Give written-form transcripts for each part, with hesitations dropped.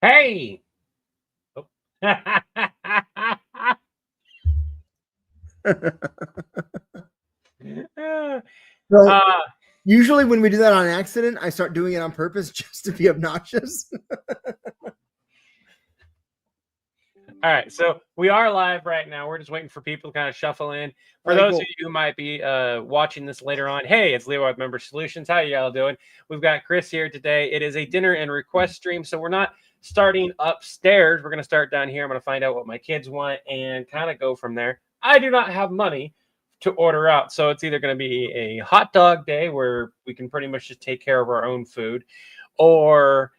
Hey. Oh. So uh, usually when we do that on accident, I start doing it on purpose just to be obnoxious. all right, so we are live right now. We're just waiting for people to kind of shuffle in. All For right, those of cool. you who might be watching this later on, hey, it's Leo with Member Solutions. How y'all doing? We've got Chris here today. It is a dinner and request stream, so we're not starting upstairs. We're going to start down here. I'm going to find out what my kids want and kind of go from there. I do not have money to order out, so it's either going to be a hot dog where we can pretty much just take care of our own food, or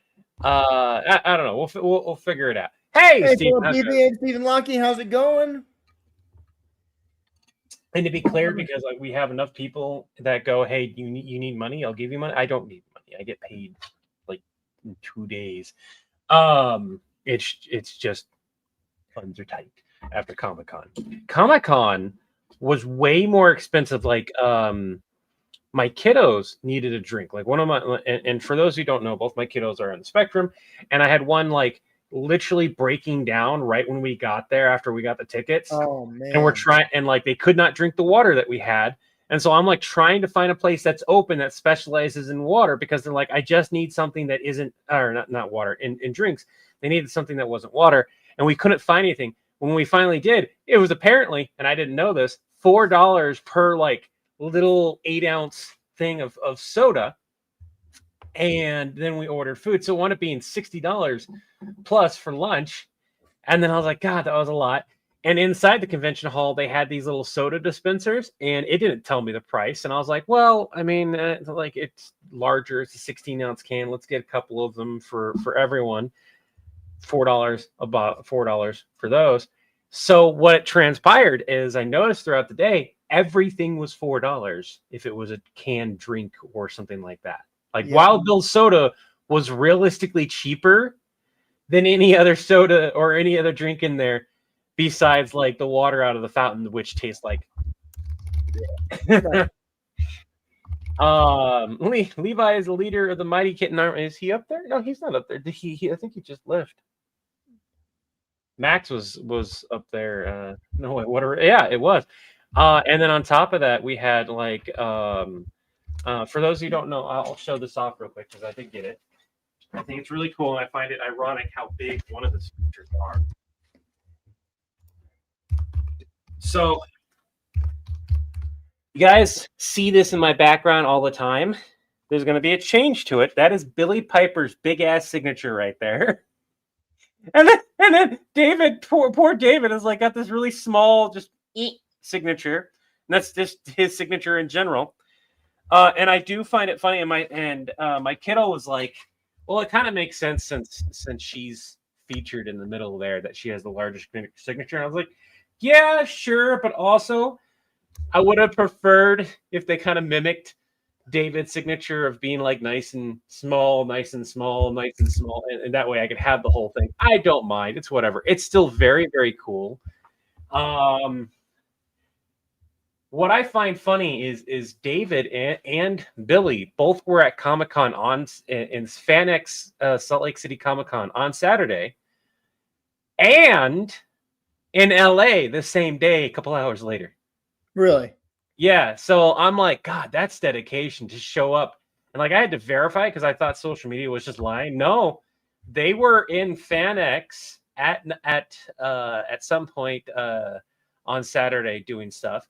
I don't know. We'll figure it out. Hey, Hey, Steve. Philip DP, Stephen Lockie, how's it going? And to be clear, because like we have enough people that go, hey, you need money, I'll give you money. I don't need money. I get paid like in 2 days. It's just funds are tight after Comic Con. Comic Con was way more expensive. Like my kiddos needed a drink. Like one of my and for those who don't know, both my kiddos are on the spectrum, and I had one like literally breaking down right when we got there after we got the tickets. Oh And we're man. trying, and like they could not drink the water that we had. And so I'm like trying to find a place that's open that specializes in water, because they're like, I just need something that isn't, or not water, in drinks. They needed something that wasn't water, and we couldn't find anything. When we finally did, it was apparently, and I didn't know this, $4 per like little 8-ounce thing of soda. And then we ordered food, so it wound up being $60 plus for lunch. And then I was like, God, that was a lot. And inside the convention hall, they had these little soda dispensers, and it didn't tell me the price. And I was like, well, I mean, like it's larger. It's a 16-ounce can. Let's get a couple of them for everyone. $4, about $4 for those. So what transpired is I noticed throughout the day, everything was $4 if it was a canned drink or something like that. Like Yeah. Wild Bill's soda was realistically cheaper than any other soda or any other drink in there, besides like the water out of the fountain, which tastes like Levi is the leader of the Mighty Kitten Army. Is he up there? No, he's not up there. Did he I think he just left. Max was up there. No, whatever. Yeah, it was. And then on top of that, we had like for those who don't know, I'll show this off real quick because I did get it. I think it's really cool, and I find it ironic how big one of the speakers are. So you guys see this in my background all the time. There's going to be a change to it. That is Billy Piper's big ass signature right there. And then David, poor David, is like got this really small, just signature. And that's just his signature in general. And I do find it funny. And my kiddo was like, well, it kind of makes sense since she's featured in the middle there that she has the largest signature. And I was like, yeah, sure, but also I would have preferred if they kind of mimicked David's signature of being like nice and small, nice and small, nice and small, and that way I could have the whole thing. I don't mind. It's whatever. It's still very, very cool. What I find funny is David and Billy both were at Comic-Con in FanX Salt Lake City Comic-Con on Saturday, and in LA the same day, a couple hours later. Really? Yeah, so I'm like, God, that's dedication to show up. And like I had to verify because I thought social media was just lying. No, they were in FanX at some point on Saturday doing stuff.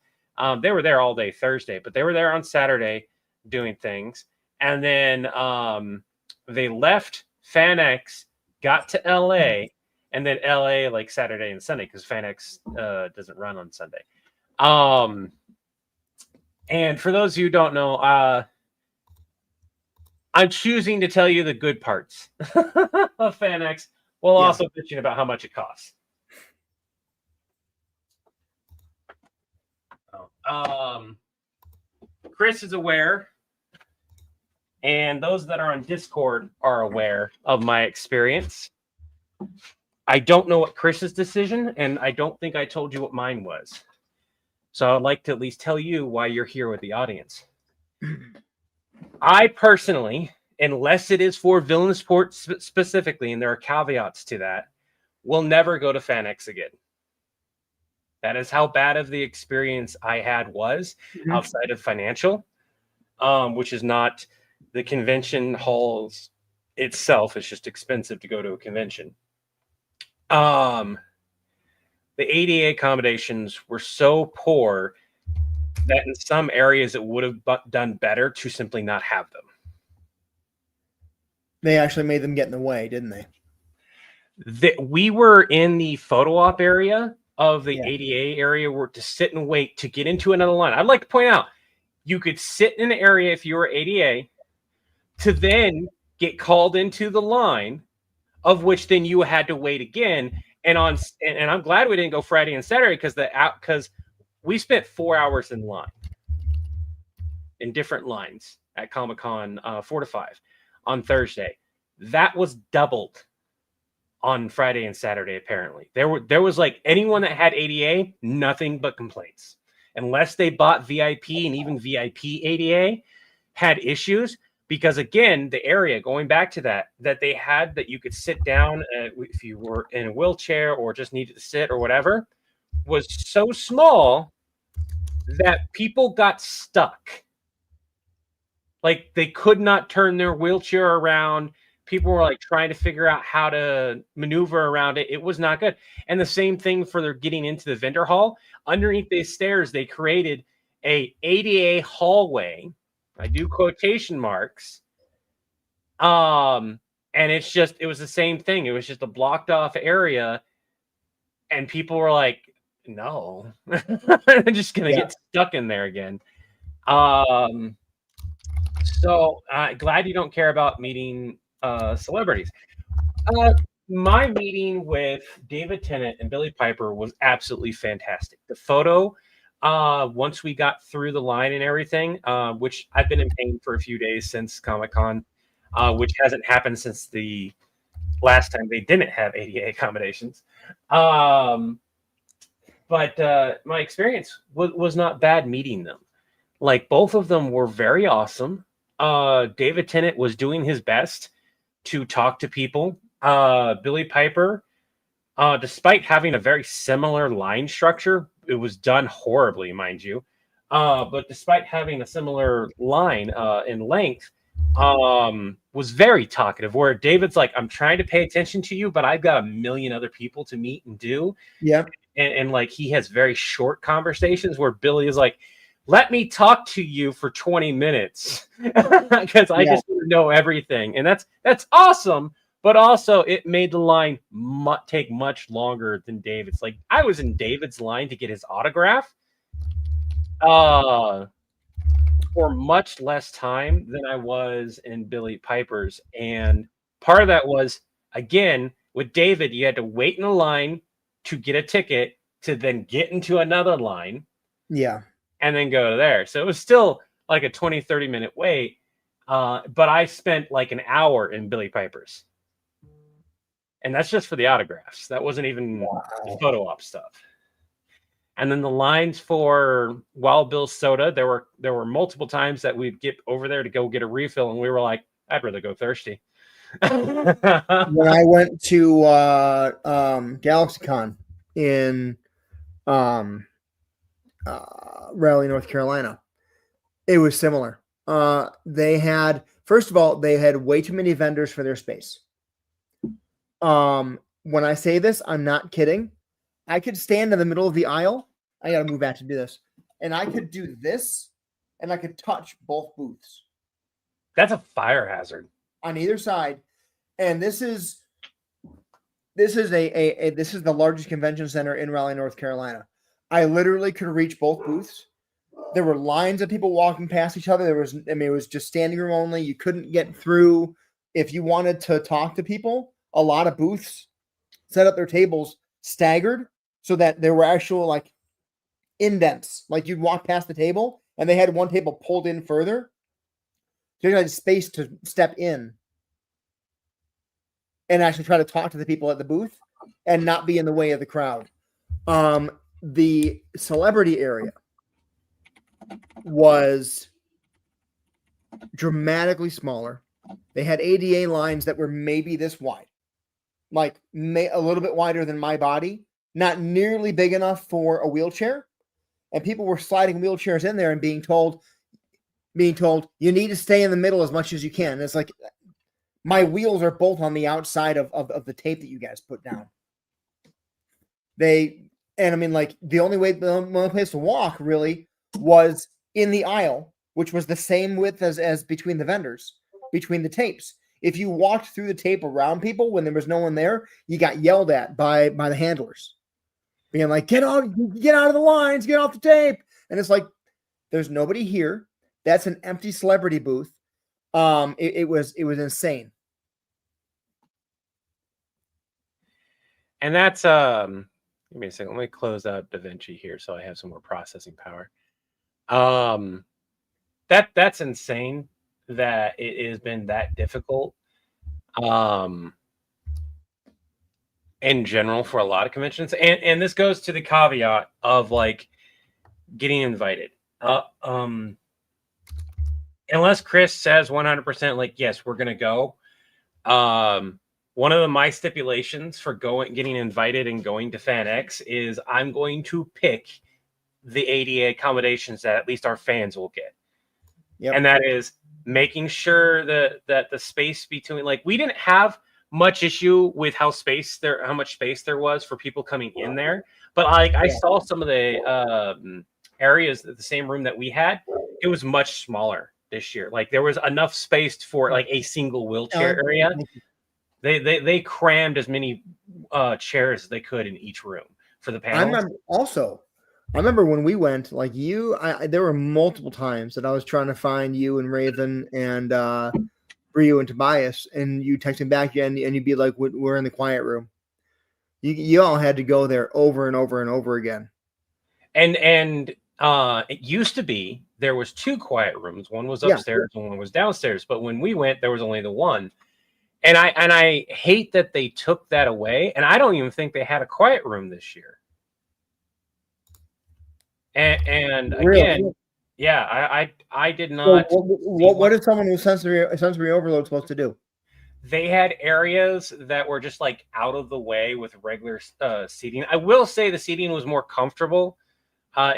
They were there all day Thursday, but they were there on Saturday doing things. And then they left FanX, got to LA, and then LA like Saturday and Sunday because FanX doesn't run on Sunday. And for those who don't know, I'm choosing to tell you the good parts of FanX while also bitching about how much it costs. Chris is aware, and those that are on Discord are aware of my experience. I don't know what Chris's decision, and I don't think I told you what mine was. So I'd like to at least tell you why you're here with the audience. I personally unless it is for villain sport specifically, and there are caveats to that, will never go to FanX again. That is how bad of the experience I had was outside of financial, which is not the convention halls itself. It's just expensive to go to a convention. The ADA accommodations were so poor that in some areas it would have done better to simply not have them. They actually made them get in the way, didn't they? We were in the photo op area of the Yeah. ADA area where to sit and wait to get into another line. I'd like to point out, you could sit in an area if you were ADA to then get called into the line, of which then you had to wait again. And I'm glad we didn't go Friday and Saturday because we spent 4 hours in line, in different lines at Comic-Con 4 to 5 on Thursday. That was doubled on Friday and Saturday. Apparently, there was like anyone that had ADA, nothing but complaints, unless they bought VIP, and even VIP ADA had issues. Because again, the area, going back to that they had that you could sit down if you were in a wheelchair or just needed to sit or whatever, was so small that people got stuck. Like they could not turn their wheelchair around. People were like trying to figure out how to maneuver around it. It was not good. And the same thing for their getting into the vendor hall. Underneath these stairs, they created a ADA hallway. I do quotation marks. And it was the same thing. It was just a blocked off area. And people were like, no, I'm just going to get stuck in there again. So glad you don't care about meeting celebrities. My meeting with David Tennant and Billy Piper was absolutely fantastic. The photo, once we got through the line and everything, which I've been in pain for a few days since Comic-Con, which hasn't happened since the last time they didn't have ADA accommodations. But my experience was not bad meeting them. Like both of them were very awesome. David Tennant was doing his best to talk to people. Billy Piper, despite having a very similar line structure, it was done horribly, mind you. But despite having a similar line in length, was very talkative. Where David's like, I'm trying to pay attention to you, but I've got a million other people to meet and do. Yeah. And like he has very short conversations where Billy is like, let me talk to you for 20 minutes because I just want to know everything. And that's awesome. But also it made the line take much longer than David's. Like I was in David's line to get his autograph for much less time than I was in Billy Piper's. And part of that was, again, with David, you had to wait in a line to get a ticket to then get into another line. Yeah. And then go to there. So it was still like a 20, 30-minute wait. But I spent like an hour in Billy Piper's. And that's just for the autographs. That wasn't even the photo op stuff. And then the lines for Wild Bill's soda, there were multiple times that we'd get over there to go get a refill, and we were like, I'd rather go thirsty. When I went to GalaxyCon in Raleigh, North Carolina, it was similar. They had, first of all, they had way too many vendors for their space. When I say this, I'm not kidding. I could stand in the middle of the aisle. I got to move back to do this. And I could do this, and I could touch both booths. That's a fire hazard on either side. And this is the largest convention center in Raleigh, North Carolina. I literally could reach both booths. There were lines of people walking past each other. It was just standing room only. You couldn't get through. If you wanted to talk to people, a lot of booths set up their tables staggered so that there were actual like indents. Like you'd walk past the table and they had one table pulled in further. So you had space to step in and actually try to talk to the people at the booth and not be in the way of the crowd. The celebrity area was dramatically smaller. They had ADA lines that were maybe this wide, like a little bit wider than my body, not nearly big enough for a wheelchair. And people were sliding wheelchairs in there and being told you need to stay in the middle as much as you can. And it's like, my wheels are both on the outside of the tape that you guys put down. And I mean, like, the only place to walk really was in the aisle, which was the same width as between the vendors, between the tapes. If you walked through the tape around people when there was no one there, you got yelled at by the handlers, being like, get out of the lines, get off the tape. And it's like, there's nobody here. That's an empty celebrity booth. It was insane. And that's give me a second. Let me close out DaVinci here so I have some more processing power. That's insane that it has been that difficult. In general for a lot of conventions. And this goes to the caveat of like getting invited. Unless Chris says 100% like, yes, we're gonna go. One of my stipulations for getting invited and going to FanX is I'm going to pick the ADA accommodations that at least our fans will get. Yep. And that is making sure that the space between, like, we didn't have much issue with how much space there was for people coming in there. But like, I saw some of the areas, the same room that we had, it was much smaller this year. Like, there was enough space for like a single wheelchair area. They crammed as many chairs as they could in each room for the panels. I remember when we went, like, there were multiple times that I was trying to find you and Raven and Brio and Tobias, and you texting back and you'd be like, we're in the quiet room. You all had to go there over and over and over again. And it used to be there was 2 quiet rooms. One was upstairs and one was downstairs. But when we went, there was only the one. And I hate that they took that away. And I don't even think they had a quiet room this year. And again, I did not. What is someone with sensory overload supposed to do? They had areas that were just like out of the way with regular seating. I will say the seating was more comfortable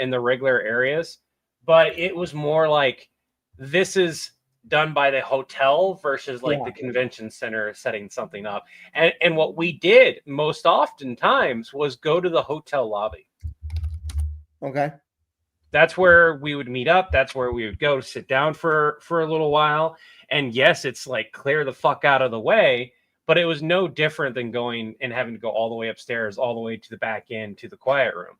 in the regular areas, but it was more like this is done by the hotel versus like the convention center setting something up. And what we did most oftentimes was go to the hotel lobby. Okay. That's where we would meet up. That's where we would go sit down for a little while. And yes, it's like clear the fuck out of the way, but it was no different than going and having to go all the way upstairs, all the way to the back end to the quiet room.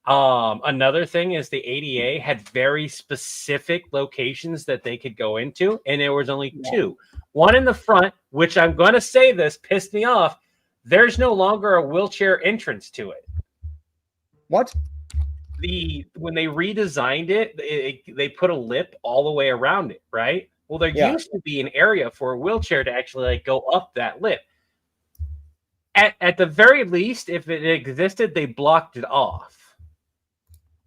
Another thing is the ADA had very specific locations that they could go into, and there was only 2. One in the front, which I'm going to say this pissed me off. There's no longer a wheelchair entrance to it. What? When they redesigned it, they put a lip all the way around it, right? Well, there used to be an area for a wheelchair to actually like go up that lip. At the very least, if it existed, they blocked it off.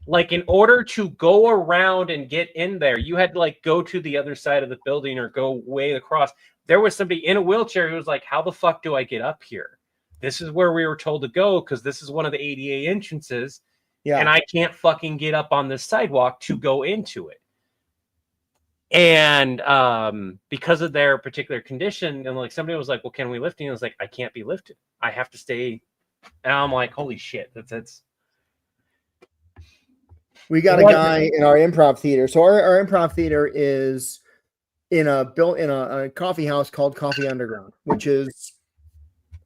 Like, in order to go around and get in there, you had to like go to the other side of the building or go way across. There was somebody in a wheelchair who was like, how the fuck do I get up here? This is where we were told to go because this is one of the ADA entrances. Yeah. And I can't fucking get up on this sidewalk to go into it. And because of their particular condition, and like somebody was like, well, can we lift you? I was like, I can't be lifted. I have to stay. And I'm like, holy shit, that's we got a guy in our improv theater. So our improv theater is in a coffee house called Coffee Underground, which is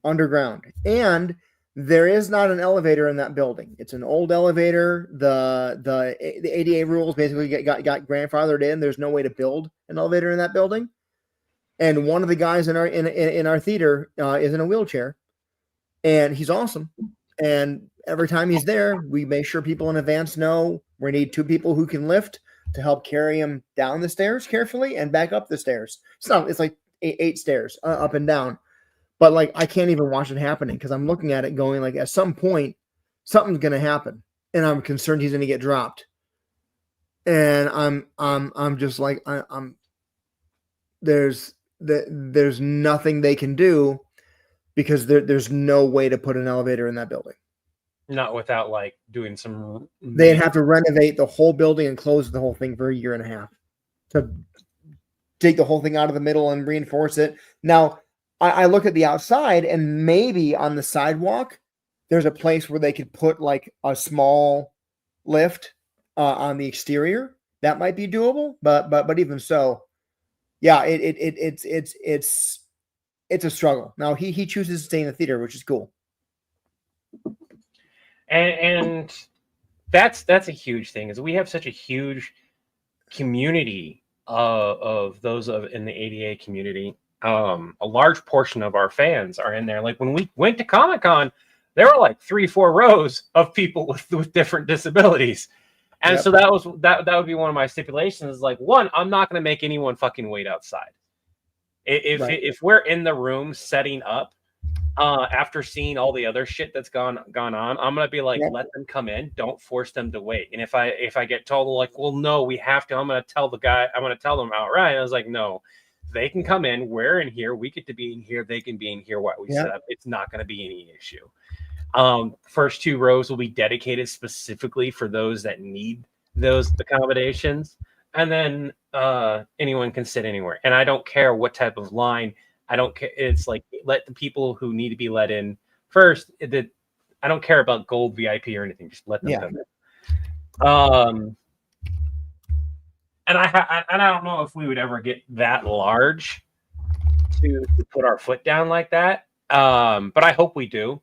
underground. And there is not an elevator in that building. It's an old elevator. The ADA rules basically got grandfathered in. There's no way to build an elevator in that building. And one of the guys in our theater is in a wheelchair, and he's awesome. And every time he's there, we make sure people in advance know we need 2 people who can lift to help carry him down the stairs carefully and back up the stairs. It's like 8 stairs up and down. But like, I can't even watch it happening because I'm looking at it going like, at some point, something's going to happen, and I'm concerned he's going to get dropped. And I'm just like, there's there's nothing they can do because there's no way to put an elevator in that building. Not without like doing some. They'd have to renovate the whole building and close the whole thing for a year and a half to dig the whole thing out of the middle and reinforce it. Now, I look at the outside, and maybe on the sidewalk, there's a place where they could put like a small lift on the exterior. That might be doable, but even so, yeah, it's a struggle. Now he chooses to stay in the theater, which is cool. And that's a huge thing, is we have such a huge community of those in the ADA community. A large portion of our fans are in there. Like when we went to Comic-Con, there were like 3-4 rows of people with different disabilities. And so that would be one of my stipulations, is like, one, I'm not going to make anyone fucking wait outside. If we're in the room setting up, after seeing all the other shit that's gone on, I'm gonna be like, let them come in, don't force them to wait. And if I get told like, well, no, we have to, I'm gonna tell them outright. I was like, no, they can come in, we're in here, we get to be in here, they can be in here while we set up. It's not gonna be any issue. First 2 rows will be dedicated specifically for those that need those accommodations, and then anyone can sit anywhere. And I don't care what type of line. I don't care. It's like, let the people who need to be let in first. I don't care about gold VIP or anything. Just let them come in. And I don't know if we would ever get that large to put our foot down like that. But I hope we do.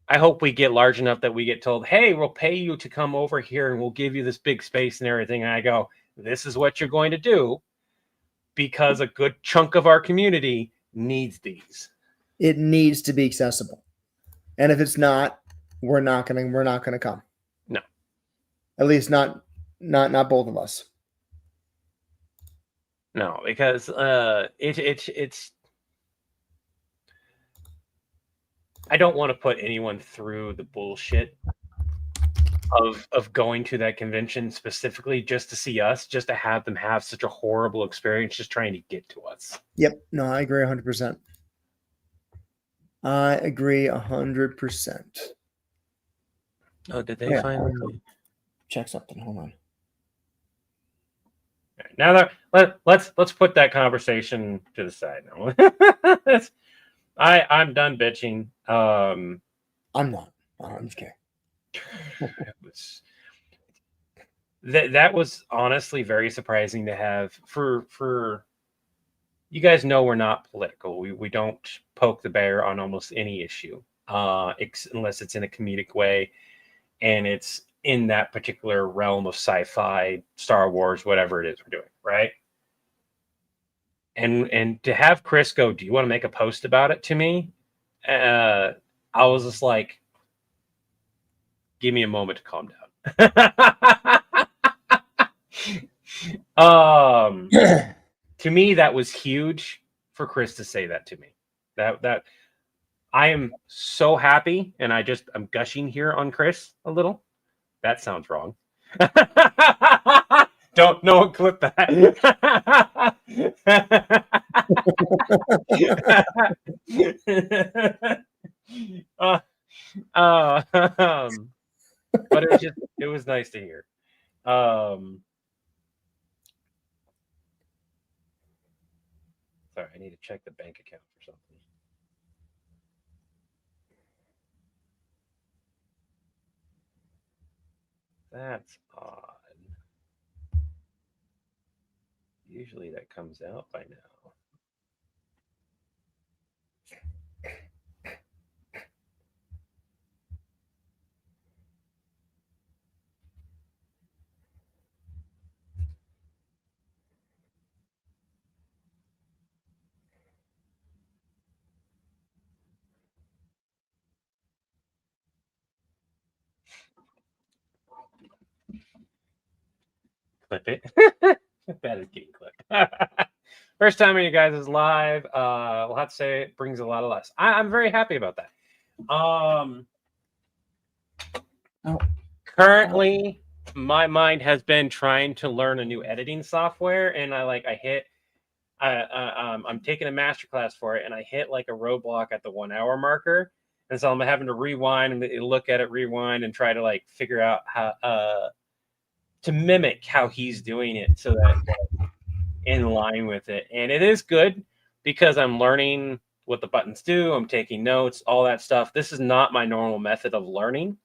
I hope we get large enough that we get told, hey, we'll pay you to come over here and we'll give you this big space and everything. And I go, this is what you're going to do, because a good chunk of our community needs these. It needs to be accessible. And if it's not, we're not gonna come. No. At least not both of us. No, because it's I don't want to put anyone through the bullshit of going to that convention specifically just to see us, just to have them have such a horrible experience just trying to get to us. Yep. No, I agree 100%. I agree 100%. Oh, did they finally check something? Hold on. Now that let's put that conversation to the side now. I'm done bitching. I'm not. I'm just kidding. That was honestly very surprising to have for you guys. Know we're not political. We don't poke the bear on almost any issue, unless it's in a comedic way, and it's in that particular realm of sci-fi, Star Wars, whatever it is we're doing, right? And to have Chris go, do you want to make a post about it to me? I was just like, give me a moment to calm down. To me, that was huge for Chris to say that to me. That I am so happy, and I'm gushing here on Chris a little. That sounds wrong. Don't no one clip that. But it was nice to hear. Sorry, I need to check the bank account for something. That's odd. Usually that comes out by now. Clip it. That is getting clipped. First time you guys is live. We'll have to say it brings a lot of laughs. I'm very happy about that. Currently, my mind has been trying to learn a new editing software, and I hit I'm taking a master class for it, and I hit like a roadblock at the 1 hour marker, and so I'm having to rewind and look at it, rewind, and try to like figure out how to mimic how he's doing it so that in line with it. And it is good because I'm learning what the buttons do. I'm taking notes, all that stuff. This is not my normal method of learning.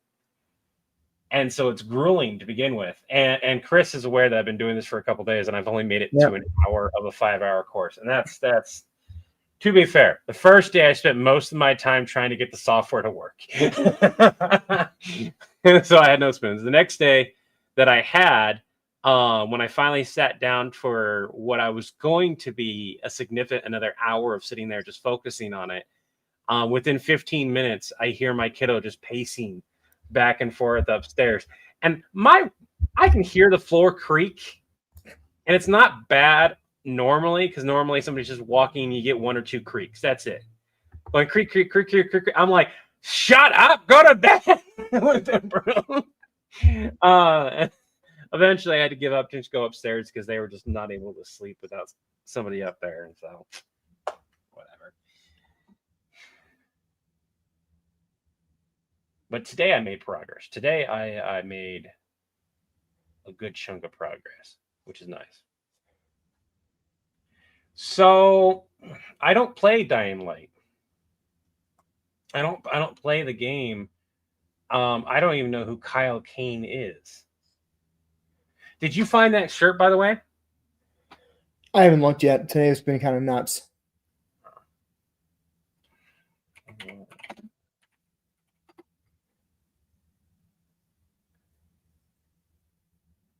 And so it's grueling to begin with. And Chris is aware that I've been doing this for a couple of days, and I've only made it to an hour of a 5-hour course. And that's to be fair. The first day I spent most of my time trying to get the software to work. So I had no spoons. The next day that I had, when I finally sat down for what I was going to be another hour of sitting there just focusing on it, within 15 minutes, I hear my kiddo just pacing back and forth upstairs. And I can hear the floor creak, and it's not bad normally, because normally somebody's just walking, you get 1 or 2 creaks. That's it. But creak, creak, creak, creak, creak, creak. I'm like, shut up, go to bed. Eventually I had to give up to just go upstairs because they were just not able to sleep without somebody up there. And so whatever. But today I made progress. Today I made a good chunk of progress, which is nice. So I don't play Dying Light. I don't play the game. I don't even know who Kyle Kane is. Did you find that shirt, by the way? I haven't looked yet. Today's been kind of nuts.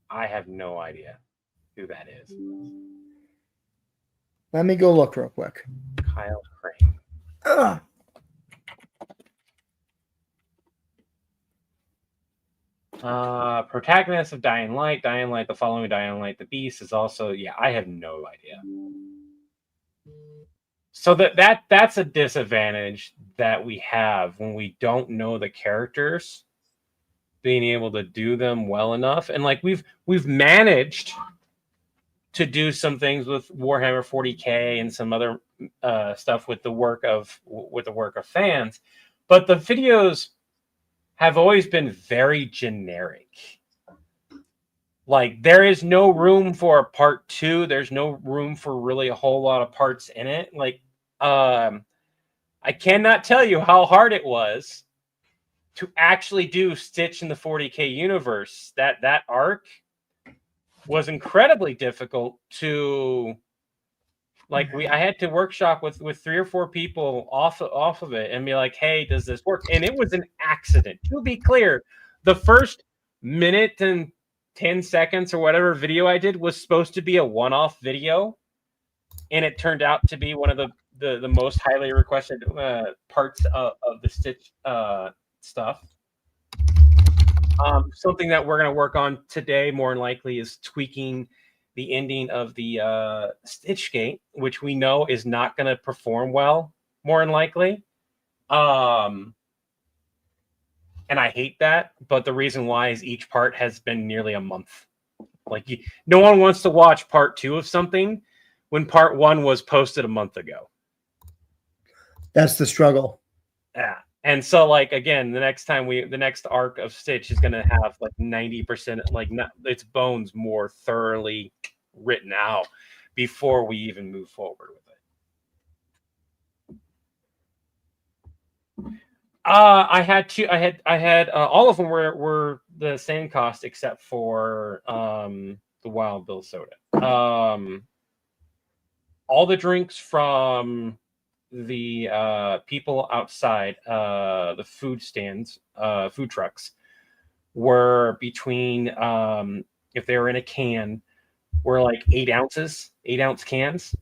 I have no idea who that is. Let me go look real quick. Kyle Crane. Ugh. Protagonist of Dying Light, the following Dying Light, the Beast is also, yeah, I have no idea. So that's a disadvantage that we have when we don't know the characters, being able to do them well enough. And like we've managed to do some things with Warhammer 40K and some other stuff with the work of fans, but the videos have always been very generic. Like there is no room for a part 2. There's no room for really a whole lot of parts in it. Like I cannot tell you how hard it was to actually do Stitch in the 40K universe. That arc was incredibly difficult to, like, I had to workshop with 3 or 4 people off of it and be like, hey, does this work? And it was an accident. To be clear, the first minute and 10 seconds or whatever video I did was supposed to be a one-off video, and it turned out to be one of the most highly requested parts of the Stitch stuff. Something that we're going to work on today, more than likely, is tweaking the ending of the Stitch Gate, which we know is not going to perform well, more than likely. And I hate that, but the reason why is each part has been nearly a month. Like, no one wants to watch part 2 of something when part 1 was posted a month ago. That's the struggle. Yeah. And so, like, again, the next arc of Stitch is going to have like 90%, like, its bones more thoroughly written out before we even move forward with it. I had all of them were the same cost except for the Wild Bill soda. All the drinks from the people outside the food stands, food trucks, were between, if they were in a can, were like 8 ounces, 8-ounce cans.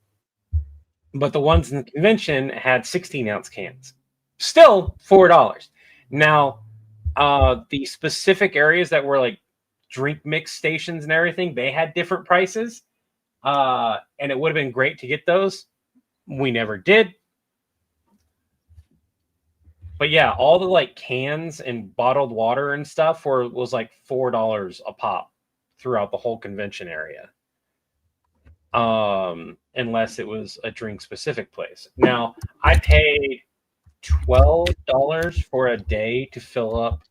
But the ones in the convention had 16-ounce cans. Still $4. Now, the specific areas that were like drink mix stations and everything, they had different prices. And it would have been great to get those. We never did. But yeah, all the like cans and bottled water and stuff was like $4 a pop throughout the whole convention area. unless it was a drink specific place. Now, I paid $12 for a day to fill up.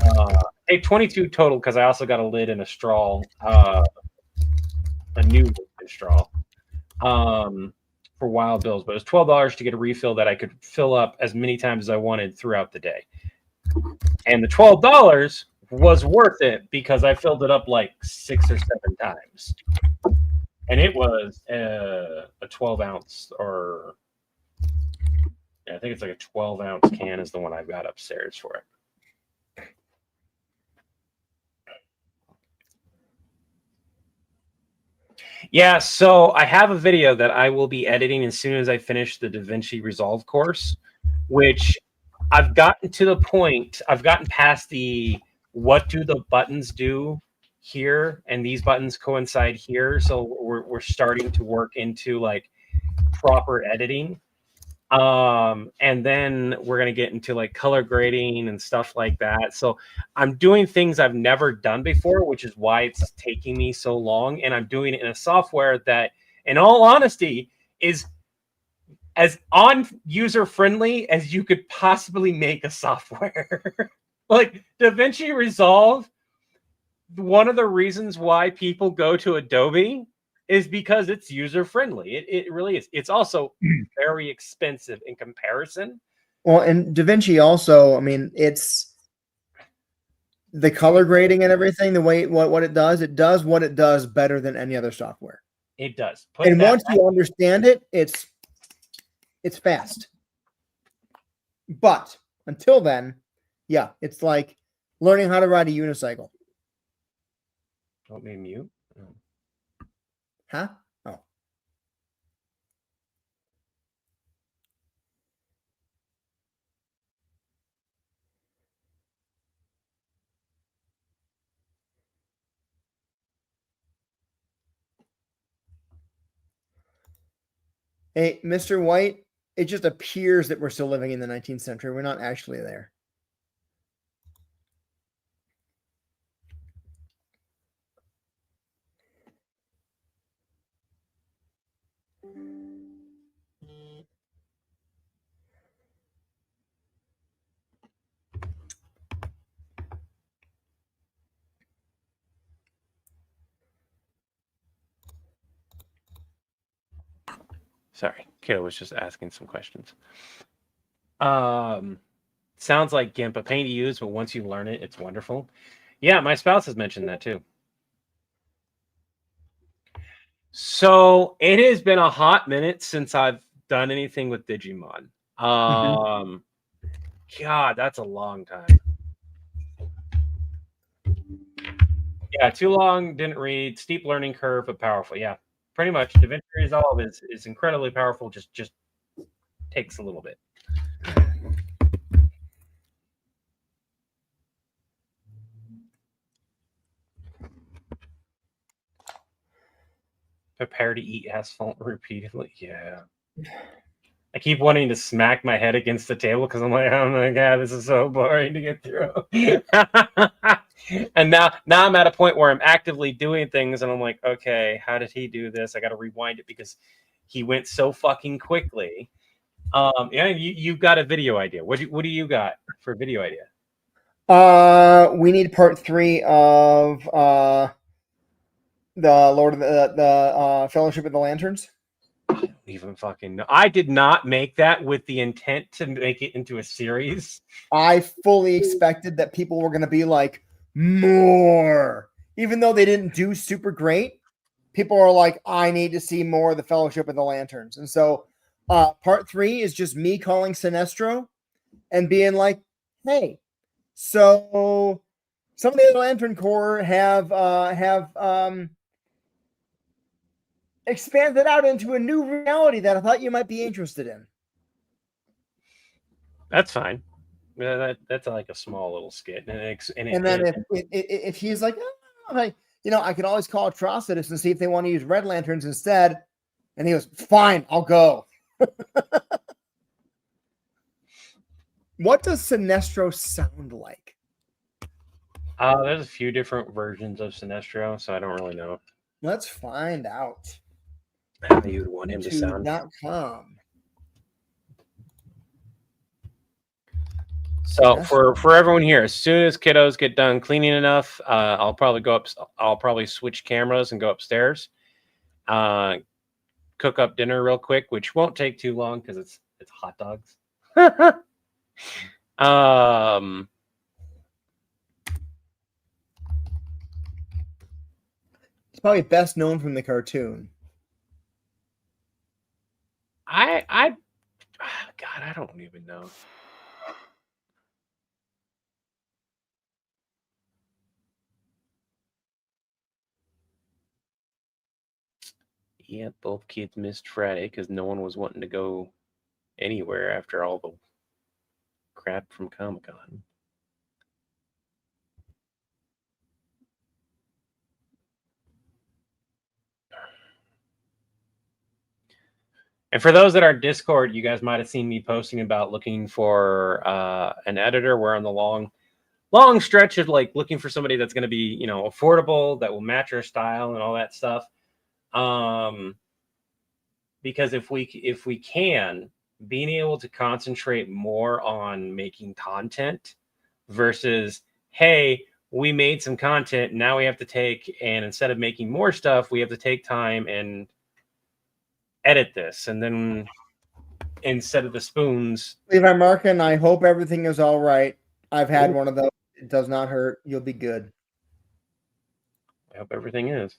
I paid 22 total because I also got a lid and a straw, a new lid and straw, for Wild Bills. But it was $12 to get a refill that I could fill up as many times as I wanted throughout the day. And the $12 was worth it because I filled it up like 6 or 7 times. And it was a 12-ounce, or yeah, I think it's like a 12-ounce can is the one I've got upstairs for it. Yeah, so I have a video that I will be editing as soon as I finish the DaVinci Resolve course, which I've gotten to the point, I've gotten past the what do the buttons do here, and these buttons coincide here. So we're starting to work into like proper editing. And then we're going to get into like color grading and stuff like that. So I'm doing things I've never done before, which is why it's taking me so long. And I'm doing it in a software that, in all honesty, is as user friendly as you could possibly make a software. Like DaVinci Resolve, one of the reasons why people go to Adobe is because it's user friendly. It really is. It's also very expensive in comparison. Well, and DaVinci also, I mean, it's the color grading and everything, the way what it does what it does better than any other software. It does. And once you understand it, it's fast. But until then, yeah, it's like learning how to ride a unicycle. Want me to mute? Huh? Oh. Hey, Mr. White, it just appears that we're still living in the 19th century. We're not actually there. Sorry, Kayla was just asking some questions. Sounds like GIMP, a pain to use, but once you learn it, it's wonderful. Yeah, my spouse has mentioned that too. So it has been a hot minute since I've done anything with Digimon. God, that's a long time. Yeah, too long, didn't read, steep learning curve, but powerful. Yeah, pretty much. DaVinci Resolve is incredibly powerful, just takes a little bit. Prepare to eat asphalt repeatedly. Yeah. I keep wanting to smack my head against the table because I'm like, oh my god, this is so boring to get through. And now I'm at a point where I'm actively doing things, and I'm like, okay, how did he do this? I got to rewind it because he went so fucking quickly. Yeah, you've got a video idea. What do you got for a video idea? We need part 3 of the Lord of the Fellowship of the Lanterns. I don't even fucking know. I did not make that with the intent to make it into a series. I fully expected that people were going to be like, more. Even though they didn't do super great, people are like, I need to see more of the Fellowship of the Lanterns. And so part 3 is just me calling Sinestro and being like, hey, so some of the Lantern Corps have expanded out into a new reality that I thought you might be interested in. That's fine. Yeah, that's like a small little skit. And then if he's like, oh, I could always call Atrocitus and see if they want to use Red Lanterns instead. And he goes, fine, I'll go. What does Sinestro sound like? There's a few different versions of Sinestro, so I don't really know. Let's find out. How you'd want him to sound. YouTube.com. So for everyone here, as soon as kiddos get done cleaning enough, I'll probably go up. I'll probably switch cameras and go upstairs, cook up dinner real quick, which won't take too long because it's hot dogs. It's probably best known from the cartoon. God, I don't even know. Yeah, both kids missed Friday because no one was wanting to go anywhere after all the crap from Comic-Con. And for those that are Discord, you guys might have seen me posting about looking for an editor. We're on the long stretch of like looking for somebody that's going to be, you know, affordable, that will match our style and all that stuff. Because if we can, being able to concentrate more on making content versus, hey, we made some content, now we have to take, and instead of making more stuff, we have to take time and edit this, and then instead of the spoons. Levi Markin, I hope everything is all right. I've had one of those. It does not hurt. You'll be good. I hope everything is.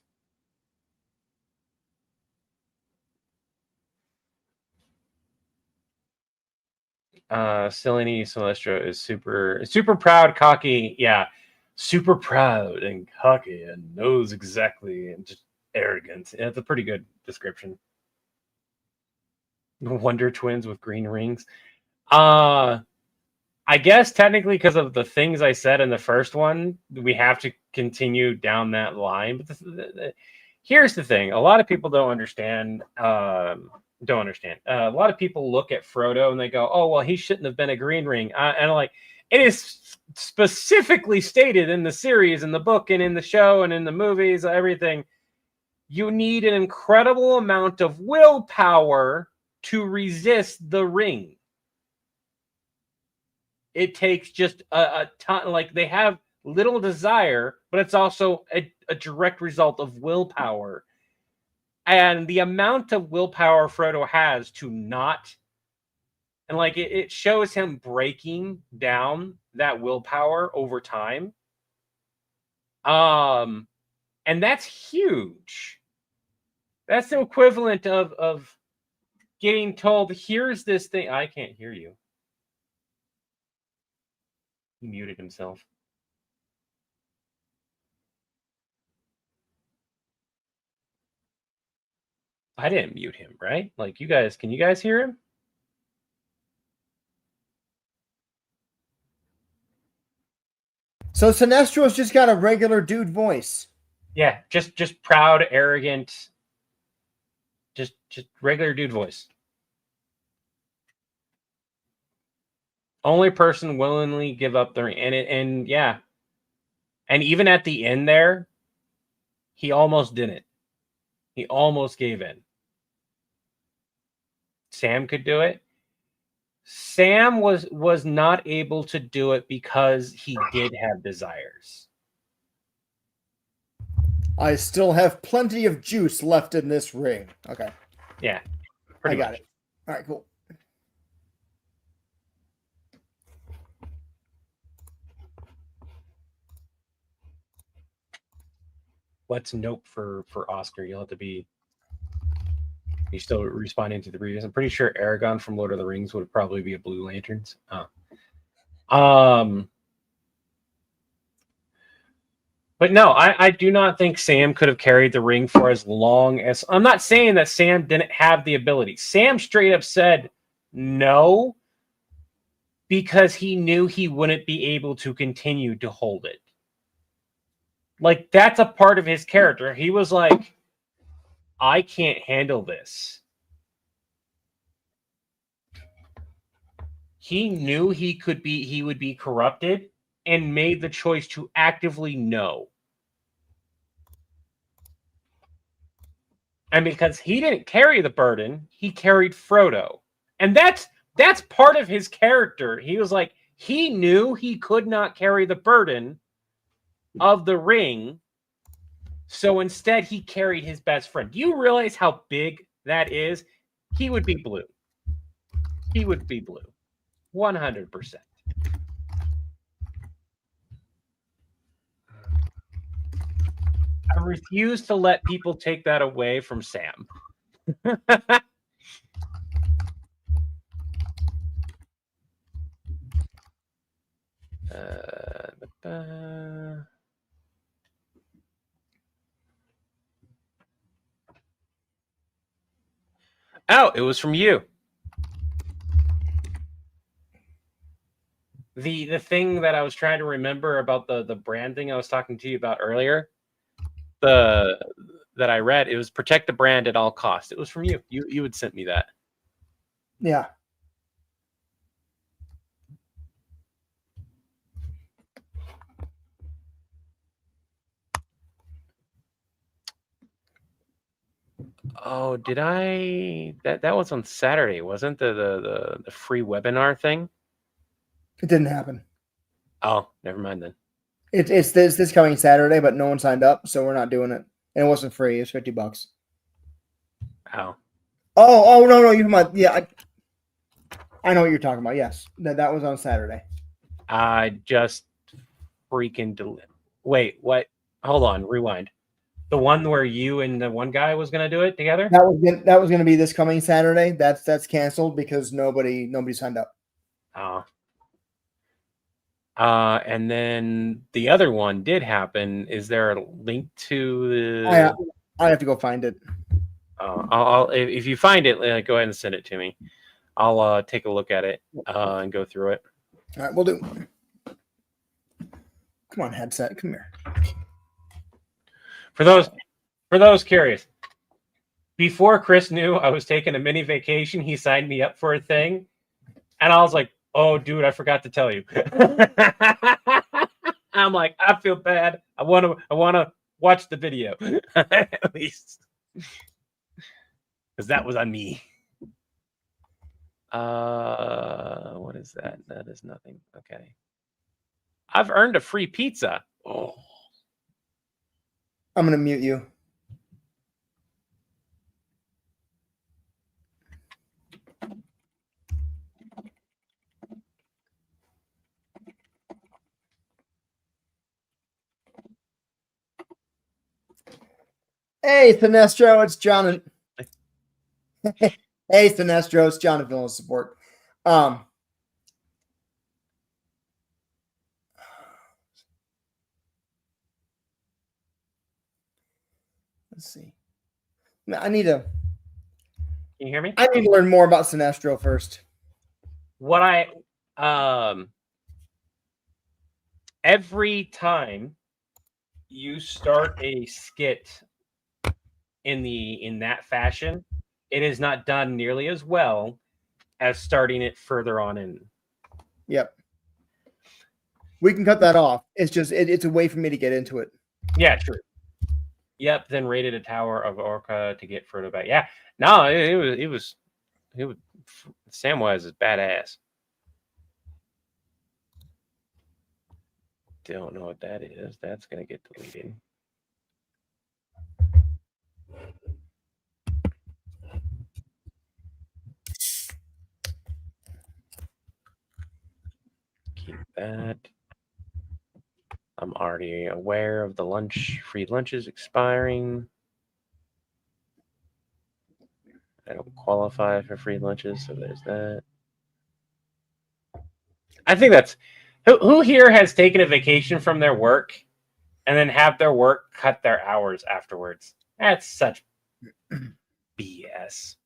Selene Celestra is super proud, cocky. Yeah, super proud and cocky and knows exactly and just arrogant. Yeah, it's a pretty good description. Wonder Twins with green rings. I guess technically because of the things I said in the first one, we have to continue down that line. But here's the thing: a lot of people don't understand. A lot of people look at Frodo and they go, "Oh, well, he shouldn't have been a green ring." And I'm like, it is specifically stated in the series, in the book, and in the show, and in the movies, everything. You need an incredible amount of willpower to resist the ring. It takes just a ton. Like, they have little desire, but it's also a direct result of willpower. And the amount of willpower Frodo has to not, and like it shows him breaking down that willpower over time. And that's huge. That's the equivalent of getting told, here's this thing. I can't hear you. He muted himself. I didn't mute him, right? Like, you guys, can you guys hear him? So Sinestro's just got a regular dude voice. Yeah, just proud, arrogant, just regular dude voice. Only person willingly give up their and yeah. And even at the end there, he almost didn't. He almost gave in. Sam could do it. Sam was not able to do it because he did have desires. I still have plenty of juice left in this ring. Okay. Yeah. I got it. All right, cool. What's nope for Oscar? You'll have to be. He's still responding to the previous. I'm pretty sure Aragorn from Lord of the Rings would probably be a Blue Lanterns. But no, I do not think Sam could have carried the ring for as long as. I'm not saying that Sam didn't have the ability. Sam straight up said no because he knew he wouldn't be able to continue to hold it. Like, that's a part of his character. He was like, I can't handle this. He knew he would be corrupted and made the choice to actively no. And because he didn't carry the burden, he carried Frodo. And that's part of his character. He was like, he knew he could not carry the burden of the ring. So instead, he carried his best friend. Do you realize how big that is? He would be blue. He would be blue. 100%. I refuse to let people take that away from Sam. Oh, it was from you. The thing that I was trying to remember about the branding I was talking to you about earlier, that I read, it was protect the brand at all costs. It was from you. You had sent me that. Yeah. Oh, did I? That was on Saturday, wasn't the free webinar thing? It didn't happen. Oh, never mind then. It's this coming Saturday, but no one signed up, so we're not doing it. And it wasn't free. It was $50. Oh. Oh no, you're talking about, yeah. I know what you're talking about. Yes, that was on Saturday. I just freaking wait. What? Hold on. Rewind. The one where you and the one guy was going to do it together? That was going to be this coming Saturday. That's canceled because nobody signed up. Oh. And then the other one did happen. Is there a link to the? I have to go find it. I'll if you find it, go ahead and send it to me. I'll take a look at it and go through it. All right, we'll do. Come on, headset. Come here. For those curious, before Chris knew I was taking a mini vacation, he signed me up for a thing, and I was like, "Oh, dude, I forgot to tell you." I'm like, I feel bad. I want to watch the video at least, because that was on me. What is that? That is nothing. Okay. I've earned a free pizza. Oh. I'm going to mute you. Hey, Sinestro, it's John. Hey, Sinestro, it's John of Villain Support. Let's see. I need to. Can you hear me? I need to learn more about Sinestro first. What every time you start a skit in that fashion, it is not done nearly as well as starting it further on in. Yep. We can cut that off. It's just it's a way for me to get into it. Yeah, true. Yep. Then raided a tower of Orca to get Frodo back. Yeah. No, it was Samwise is badass. Don't know what that is. That's gonna get deleted. Keep that. I'm already aware of the free lunches expiring. I don't qualify for free lunches, so there's that. I think that's who here has taken a vacation from their work and then have their work cut their hours afterwards. That's such BS.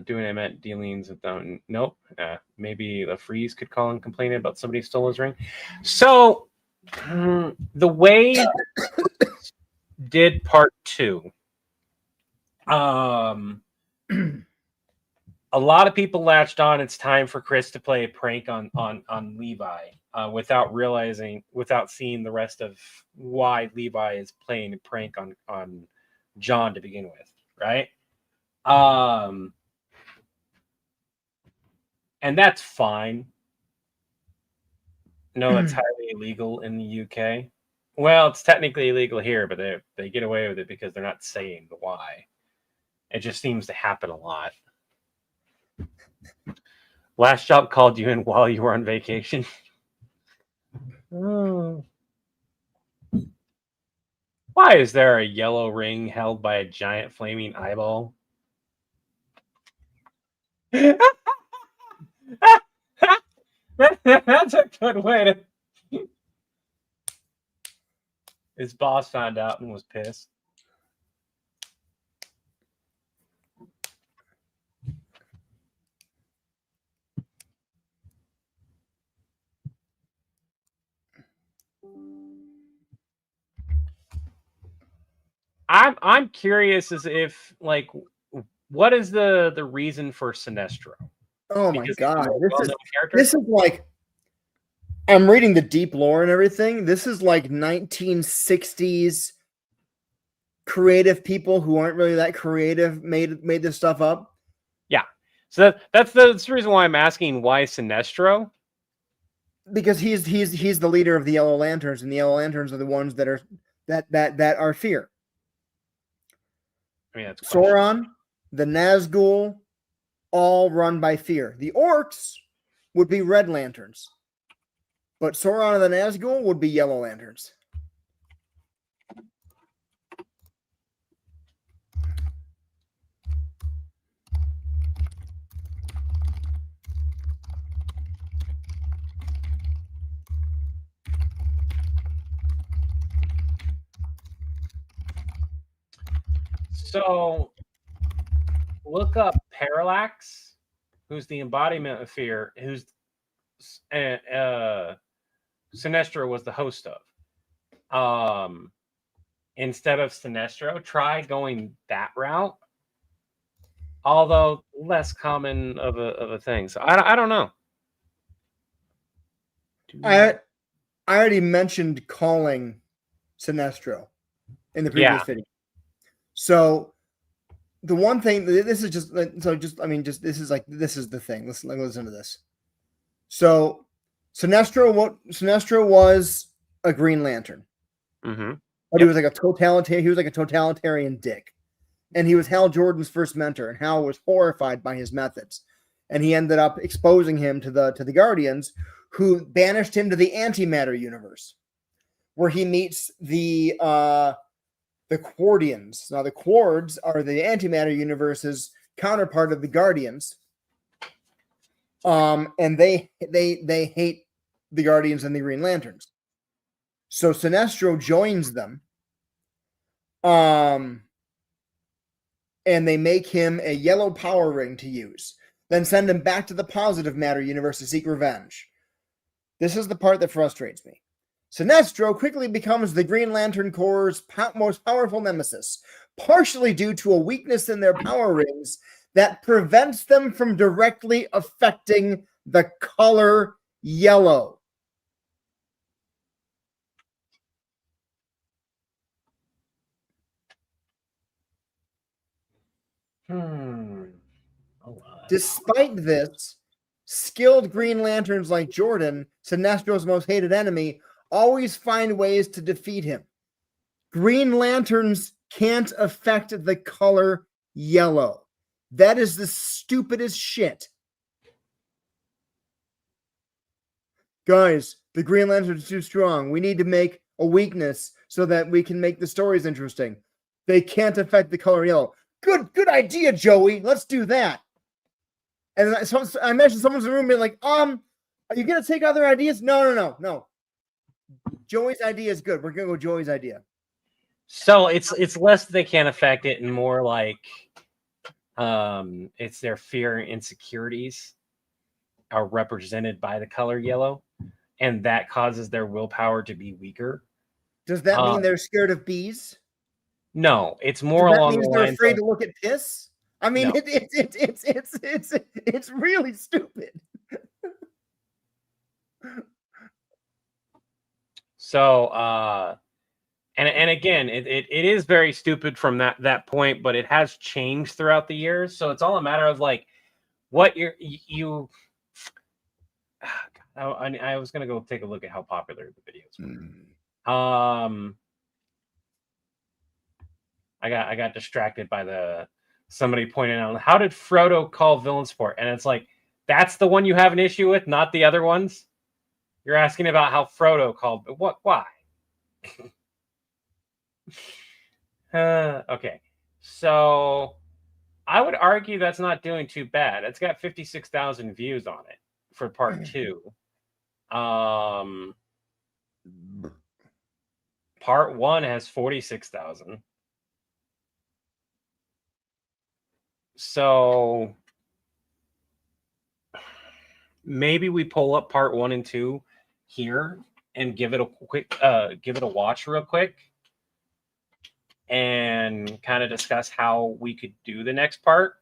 Doing MT dealings with them. Nope. Maybe the freeze could call and complain about somebody stole his ring. So the way did part 2. a lot of people latched on. It's time for Chris to play a prank on Levi, without seeing the rest of why Levi is playing a prank on John to begin with, right? And that's fine. No, that's highly illegal in the UK. Well, it's technically illegal here, but they get away with it because they're not saying the why. It just seems to happen a lot. Last job called you in while you were on vacation. Oh. Why is there a yellow ring held by a giant flaming eyeball? That's a good way to. His boss found out and was pissed. I'm curious as if like what is the reason for Sinestro? Oh my Because god, character? this is like, I'm reading the deep lore and everything. This is like 1960s creative people who aren't really that creative made this stuff up. Yeah. So that's the reason why I'm asking why Sinestro. Because he's the leader of the Yellow Lanterns, and the Yellow Lanterns are the ones that are fear. I mean, that's Sauron, the Nazgul, all run by fear. The Orcs would be Red Lanterns, but Sauron and the Nazgul would be Yellow Lanterns. So look up Parallax, who's the embodiment of fear, who's Sinestro was the host of. Instead of Sinestro, try going that route. Although less common of a thing. So I don't know. I already mentioned calling Sinestro in the previous video. So the one thing, this is just this is the thing. Listen to this. So Sinestro was a Green Lantern. Mm-hmm. But he was like a totalitarian dick. And he was Hal Jordan's first mentor, and Hal was horrified by his methods. And he ended up exposing him to the Guardians, who banished him to the antimatter universe, where he meets the Quardians. Now the Quards are the antimatter universe's counterpart of the Guardians. And they hate the Guardians and the Green Lanterns. So Sinestro joins them. And they make him a yellow power ring to use. Then send him back to the positive matter universe to seek revenge. This is the part that frustrates me. Sinestro quickly becomes the Green Lantern Corps' most powerful nemesis, partially due to a weakness in their power rings that prevents them from directly affecting the color yellow. Despite this, skilled Green Lanterns like Jordan, Sinestro's most hated enemy, always find ways to defeat him. Green Lanterns can't affect the color yellow. That is the stupidest shit. Guys, the Green Lanterns are too strong. We need to make a weakness so that we can make the stories interesting. They can't affect the color yellow. Good idea, Joey. Let's do that. And I imagine someone's in the room being like, are you going to take other ideas? No. Joey's idea is good. We're going to go Joey's idea. So it's less they can't affect it and more like it's their fear and insecurities are represented by the color yellow, and that causes their willpower to be weaker. Does that mean they're scared of bees? No, it's more along the lines. They're afraid to look at piss? I mean, No. it's really stupid. So, and again, it is very stupid from that point, but it has changed throughout the years. So it's all a matter of like what you. I was gonna go take a look at how popular the videos were. I got distracted by somebody pointing out how did Frodo call villain support, and it's like that's the one you have an issue with, not the other ones. You're asking about how Frodo called what? Why? Okay, so I would argue that's not doing too bad. It's got 56,000 views on it for part 2. Part 1 has 46,000. So maybe we pull up part 1 and 2 here and give it a watch real quick and kind of discuss how we could do the next part.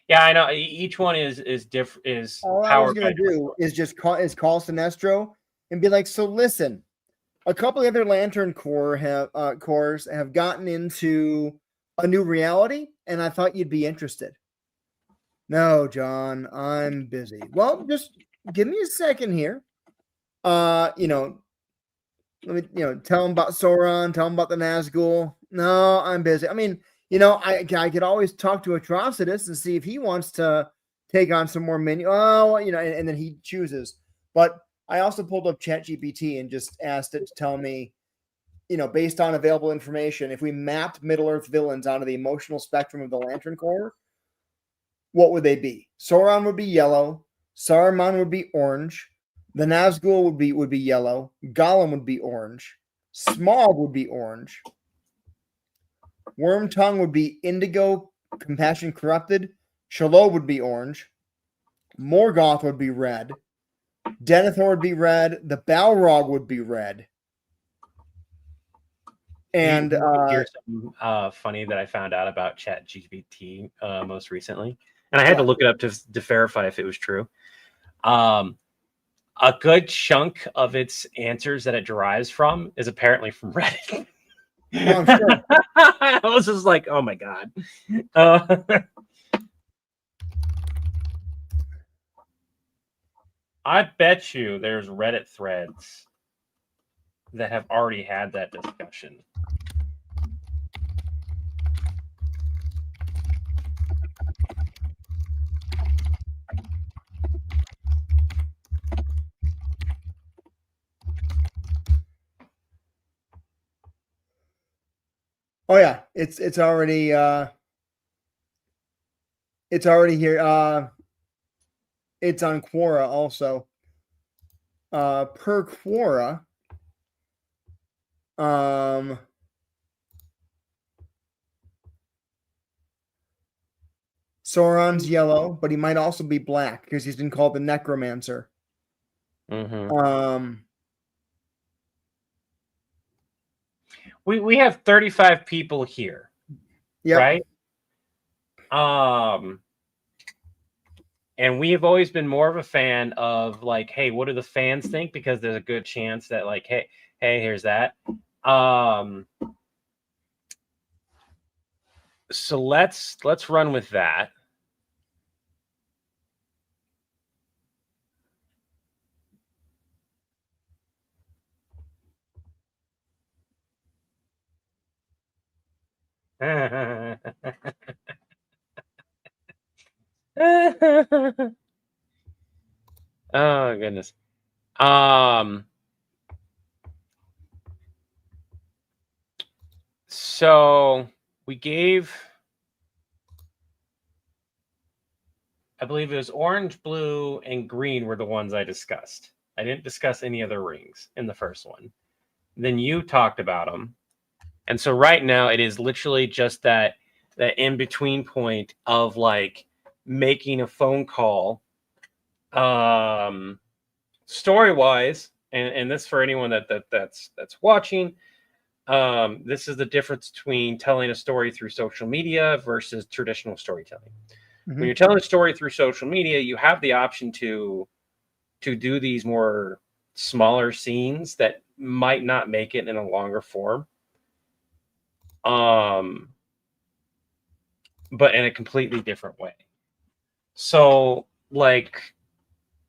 Yeah, I know each one is different. Is all I was gonna do is just call Sinestro and be like, so listen, a couple of other Lantern cores have gotten into a new reality, and I thought you'd be interested. No, John, I'm busy. Well, just give me a second here. Let me, tell him about Sauron, tell him about the Nazgul. No, I'm busy. I mean, I could always talk to Atrocitus and see if he wants to take on some more minions. Oh, and then he chooses. But I also pulled up ChatGPT and just asked it to tell me, based on available information, if we mapped Middle-earth villains onto the emotional spectrum of the Lantern Corps, what would they be? Sauron would be yellow. Saruman would be orange. The Nazgul would be yellow. Gollum would be orange. Smaug would be orange. Wormtongue would be indigo. Compassion corrupted. Shelob would be orange. Morgoth would be red. Denethor would be red. The Balrog would be red. And here's something funny that I found out about ChatGPT most recently, and I had to look it up to verify if it was true. A good chunk of its answers that it derives from is apparently from Reddit. I'm sure. I was just like, oh my god. I bet you there's Reddit threads that have already had that discussion. Oh yeah, it's already here. It's on Quora also. Per Quora, Sauron's yellow, but he might also be black because he's been called the Necromancer. Mm-hmm. We have 35 people here, right? And we have always been more of a fan of like, hey, what do the fans think? Because there's a good chance that like, hey, here's that. So let's run with that. Oh goodness. So we gave, I believe it was orange, blue, and green were the ones I discussed. I didn't discuss any other rings in the first one. Then you talked about them. And so right now it is literally just that in-between point of like making a phone call. Story-wise, and this for anyone that's watching, This is the difference between telling a story through social media versus traditional storytelling. When you're telling a story through social media, you have the option to do these more smaller scenes that might not make it in a longer form. But in a completely different way. So like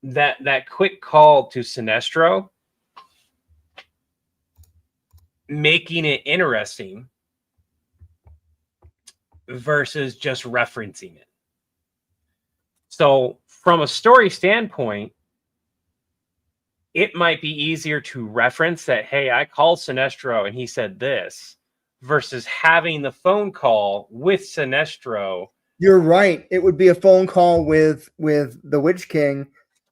that quick call to Sinestro, making it interesting versus just referencing it. So from a story standpoint, it might be easier to reference that, hey, I called Sinestro and he said this, versus having the phone call with Sinestro. You're right. It would be a phone call with the Witch King.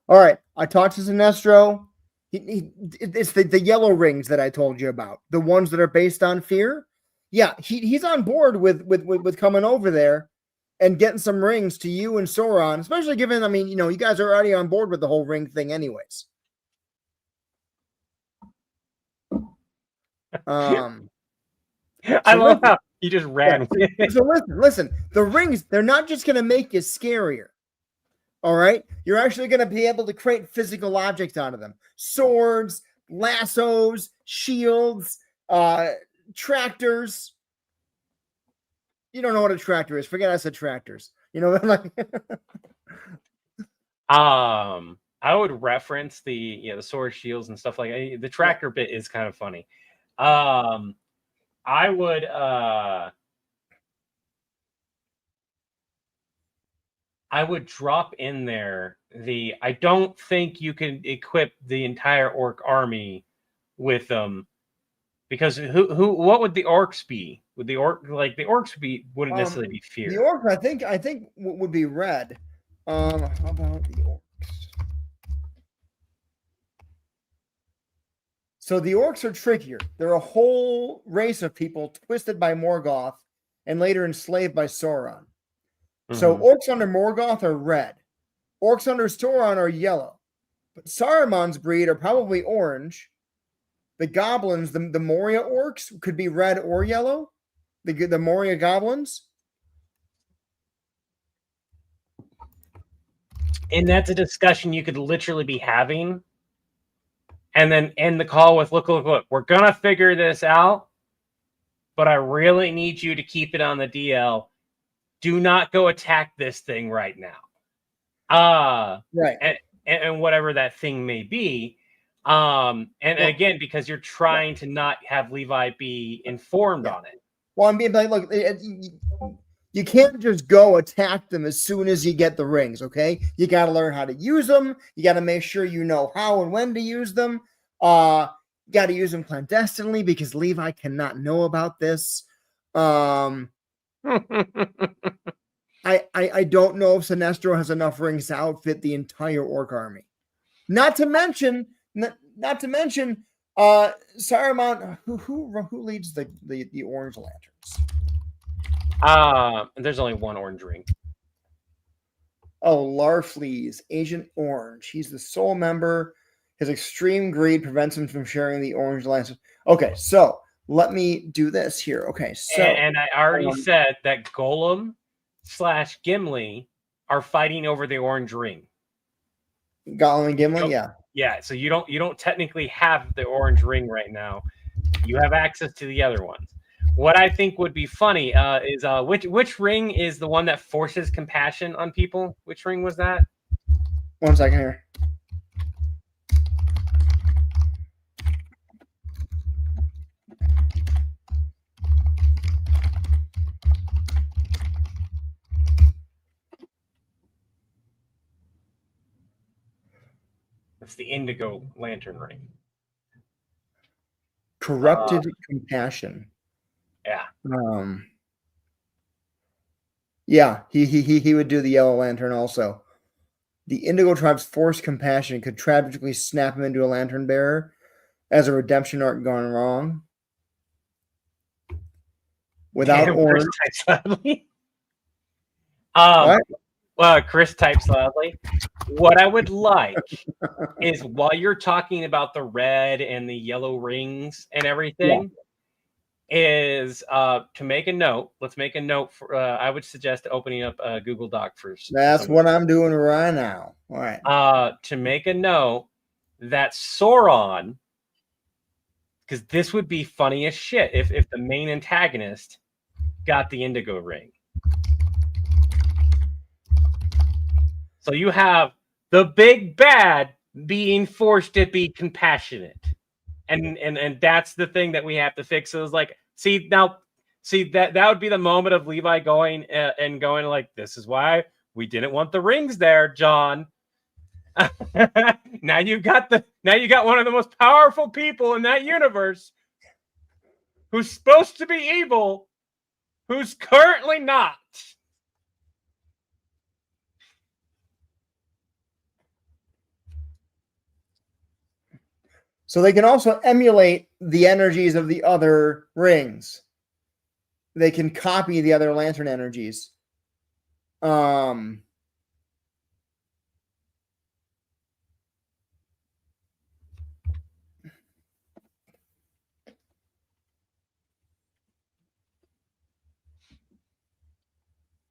All right, I talked to Sinestro. It's the yellow rings that I told you about, the ones that are based on fear. Yeah, he's on board with coming over there and getting some rings to you and Sauron, especially given, I mean, you guys are already on board with the whole ring thing anyways. I love how you just ran. Yeah. So listen, the rings, they're not just going to make you scarier. All right. You're actually going to be able to create physical objects out of them. Swords, lassos, shields, tractors. You don't know what a tractor is. Forget I said tractors. Like I would reference the sword, shields, and stuff like that. The tractor bit is kind of funny. I would drop in there I don't think you can equip the entire orc army with them, because what would the orcs be? Would the orcs wouldn't necessarily be fear. The orcs, I think would be red. How about the orcs? So the orcs are trickier. They're a whole race of people twisted by Morgoth and later enslaved by Sauron. So orcs under Morgoth are red. Orcs under Sauron are yellow. But Saruman's breed are probably orange. The goblins, the Moria orcs, could be red or yellow. The Moria goblins. And that's a discussion you could literally be having, and then end the call with, look, we're going to figure this out, but I really need you to keep it on the DL. Do not go attack this thing right now. Right. And whatever that thing may be. And again, because you're trying to not have Levi be informed on it. Well, I'm being like, look, you can't just go attack them as soon as you get the rings, okay? You got to learn how to use them. You got to make sure you know how and when to use them. You got to use them clandestinely because Levi cannot know about this. I don't know if Sinestro has enough rings to outfit the entire orc army. Not to mention, Saruman, who leads the orange lanterns? There's only one orange ring. Oh, Larfleeze, Agent Orange. He's the sole member. His extreme greed prevents him from sharing the orange lantern. Okay, so let me do this here. Okay, so and I already said that Golem / Gimli are fighting over the orange ring. Gollum and Gimli, yeah. So you don't technically have the orange ring right now. You have access to the other ones. What I think would be funny is which ring is the one that forces compassion on people? Which ring was that? 1 second here. It's the indigo lantern ring. Corrupted compassion. Yeah. Yeah, he would do the yellow lantern also. The Indigo tribe's forced compassion could tragically snap him into a lantern bearer as a redemption arc gone wrong. Without orange. Chris types loudly. Well, Chris types loudly. What I would like is, while you're talking about the red and the yellow rings and everything, is to make a note. Let's make a note for. I would suggest opening up a Google Doc first. That's what I'm doing right now. All right. To make a note that Sauron, because this would be funny as shit if the main antagonist got the Indigo Ring. So you have the big bad being forced to be compassionate. And that's the thing that we have to fix. So it's like, see that would be the moment of Levi going and going like, this is why we didn't want the rings there, John. now you got one of the most powerful people in that universe who's supposed to be evil, who's currently not. So they can also emulate the energies of the other rings. They can copy the other lantern energies.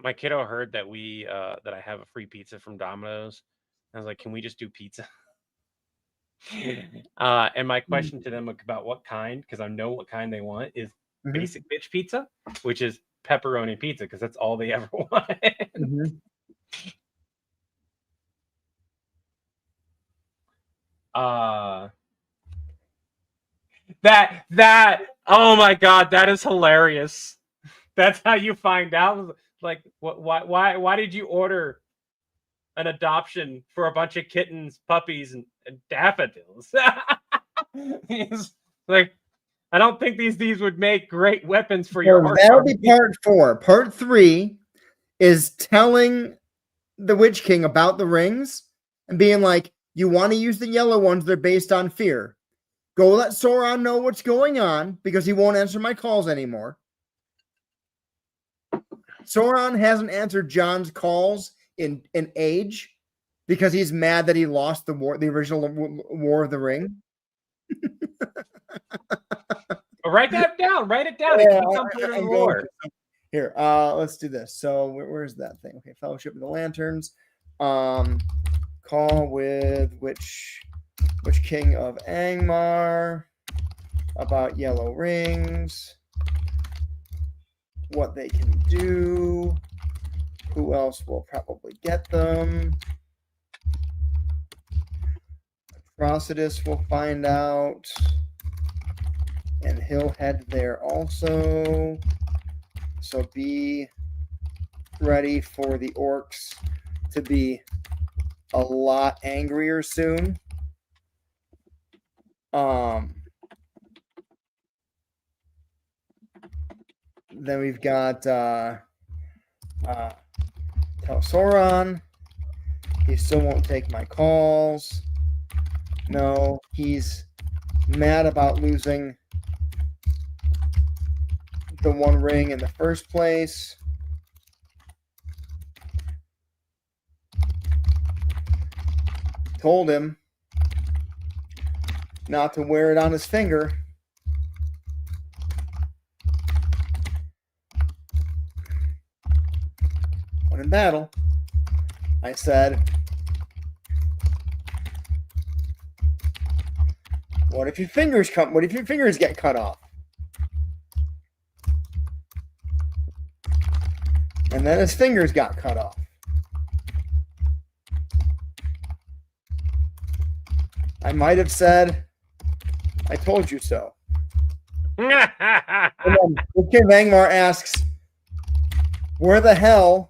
My kiddo heard that that I have a free pizza from Domino's. I was like, can we just do pizza? And my question to them about what kind, because I know what kind they want, is basic bitch pizza, which is pepperoni pizza, because that's all they ever wanted. That oh my god, that is hilarious. That's how you find out. Like, why did you order an adoption for a bunch of kittens, puppies, and daffodils? He's like, I don't think these would make great weapons for your army. That'll be part 4. Part 3 is telling the Witch King about the rings and being like, you want to use the yellow ones, they're based on fear. Go let Sauron know what's going on, because he won't answer my calls anymore. Sauron hasn't answered John's calls in age because he's mad that he lost the original War of the Ring. Write that down. Write it down. Here, let's do this. So where's that thing? Okay, Fellowship of the Lanterns. Call with Witch King of Angmar about yellow rings. What they can do. Who else will probably get them? Atrocitus will find out. And he'll head there also. So be ready for the orcs to be a lot angrier soon. Then we've got tell Sauron he still won't take my calls. No, he's mad about losing the one ring in the first place. Told him not to wear it on his finger. When in battle, I said, what if your fingers get cut off? And then his fingers got cut off. I might have said, I told you so. And then King Angmar asks, where the hell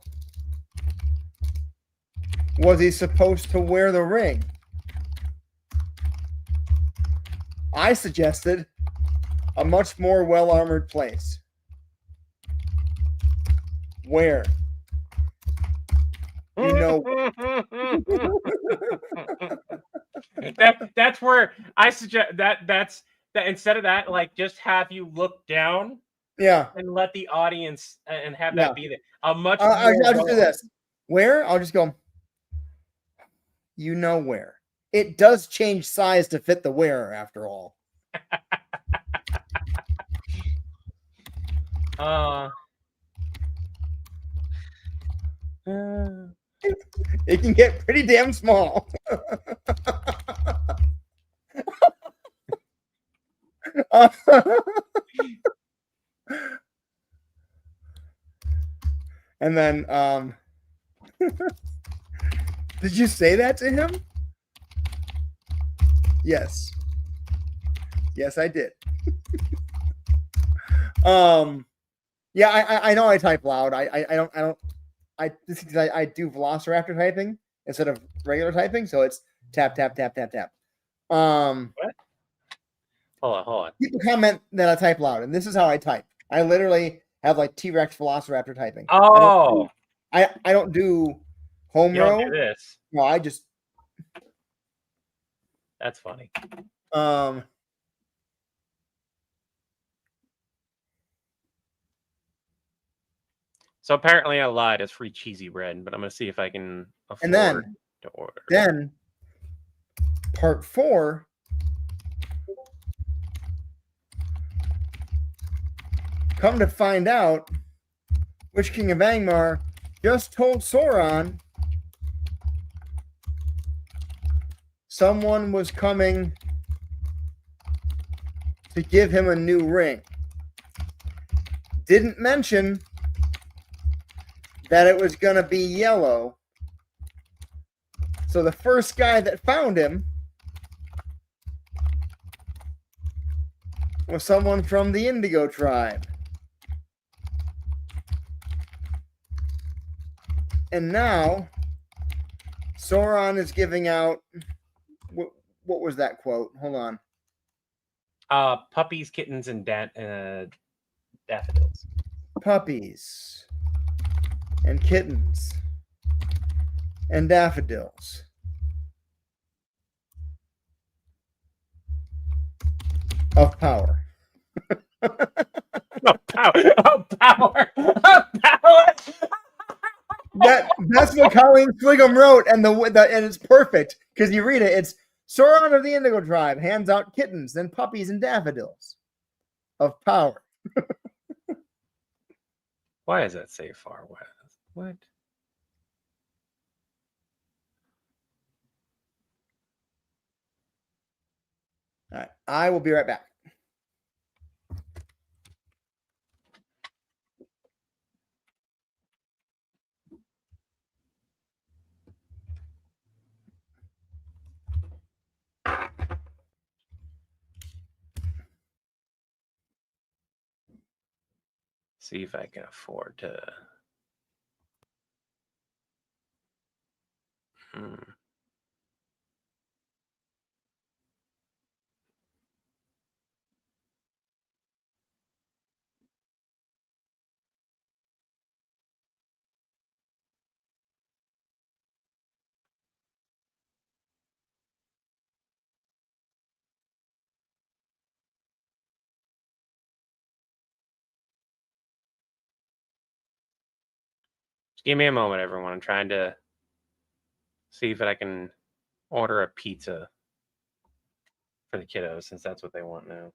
was he supposed to wear the ring? I suggested a much more well-armored place. Where? You know. That's where I suggest that's instead of that, like, just have you look down, and let the audience and have that be there. I'll just do this. Where? I'll just go. You know where. It does change size to fit the wearer, after all. It can get pretty damn small. And then, did you say that to him? Yes. Yes, I did. Yeah, I know I type loud. I do Velociraptor typing instead of regular typing, so it's tap tap tap tap tap. What? Hold on. People comment that I type loud, and this is how I type. I literally have like T-Rex Velociraptor typing. Oh, I don't do home you row. don't do this. No, I just That's funny. So apparently I lied. It's free cheesy bread, but I'm gonna see if I can afford to order. Then part 4. Come to find out, Witch King of Angmar just told Sauron someone was coming to give him a new ring. Didn't mention that it was going to be yellow. So the first guy that found him was someone from the Indigo tribe. And now Sauron is giving out, what was that quote? Hold on. Puppies, kittens, and daffodils. Puppies and kittens and daffodils. Of power. Of power. Of power. Of power. That's what Colleen Sligham wrote, and and it's perfect because you read it. It's Sauron of the Indigo tribe hands out kittens, then puppies and daffodils of power. Why does that say Far West? What? All right, I will be right back. See if I can afford to. Just give me a moment, everyone. I'm trying to see if I can order a pizza for the kiddos, since that's what they want now.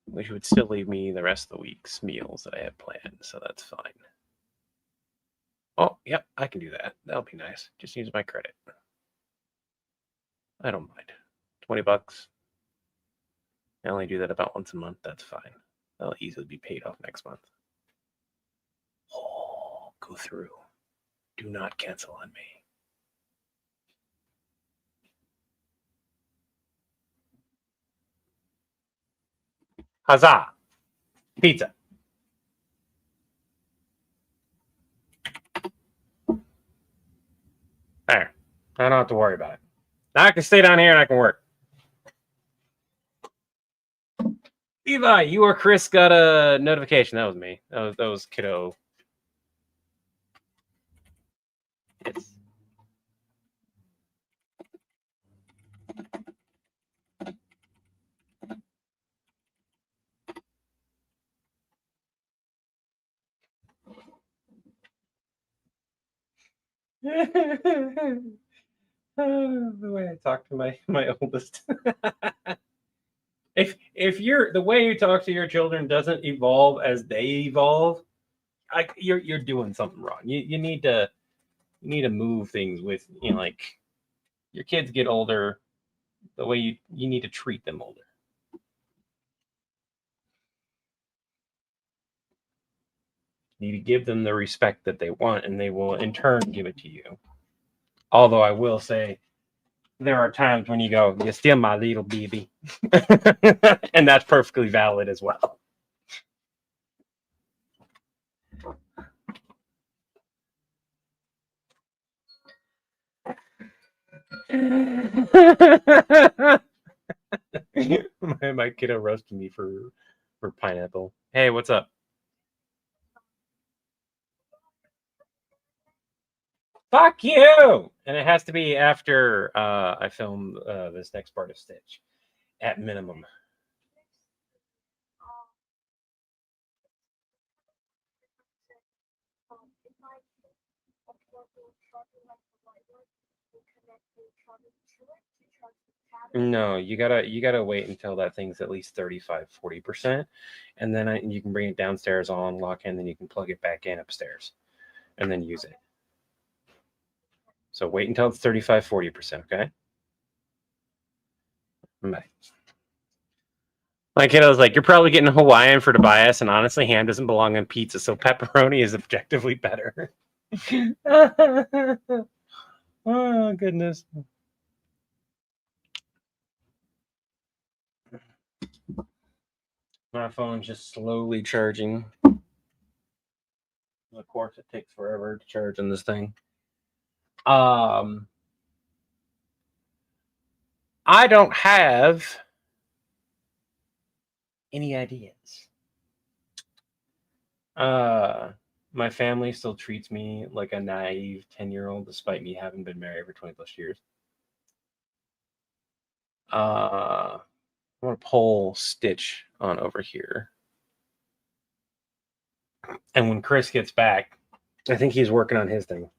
Which would still leave me the rest of the week's meals that I had planned, so that's fine. Oh, yep, I can do that. That'll be nice. Just use my credit. I don't mind. $20. I only do that about once a month. That's fine. That'll easily be paid off next month. Oh, go through. Do not cancel on me. Huzzah! Pizza. There. I don't have to worry about it. Now I can stay down here and I can work. Levi, you or Chris got a notification. That was me. That was kiddo. It's The way I talk to my oldest. If the way you talk to your children doesn't evolve as they evolve, you're doing something wrong. You need to move things with, like, your kids get older, the way you need to treat them older. You need to give them the respect that they want, and they will in turn give it to you. Although I will say, there are times when you go, "You're still my little baby," and that's perfectly valid as well. my kiddo roasted me for pineapple. Hey, what's up? Fuck you! And it has to be after I film this next part of Stitch, at minimum. No, you gotta wait until that thing's at least 35-40%, and then you can bring it downstairs on lock in, then you can plug it back in upstairs, and then use it. So wait until it's 35-40%, okay? Bye. My kiddo was like, "You're probably getting Hawaiian for Tobias, and honestly, ham doesn't belong on pizza, so pepperoni is objectively better." Oh, goodness. My phone's just slowly charging. Of course, it takes forever to charge on this thing. I don't have any ideas. My family still treats me like a naive 10-year-old, despite me having been married for 20 plus years. I'm gonna pull Stitch on over here. And when Chris gets back, I think he's working on his thing.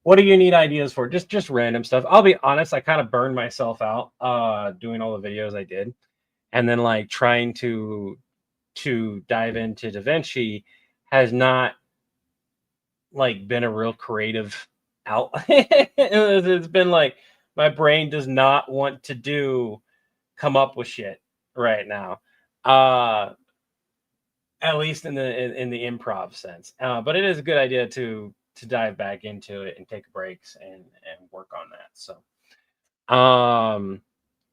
What do you need ideas for? Just random stuff. I'll be honest, I kind of burned myself out doing all the videos I did. And then, like, trying to dive into DaVinci has not, like, been a real creative outlet. It's been like my brain does not want to come up with shit right now. At least in the improv sense. But it is a good idea to dive back into it and take breaks and work on that. So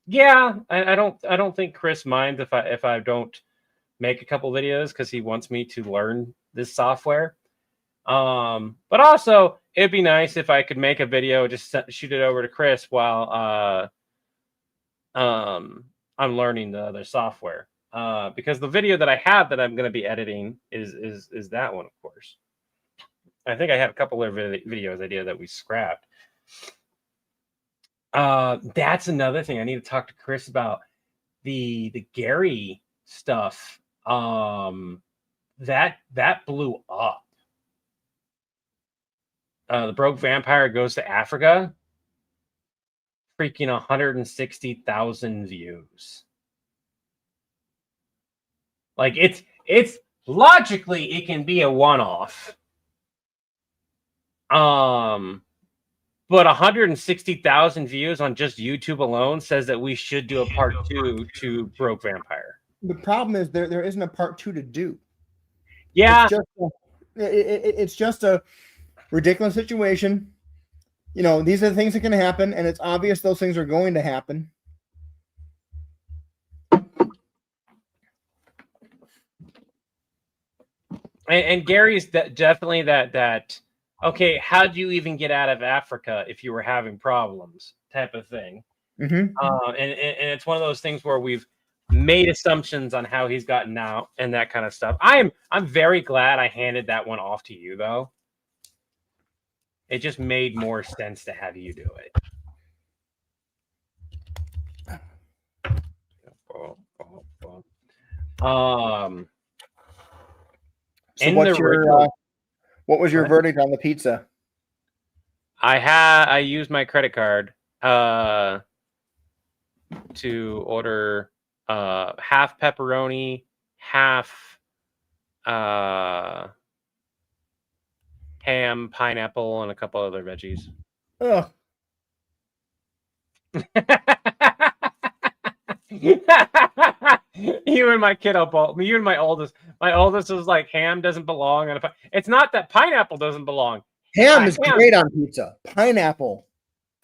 yeah, I don't think Chris minds if I don't make a couple videos, because he wants me to learn this software. But also it'd be nice if I could make a video, just shoot it over to Chris while I'm learning the other software. Because the video that I have that I'm going to be editing is that one, of course. I think I had a couple of videos I did that we scrapped. That's another thing I need to talk to Chris about, the Gary stuff. That blew up. The Broke Vampire Goes to Africa. Freaking 160,000 views. Like, it's logically it can be a one-off. But 160,000 views on just YouTube alone says that we should do a part 2 to Broke Vampire. The problem is there isn't a part 2 to do. Yeah, it's just a ridiculous situation. You know, these are the things that can happen, and it's obvious those things are going to happen. And Gary's definitely that. Okay, how do you even get out of Africa if you were having problems? Type of thing. Mm-hmm. And it's one of those things where we've made assumptions on how he's gotten out and that kind of stuff. I'm very glad I handed that one off to you, though. It just made more sense to have you do it. So what was your verdict on the pizza? I used my credit card to order half pepperoni, half ham, pineapple, and a couple other veggies. Ugh. You and my kiddo both. You and my oldest. My oldest was like, ham doesn't belong on a. It's not that pineapple doesn't belong. Ham is Ham. great on pizza. Pineapple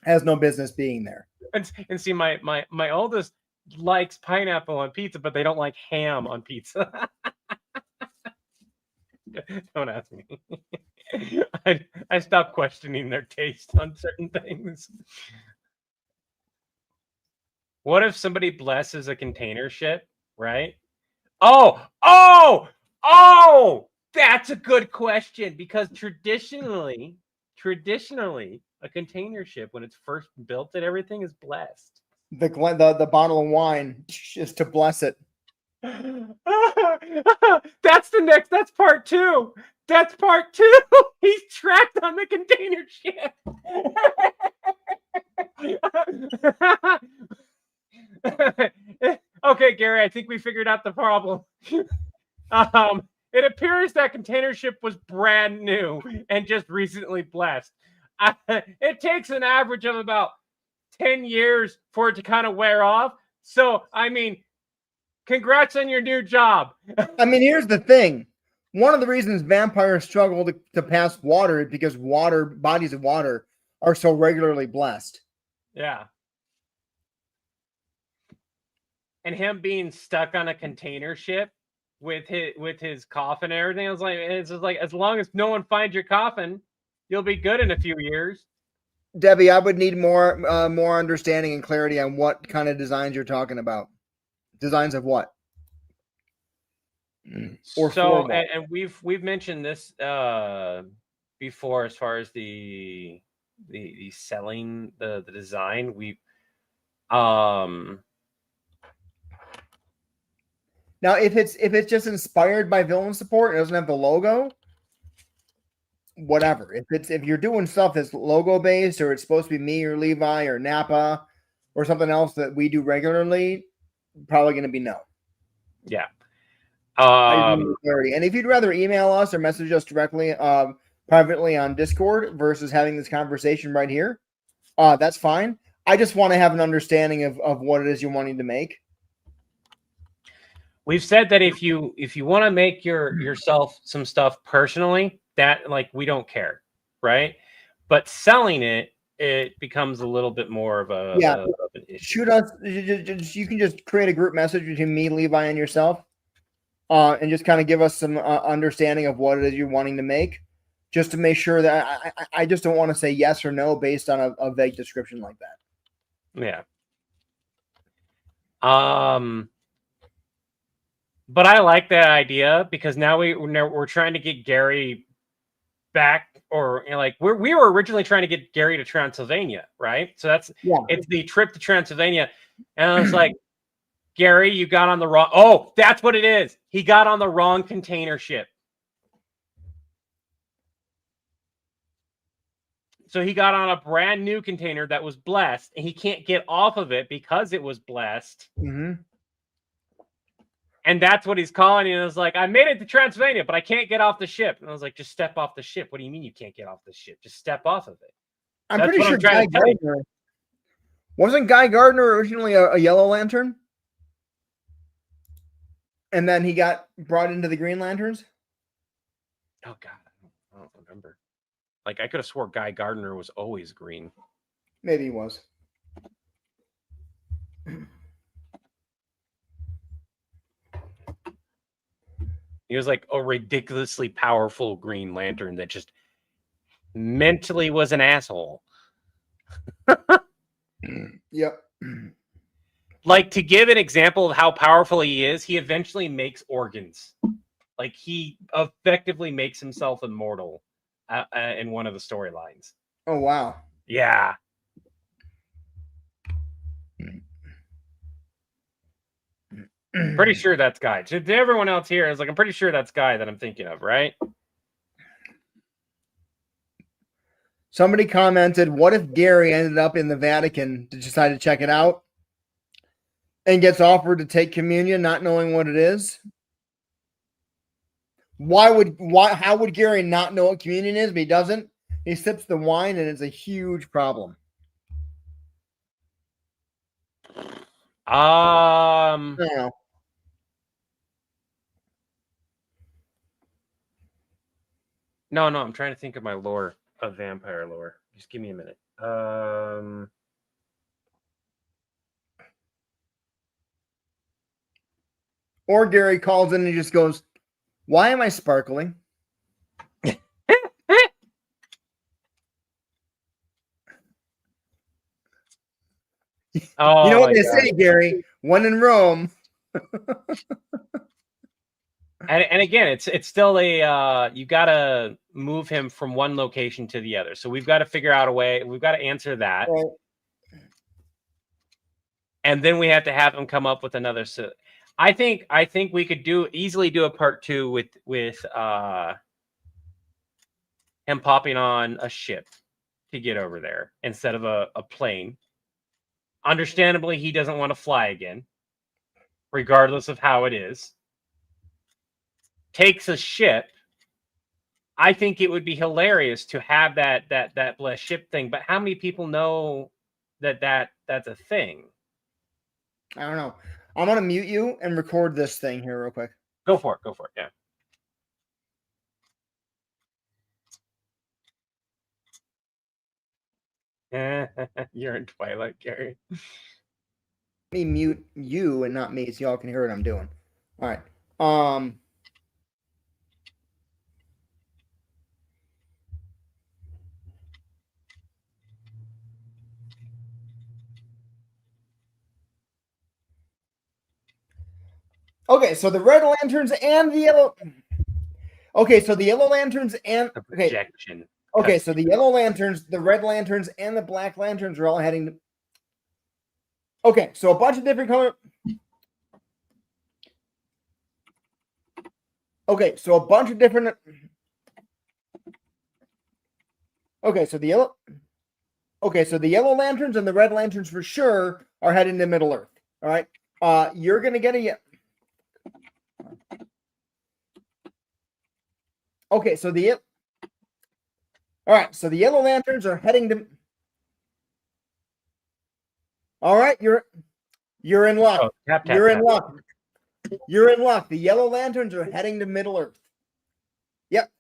has no business being there. And see, my oldest likes pineapple on pizza, but they don't like ham on pizza. Don't ask me. I stopped questioning their taste on certain things. What if somebody blesses a container ship, right? Oh, that's a good question, because traditionally, a container ship, when it's first built and everything, is blessed. The bottle of wine is to bless it. That's part 2. That's part 2. He's trapped on the container ship. Okay, Gary, I think we figured out the problem. It appears that container ship was brand new and just recently blessed. It takes an average of about 10 years for it to kind of wear off. So, I mean, congrats on your new job. I mean, here's the thing. One of the reasons vampires struggle to pass water is because bodies of water are so regularly blessed. Yeah. And him being stuck on a container ship with his coffin and everything, it's just like, as long as no one finds your coffin, you'll be good in a few years. Debbie, I would need more understanding and clarity on what kind of designs you're talking about. Designs of what? Or so, and we've mentioned this before, as far as the selling the design. Now, if it's just inspired by villain support, it doesn't have the logo, whatever. If you're doing stuff that's logo based, or it's supposed to be me or Levi or Napa or something else that we do regularly, probably going to be no. Yeah. And if you'd rather email us or message us directly privately on Discord versus having this conversation right here, that's fine. I just want to have an understanding of what it is you're wanting to make. We've said that if you want to make yourself some stuff personally, that, like, we don't care, right? But selling it becomes a little bit more of an issue. Shoot us. You can just create a group message between me, Levi, and yourself, and just kind of give us some understanding of what it is you're wanting to make, just to make sure that I just don't want to say yes or no based on a vague description like that. Yeah. But I like that idea, because now we're trying to get Gary back, or, like, we were originally trying to get Gary to Transylvania, right? So it's the trip to Transylvania, and I was like, Gary, you got on the wrong. Oh, that's what it is. He got on the wrong container ship. So he got on a brand new container that was blessed, and he can't get off of it because it was blessed. Mm-hmm. And that's what he's calling. And it was like, I made it to Transylvania, but I can't get off the ship. And I was like, just step off the ship. What do you mean you can't get off the ship? Just step off of it. I'm pretty sure Guy Gardner wasn't Guy Gardner originally a Yellow Lantern, and then he got brought into the Green Lanterns. Oh God, I don't remember. Like, I could have swore Guy Gardner was always green. Maybe he was. He was like a ridiculously powerful Green Lantern that just mentally was an asshole. Yep. Like, to give an example of how powerful he is, he eventually makes organs. Like, he effectively makes himself immortal in one of the storylines. Oh, wow. Yeah. Pretty sure that's Guy. To everyone else here, is like, I'm pretty sure that's Guy that I'm thinking of, right? Somebody commented, what if Gary ended up in the Vatican to decide to check it out and gets offered to take communion not knowing what it is? How would Gary not know what communion is, but he doesn't? He sips the wine and it's a huge problem. I don't know. No, I'm trying to think of my lore of vampire lore. Just give me a minute. Or Gary calls in and he just goes, why am I sparkling? Oh, you know what they say, Gary? When in Rome. And again, it's still a you got to move him from one location to the other. So we've got to figure out a way. We've got to answer that, Right. and then we have to have him come up with another. So I think we could easily do a part 2 with him popping on a ship to get over there instead of a plane. Understandably, he doesn't want to fly again, regardless of how it is. Takes a ship. I think it would be hilarious to have that blessed ship thing, but how many people know that's a thing? I don't know. I'm gonna mute you and record this thing here real quick. Go for it. Yeah. You're in Twilight, Gary. Let me mute you and not me, so y'all can hear what I'm doing. All right. Okay, so the red lanterns and the yellow. Okay, so the yellow lanterns and The projection. Okay, so the yellow lanterns, the red lanterns, and the black lanterns are all heading to. Okay, so a bunch of different color. Okay, so a bunch of different. Okay, so the yellow. Okay, so the yellow lanterns and the red lanterns for sure are heading to Middle Earth. All right, you're gonna get a. Okay, so the. All right, so the yellow lanterns are heading to. All right, you're in luck. Oh, tap, you're tap. in luck. You're in luck. The yellow lanterns are heading to Middle Earth. Yep.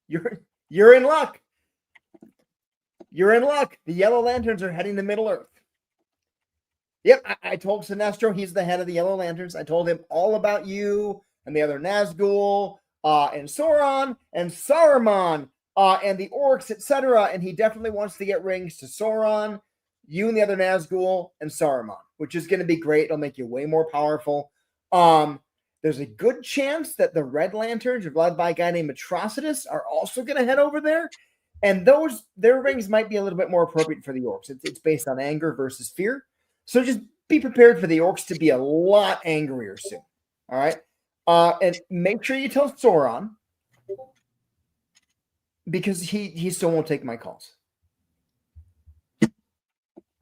You're in luck. You're in luck. The yellow lanterns are heading to Middle Earth. Yep, I told Sinestro he's the head of the yellow lanterns. I told him all about you and the other Nazgul, and Sauron and Saruman, and the orcs, etc. And he definitely wants to get rings to Sauron, you and the other Nazgul, and Saruman, which is going to be great. It'll make you way more powerful. There's a good chance that the Red Lanterns, led by a guy named Atrocitus, are also going to head over there. And their rings might be a little bit more appropriate for the orcs. It's based on anger versus fear. So just be prepared for the orcs to be a lot angrier soon. All right? And make sure you tell Sauron, because he still won't take my calls.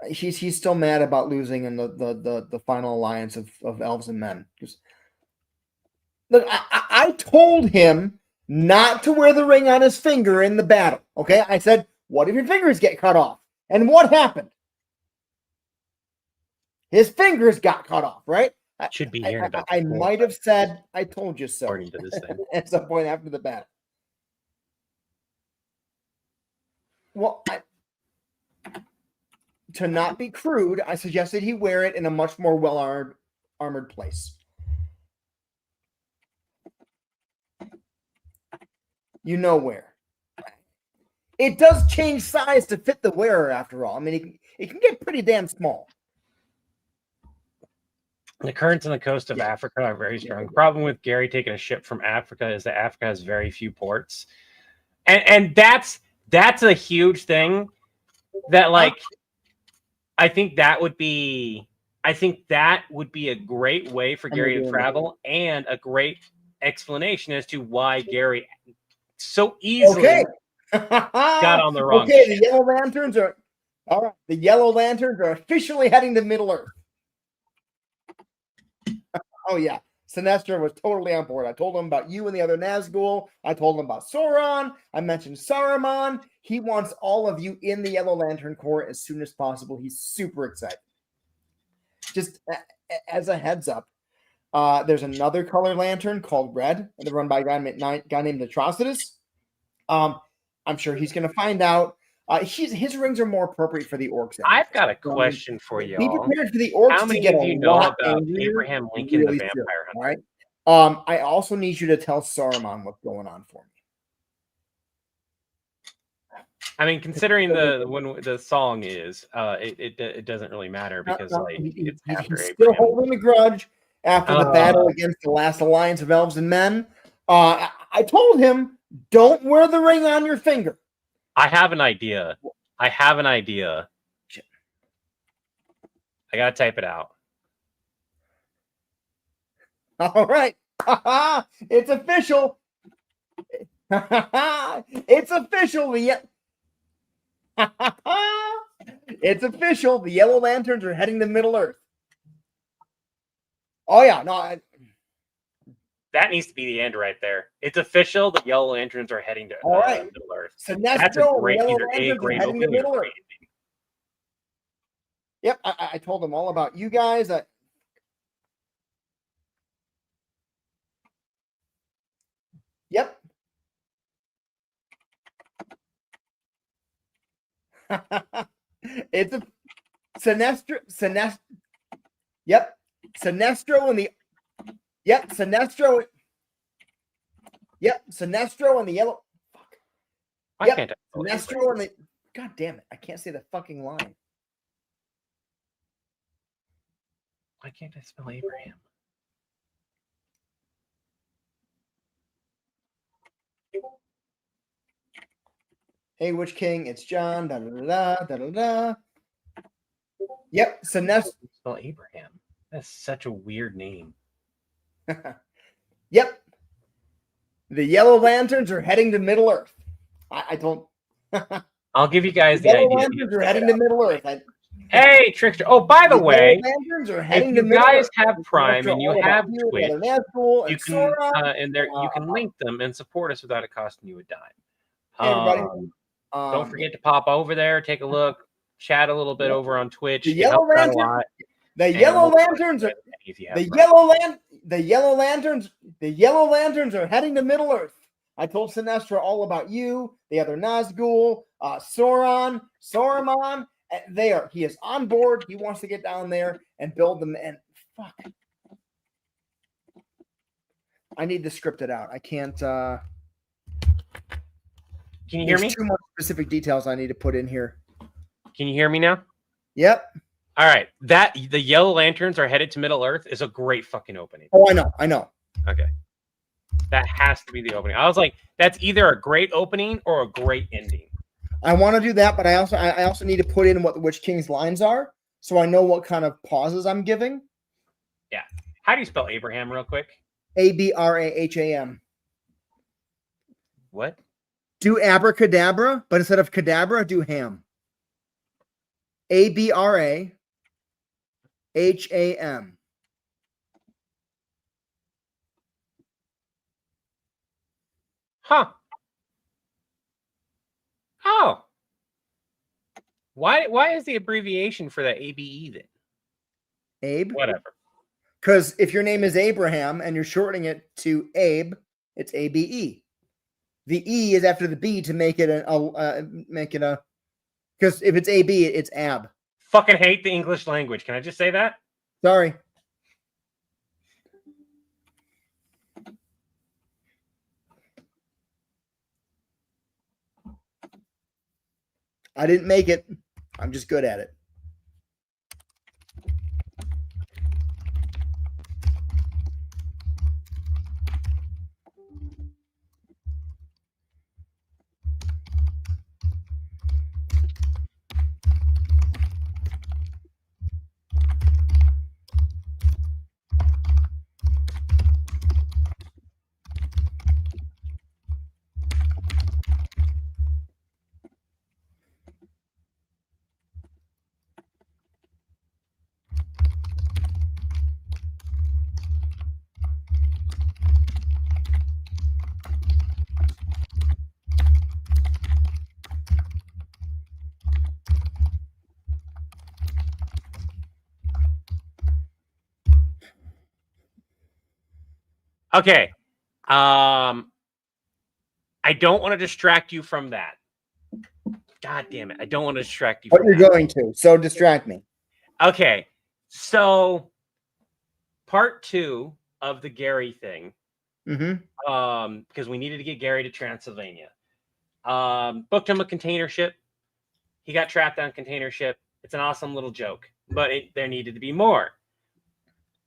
He's still mad about losing in the final alliance of elves and men. Look, I told him not to wear the ring on his finger in the battle. Okay, I said, what if your fingers get cut off? And what happened? His fingers got cut off, right? Should be hearing about. I might have said, I told you so. According to this thing. At some point after the battle. Well, to not be crude, I suggested he wear it in a much more well-armored place. You know where. It does change size to fit the wearer, after all. I mean, it can get pretty damn small. The currents on the coast of Africa are very strong. The problem with Gary taking a ship from Africa is that Africa has very few ports. And that's a huge thing that, like, I think that would be a great way for Gary to travel, and a great explanation as to why Gary so easily Got on the wrong Okay, ship. the Yellow Lanterns are all right. The Yellow Lanterns are officially heading to Middle Earth. Oh yeah, Sinestro was totally on board. I told him about you and the other Nazgul. I told him about Sauron. I mentioned Saruman. He wants all of you in the Yellow Lantern Corps as soon as possible. He's super excited. Just as a heads up, there's another color lantern called Red, and they're run by a guy named Atrocitus. I'm sure he's going to find out. His rings are more appropriate for the orcs. I've got a question for Be y'all. prepared for the orcs How to many get of a you know lot about angrier Abraham Lincoln, the really vampire soon, hunter? all right. I also need you to tell Saruman what's going on for me. I mean, considering when the song is, it doesn't really matter because it's after he's Abraham. still holding a grudge after the battle against the last alliance of elves and men. I told him, don't wear the ring on your finger. I have an idea. Shit. I gotta type it out. All right. It's official. It's official. It's official. The Yellow Lanterns are heading to Middle Earth. Oh yeah, no. That needs to be the end right there. It's official. The Yellow Lanterns are heading to Middle Earth. That's a great opening. Middle Earth. Yep, I told them all about you guys. Yep. It's a Sinestro. Yep. Sinestro and the Sinestro. Yep, Sinestro and the Yellow. Fuck. Yep, Sinestro and the. God damn it! I can't say the fucking line. Why can't I spell Abraham? Hey, Witch King, it's John. Da da da da da da. Yep, Sinestro. Spell Abraham. That's such a weird name. Yep. The Yellow Lanterns are heading to Middle Earth. I don't. I'll give you guys the Yellow idea. Lanterns are heading to Middle Earth. Hey, Trickster. Oh, by the way, if you guys have Prime and you have Twitch, you can and there you can link them and support us without it costing you a dime. Hey, everybody. Don't forget to pop over there, take a look, chat a little bit over on Twitch. The Yellow Lanterns. The Yellow Lanterns are the Yellow Lanterns are heading to Middle Earth. I told Sinestro all about you, the other Nazgul, Sauron, Saruman. He is on board. He wants to get down there and build them. And fuck, I need to script it out. I can't. Can you hear me? Too much specific details I need to put in here. Can you hear me now? Yep. All right. The Yellow Lanterns are headed to Middle Earth is a great fucking opening. Oh, I know. Okay. That has to be the opening. I was like, that's either a great opening or a great ending. I want to do that, but I also need to put in what the Witch King's lines are, so I know what kind of pauses I'm giving. Yeah. How do you spell Abraham real quick? Abraham. What? Do abracadabra, but instead of cadabra, do ham. Abraham. Huh. Oh. Why is the abbreviation for that ABE then? Abe? Whatever. Because if your name is Abraham and you're shortening it to Abe, it's ABE. The E is after the B to make it a because if it's AB, it's ab. Fucking hate the English language. Can I just say that? Sorry. I didn't make it. I'm just good at it. Okay. I don't want to distract you from that. God damn it. I don't want to distract you But from you're that. going to, so distract me. Okay. So part 2 of the Gary thing. Because we needed to get Gary to Transylvania. Booked him a container ship. He got trapped on a container ship. It's an awesome little joke, but there needed to be more.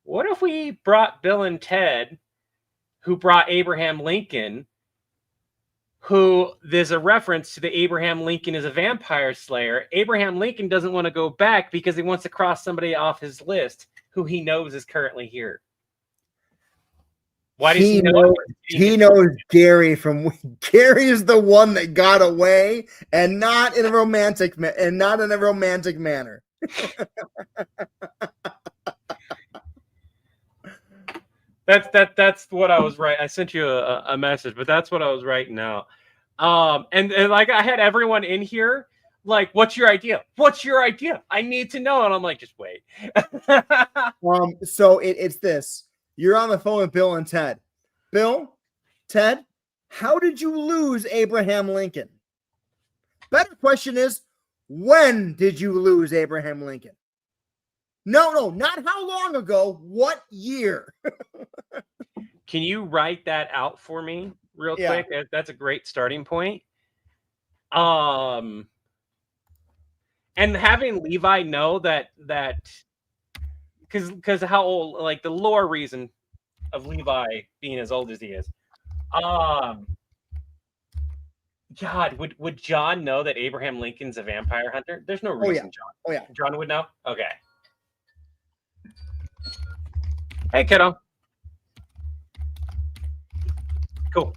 What if we brought Bill and Ted, who brought Abraham Lincoln, who there's a reference to the Abraham Lincoln is a vampire slayer. Abraham Lincoln doesn't want to go back because he wants to cross somebody off his list who he knows is currently here. Why does he know? He knows Gary from Gary is the one that got away, and not in a romantic manner. That's what I was right. I sent you a message, but that's what I was writing out. And like I had everyone in here like, what's your idea? What's your idea? I need to know. And I'm like, just wait. So it's this. You're on the phone with Bill and Ted. Bill, Ted, how did you lose Abraham Lincoln? Better question is, when did you lose Abraham Lincoln? No, not how long ago. What year? Can you write that out for me real quick? That's a great starting point. And having Levi know that because how old, like the lore reason of Levi being as old as he is. God, would John know that Abraham Lincoln's a vampire hunter? There's no reason, John. John would know? Okay. Hey, kiddo. Cool.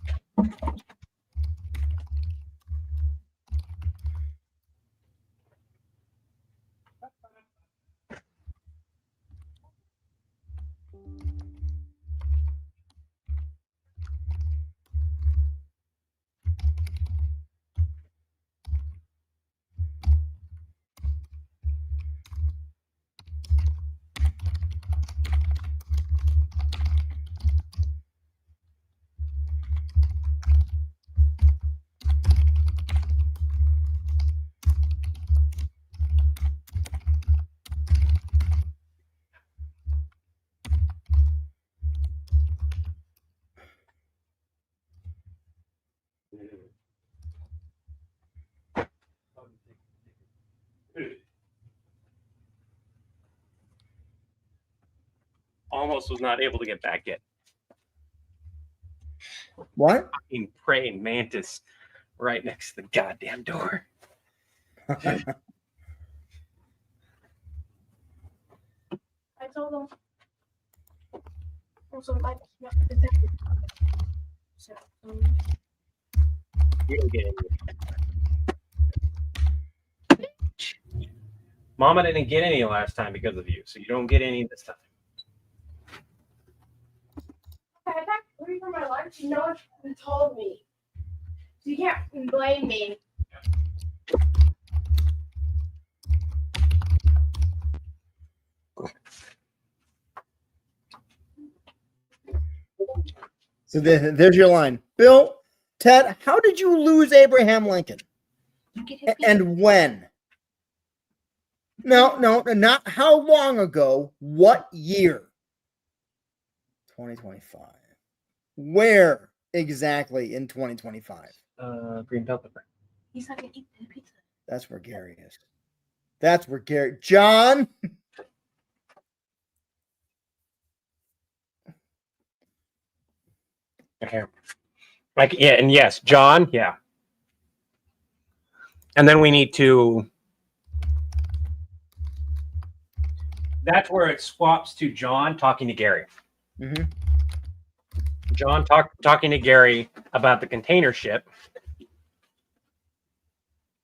Almost was not able to get back yet. What? Fucking praying mantis right next to the goddamn door. I told him. Also, You don't get any. Mama didn't get any last time because of you, so you don't get any this time. I packed 3 for my lunch. No one told me. So you can't blame me. So there's your line. Bill, Ted, how did you lose Abraham Lincoln? And when? No, not how long ago. What year? 2025. Where exactly in 2025? Green bell pepper. He's not gonna eat the pizza. That's where Gary is. That's where Gary. John. Okay. Like, yeah, and yes, John, yeah. And then we need to. That's where it swaps to John talking to Gary. Mm-hmm. John talking to Gary about the container ship.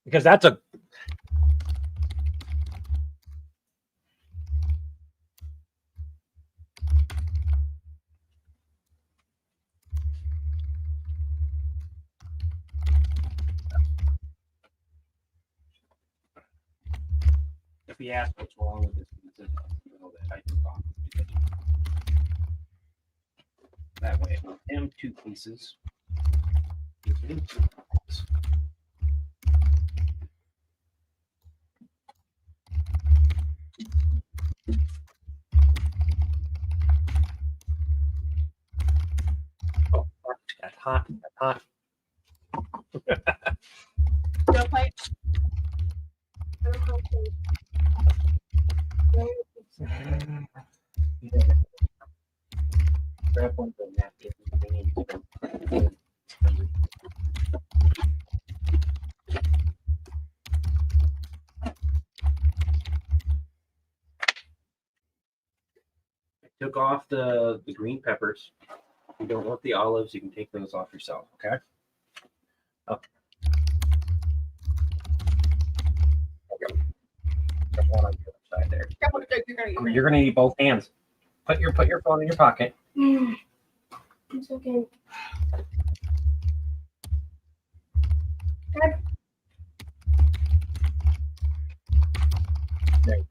Because that's a. If he asks what's wrong with this, you know that I can talk. That way, him 2 pieces. Oh, that's hot. That's hot. Don't play. I don't know how to- Grab one of the napkins. I took off the green peppers. If you don't want the olives, you can take those off yourself, okay? Okay. There's one on the other side there. You're gonna need both hands. Put your phone in your pocket. It's okay. There you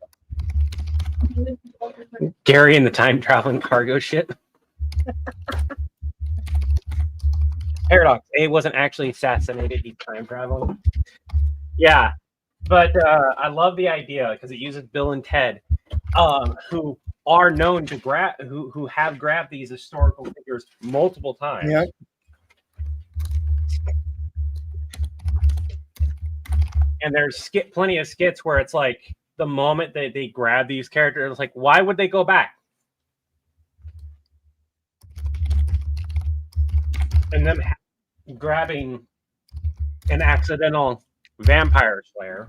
go. Gary and the time traveling cargo ship. Paradox. A wasn't actually assassinated. He's time traveling. Yeah, but I love the idea because it uses Bill and Ted, who are known to grab, who have grabbed these historical figures multiple times. Yeah. And there's plenty of skits where it's like the moment that they grab these characters, it's like, why would they go back? And them grabbing an accidental vampire slayer.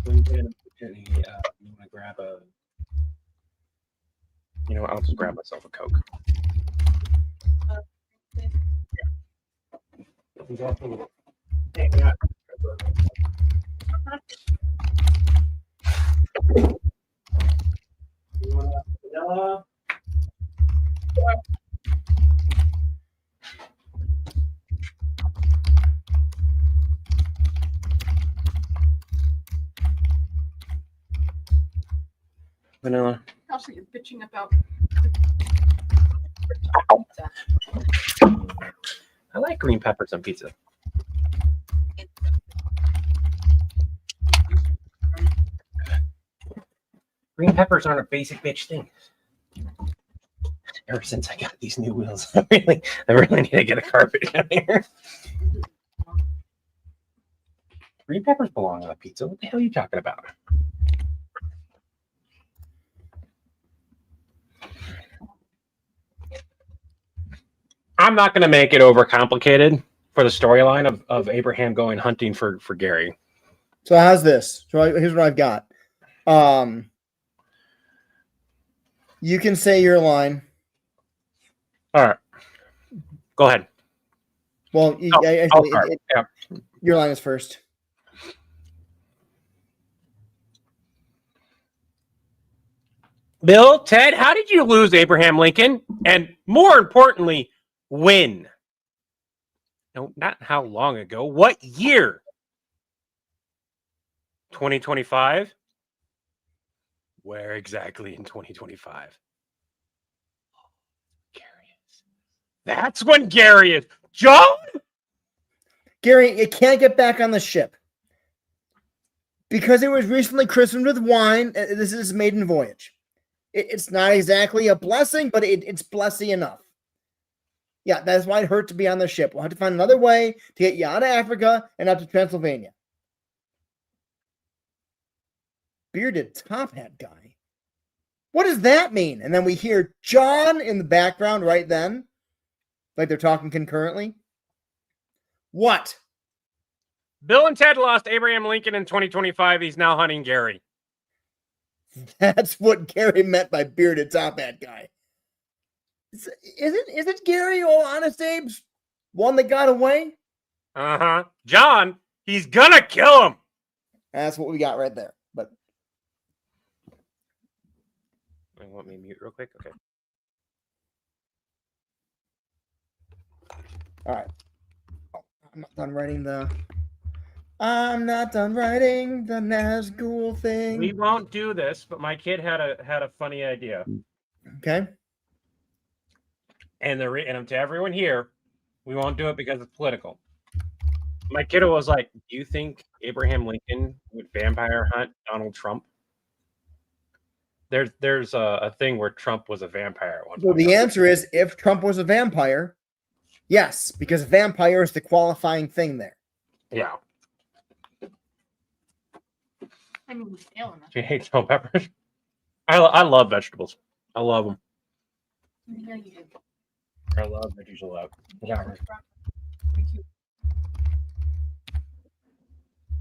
You want to grab a, you know, I'll just grab myself a Coke. You want vanilla? Vanilla. Also, you're bitching about. I like green peppers on pizza. Green peppers aren't a basic bitch thing. Ever since I got these new wheels, I really need to get a carpet down here. Green peppers belong on a pizza. What the hell are you talking about? I'm not going to make it overcomplicated for the storyline of Abraham going hunting for Gary. So how's this? So here's what I've got. You can say your line. All right. Go ahead. Well, Yeah. your line is first. Bill, Ted, how did you lose Abraham Lincoln? And more importantly, when? No, not how long ago. What year? 2025? Where exactly in 2025? Gary is. That's when Gary is. John? Gary, you can't get back on the ship. Because it was recently christened with wine. This is maiden voyage. It's not exactly a blessing, but it's blessy enough. Yeah, that's why it hurt to be on the ship. We'll have to find another way to get you out of Africa and up to Pennsylvania. Bearded top hat guy. What does that mean? And then we hear John in the background right then. Like they're talking concurrently. What? Bill and Ted lost Abraham Lincoln in 2025. He's now hunting Gary. That's what Gary meant by bearded top hat guy. Isn't Gary, all honest Abe's one that got away? Uh-huh. John, he's gonna kill him. That's what we got right there. But Let me mute real quick. Okay. All right. I'm not done writing the. I'm not done writing the Nazgul thing. We won't do this, but my kid had a funny idea. Okay. And to everyone here, we won't do it because it's political. My kiddo was like, "Do you think Abraham Lincoln would vampire hunt Donald Trump?" There's a thing where Trump was a vampire at one Well, point. the answer is if Trump was a vampire, yes, because vampire is the qualifying thing there. Yeah. I mean, failing us. She hates bell peppers. I love vegetables. I love them. Yeah, you do. I love veggies a lot. Yeah. Me too.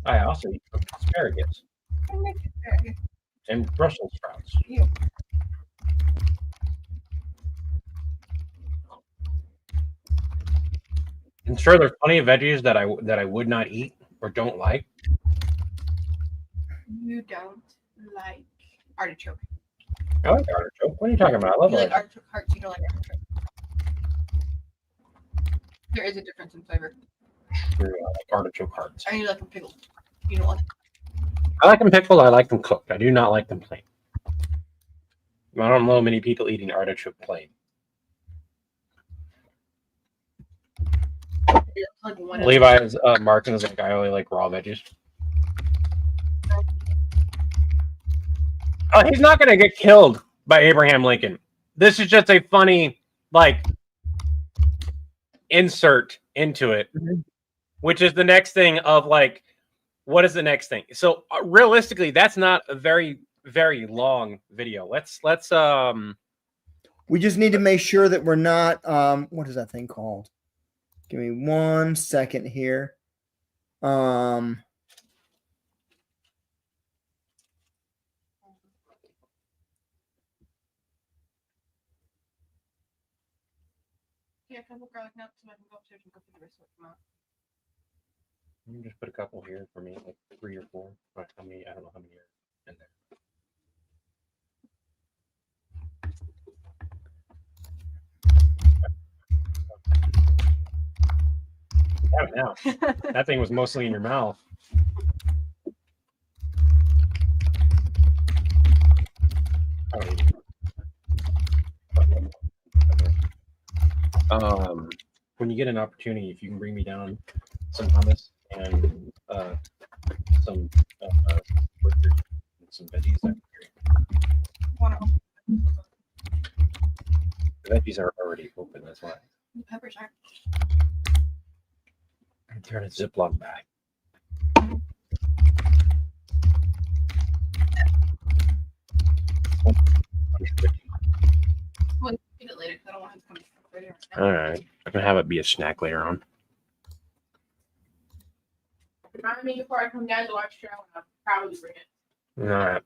I also eat asparagus I make it very and Brussels sprouts. good. And sure, there's plenty of veggies that I would not eat or don't like. You don't like artichoke. I like artichoke. What are you talking about? I love You like artichoke. artichoke hearts, you don't like artichoke. There is a difference in flavor. True, I like artichoke hearts. I mean, you like them pickled. You don't like I like them pickled. I like them cooked. I do not like them plain. I don't know many people eating artichoke plain. like one. Levi's Martin is like, I only like raw veggies. Oh, he's not gonna get killed by Abraham Lincoln. This is just a funny like insert into it, which is the next thing of like, what is the next thing? So realistically, that's not a very long video. Let's We just need to make sure that we're not what is that thing called? Give me 1 second here. Yeah, a couple garlic nuts so I can go upstairs and go through the rest of it. Come on. You can just put a couple here for me, like 3 or 4. Or how many? I don't know how many are in there. Have it now. That thing was mostly in your mouth. When you get an opportunity, if you can bring me down some hummus and some some veggies, that'd be great. The veggies are already open, that's why. The peppers aren't. They're in a Ziploc bag. We'll eat it later because I don't want it to come later. All right, I can have it be a snack later on. Remind me before I come down to watch show, and I'll probably bring it. All right.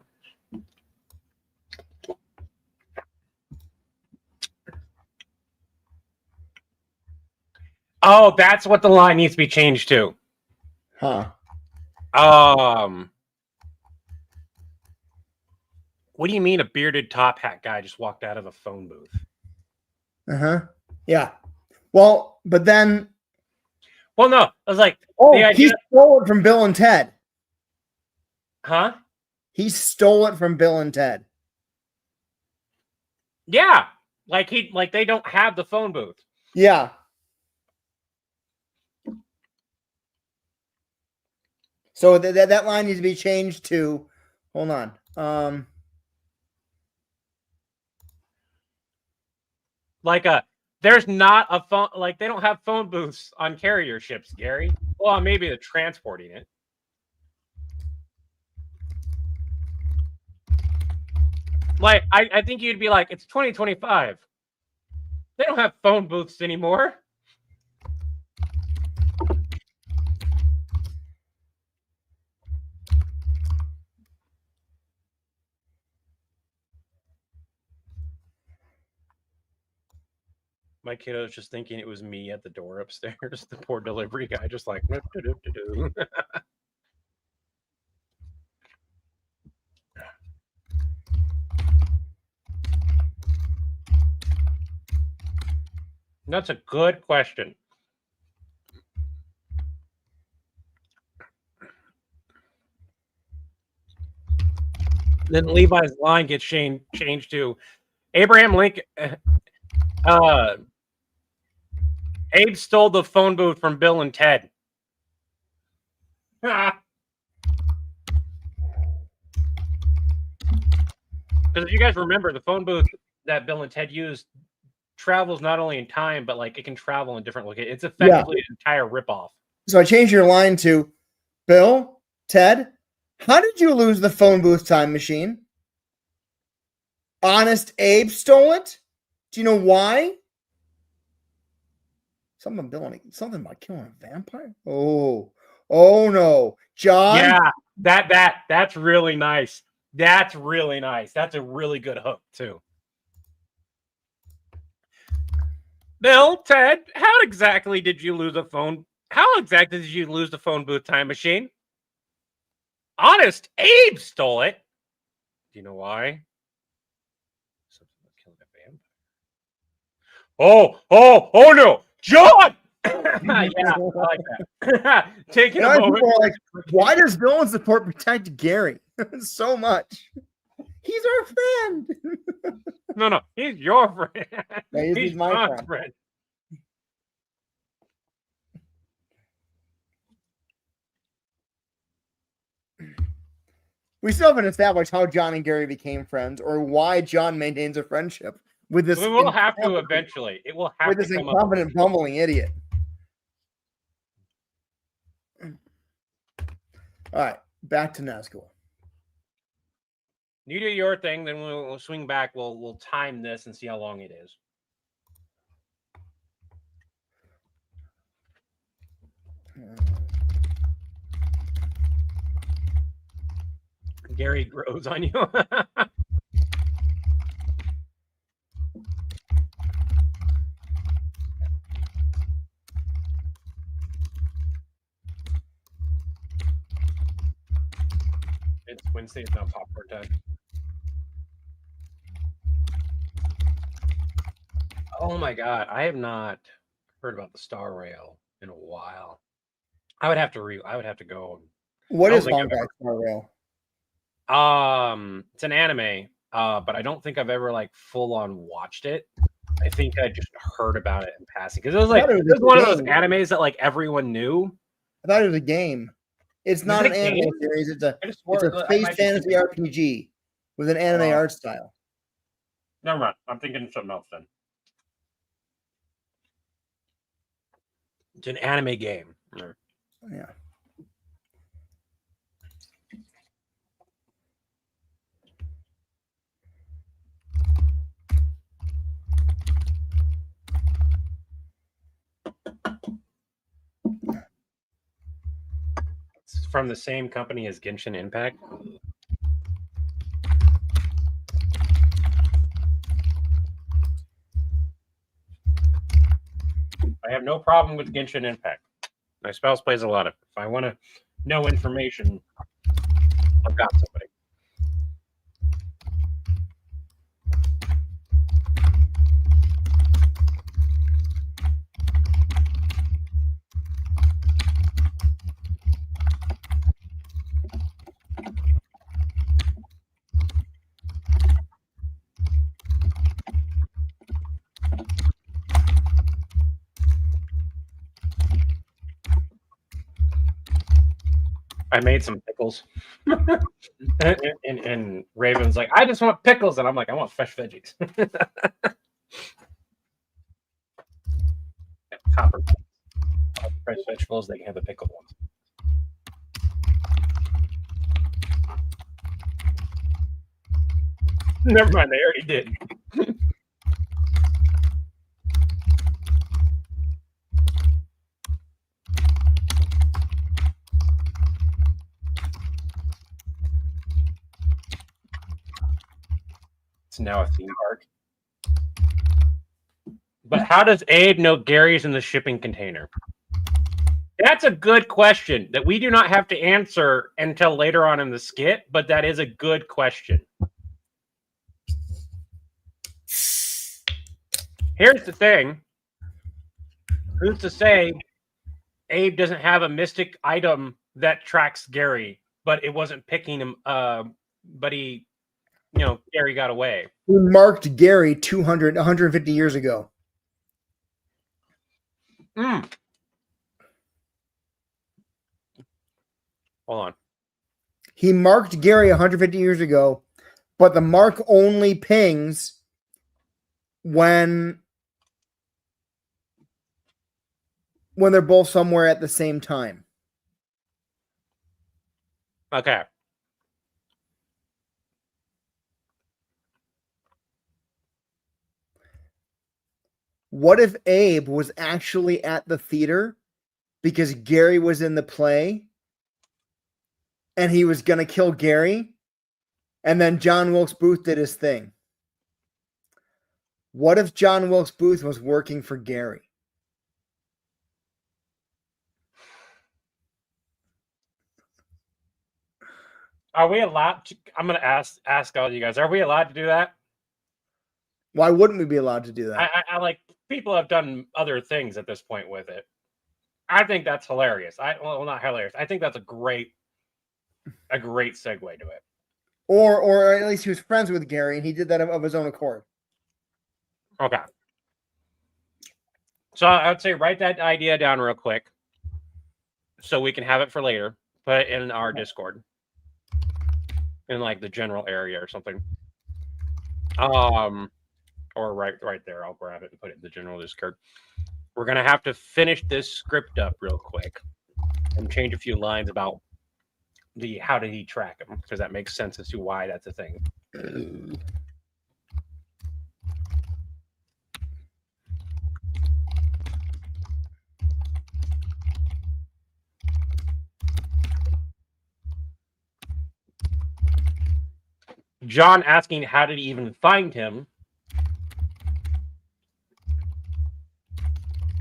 Oh, that's what the line needs to be changed to. Huh. What do you mean a bearded top hat guy just walked out of a phone booth? Uh-huh. Yeah. Well, but then Well, no, I was like, oh, the idea- he stole it from Bill and Ted. huh? He stole it from Bill and Ted. Yeah, like they don't have the phone booth. Yeah. So that line needs to be changed to hold on. Like there's not a phone, like they don't have phone booths on carrier ships, Gary. Well, maybe they're transporting it. Like I think you'd be like, it's 2025. They don't have phone booths anymore. My kiddo was just thinking it was me at the door upstairs. The poor delivery guy just like, "Do-do-do-do." That's a good question. Then Levi's line gets changed to Abraham Lincoln. Abe stole the phone booth from Bill and Ted. Because if you guys remember, the phone booth that Bill and Ted used travels not only in time, but like it can travel in different locations. It's effectively an entire ripoff. So I changed your line to Bill, Ted, how did you lose the phone booth time machine? Honest Abe stole it? Do you know why? Something about killing a vampire? Oh no. John? Yeah, that's really nice. That's really nice. That's a really good hook, too. Bill, Ted, how exactly did you lose the phone? How exactly did you lose the phone booth time machine? Honest Abe stole it. Do you know why? Something about killing a vampire. Oh no, John! Yeah, I like that. Taking a moment. People are like, why does Villain support protect Gary so much? He's our friend. No, he's your friend. No, he's my friend. We still haven't established how John and Gary became friends or why John maintains a friendship with this. We will have to eventually. It will have with this incompetent, bumbling idiot. All right, back to Nazgul. You do your thing, then we'll swing back. We'll time this and see how long it is. Gary grows on you. It's Wednesday. It's not popcorn time. Oh my god, I have not heard about the Star Rail in a while. I would have to go. What is Honkai Star Rail? It's an anime, but I don't think I've ever like full on watched it. I think I just heard about it in passing because it was one of those animes that like everyone knew. I thought it was a game. It's not an anime series. It's a space fantasy RPG with an anime art style. Never mind. I'm thinking of something else then. It's an anime game. Yeah. It's from the same company as Genshin Impact. I have no problem with Genshin Impact. My spouse plays a lot of it. If I want to know information, I've got somebody. I made some pickles. and Raven's like, I just want pickles. And I'm like, I want fresh veggies. Copper. Fresh vegetables, they can have the pickled ones. Never mind, they already did. It's now a theme park. But how does Abe know Gary's in the shipping container? That's a good question that we do not have to answer until later on in the skit, but that is a good question. Here's the thing. who's to say Abe doesn't have a mystic item that tracks Gary, but it wasn't picking him. But he, Gary got away. Who marked Gary 150 years ago? Hold on. He marked Gary 150 years ago, but the mark only pings when they're both somewhere at the same time. Okay. What if Abe was actually at the theater because Gary was in the play and he was going to kill Gary, and then John Wilkes Booth did his thing? What if John Wilkes Booth was working for Gary? Are we allowed to? I'm going to ask all you guys. Are we allowed to do that? Why wouldn't we be allowed to do that? I like, people have done other things at this point with it. I think that's hilarious. Well, not hilarious. I think that's a great segue to it. Or at least he was friends with Gary and he did that of his own accord. Okay. So I would say write that idea down real quick so we can have it for later. Put it in our Discord. In like the general area or something. Or right there. I'll grab it and put it in the general Discord. We're gonna have to finish this script up real quick and change a few lines about how did he track him, because that makes sense as to why that's a thing. John asking how did he even find him,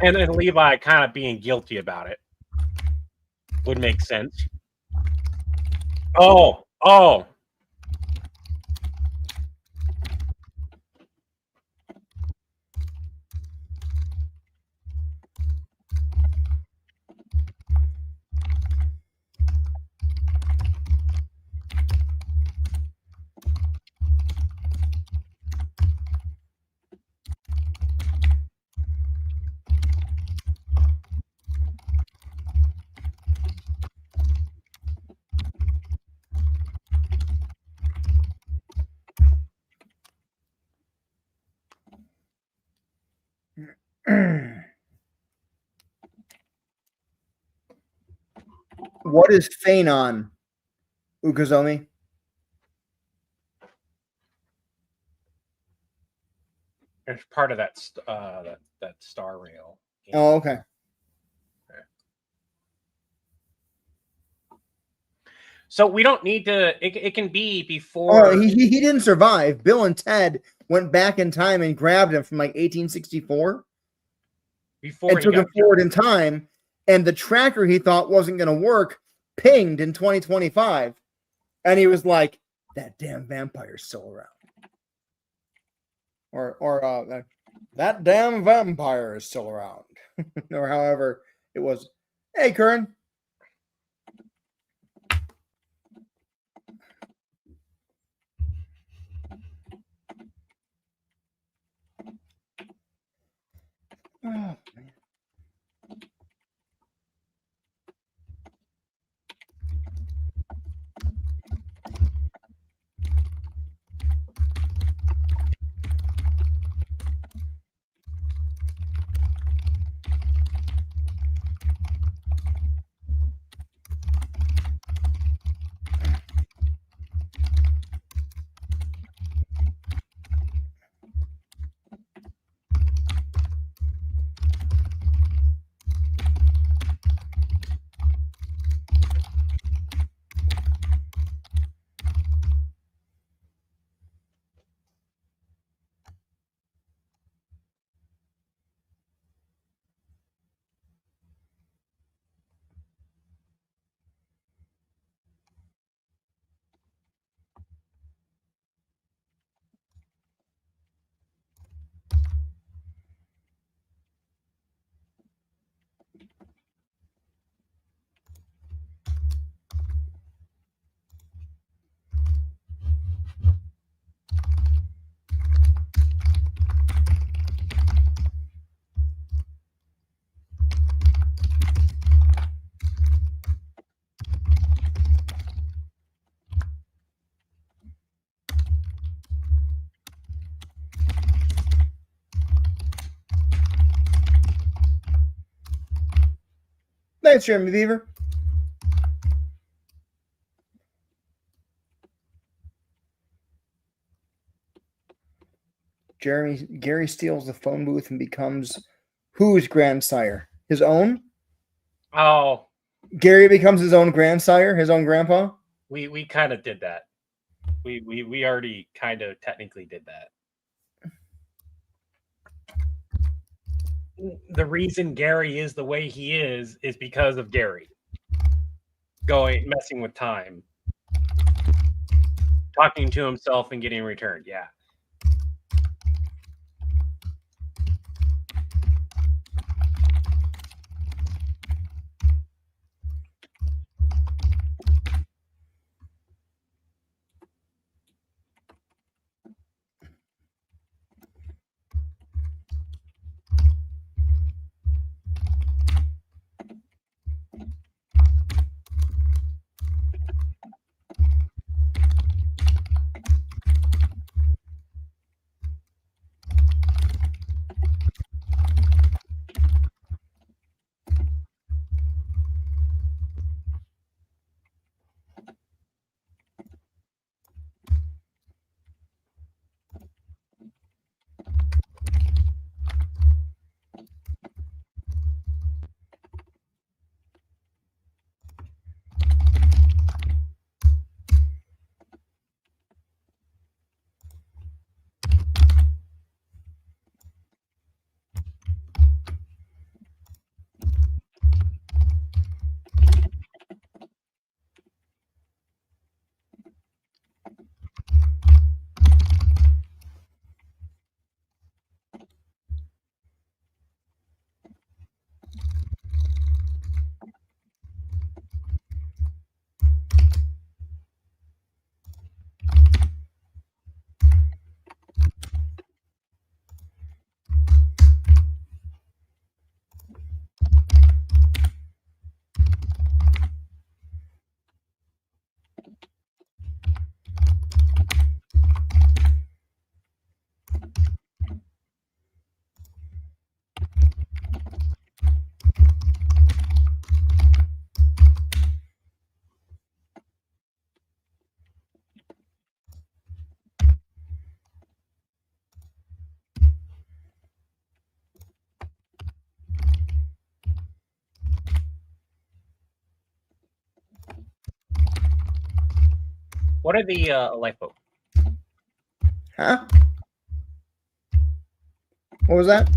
and then Levi kind of being guilty about it would make sense. Oh. What is Phanon, Ukazomi? It's part of that that Star Rail game. Oh, okay. So we don't need to. It can be before. Oh, he didn't survive. Bill and Ted went back in time and grabbed him from like 1864. Before and took him forward in time, and the tracker he thought wasn't going to work pinged in 2025, and he was like, "That damn vampire's still around," or "That damn vampire is still around," or however it was. Hey, Curran. Oh, man. it's Jeremy Beaver. Gary steals the phone booth and becomes whose grandsire? His own? Oh, Gary becomes his own grandsire, his own grandpa? we kind of did that. We already kind of technically did that. The reason Gary is the way he is because of Gary messing with time, talking to himself and getting returned. Yeah. What are the lifeboat? Huh? What was that?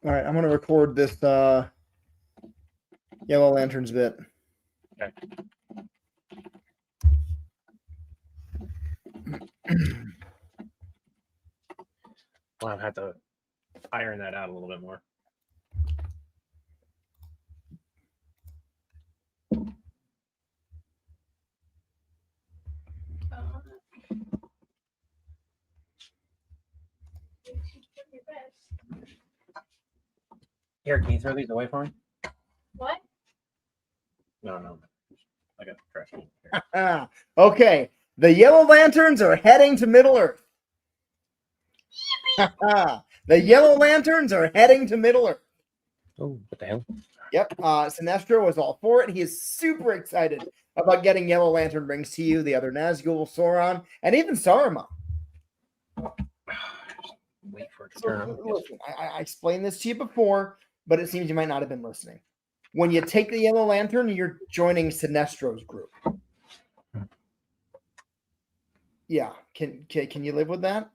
All right, I'm going to record this Yellow Lanterns bit. Okay. Well, I've had to iron that out a little bit more. Here, can you throw these away for me? What? No. I got the trash can here. Okay, the Yellow Lanterns are heading to Middle Earth. The Yellow Lanterns are heading to Middle Earth. Oh, what the hell? Yep, Sinestro was all for it. He is super excited about getting Yellow Lantern rings to you, the other Nazgul, Sauron, and even Saruman. Wait for it to turn on. Listen, I explained this to you before, but it seems you might not have been listening. When you take the Yellow Lantern, you're joining Sinestro's group. Yeah, can you live with that?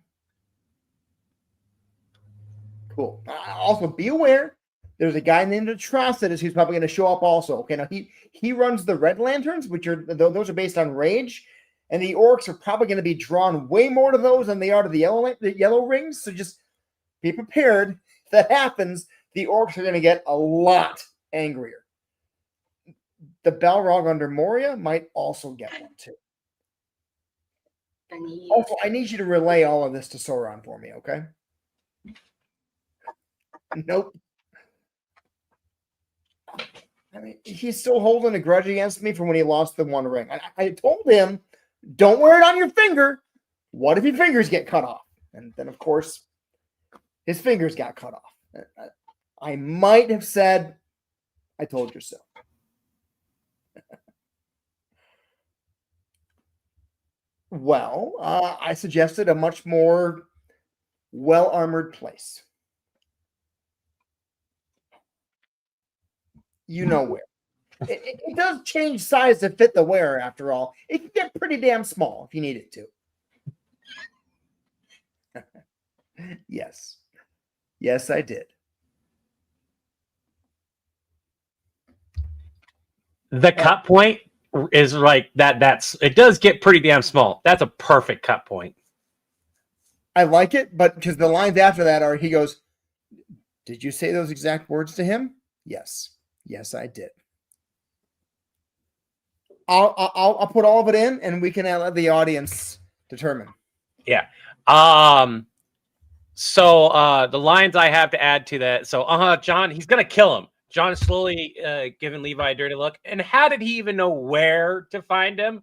Cool. Also, be aware, there's a guy named Atrocitus who's probably going to show up also. Okay, now he runs the Red Lanterns, which are those are based on rage, and the orcs are probably going to be drawn way more to those than they are to the yellow rings. So just be prepared. If that happens, the orcs are going to get a lot angrier. The Balrog under Moria might also get one too. Also, I need you to relay all of this to Sauron for me, okay? Nope. I mean, he's still holding a grudge against me from when he lost the one ring. I told him, don't wear it on your finger. What if your fingers get cut off? And then, of course, his fingers got cut off. I might have said, I told you so. Well, I suggested a much more well-armored place. You know where. It does change size to fit the wearer, after all. It can get pretty damn small if you need it to. Yes. Yes, I did. The cut point is like that. It does get pretty damn small. That's a perfect cut point. I like it, but because the lines after that are, he goes, did you say those exact words to him? Yes. Yes, I did. I'll put all of it in, and we can let the audience determine. Yeah. So the lines I have to add to that. So John, he's gonna kill him. John is slowly giving Levi a dirty look. And how did he even know where to find him?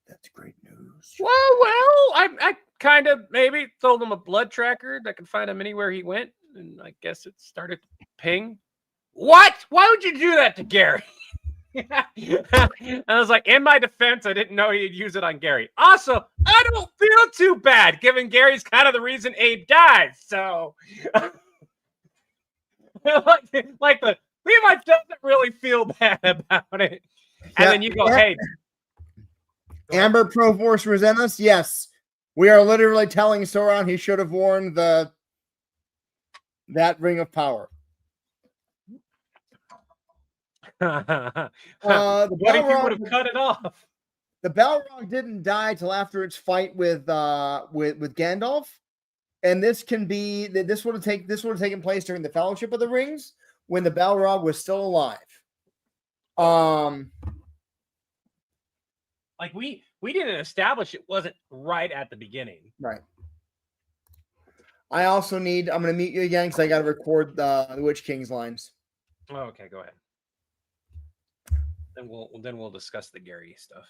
That's great news. Well, I kind of maybe told him a blood tracker that could find him anywhere he went, and I guess it started to ping. What? Why would you do that to Gary? I was like, in my defense, I didn't know he'd use it on Gary. Also, I don't feel too bad, given Gary's kind of the reason Abe died. So, like the Levi doesn't really feel bad about it. And then you go, hey, Amber Pro Force resent us? Yes. We are literally telling Sauron he should have worn that ring of power. What if you would have cut it off? The Balrog didn't die till after its fight with Gandalf, and this would have taken place during the Fellowship of the Rings when the Balrog was still alive. Like we didn't establish it wasn't right at the beginning. Right. I'm going to meet you again because I got to record the Witch King's lines. Oh, okay, go ahead. Then we'll discuss the Gary stuff.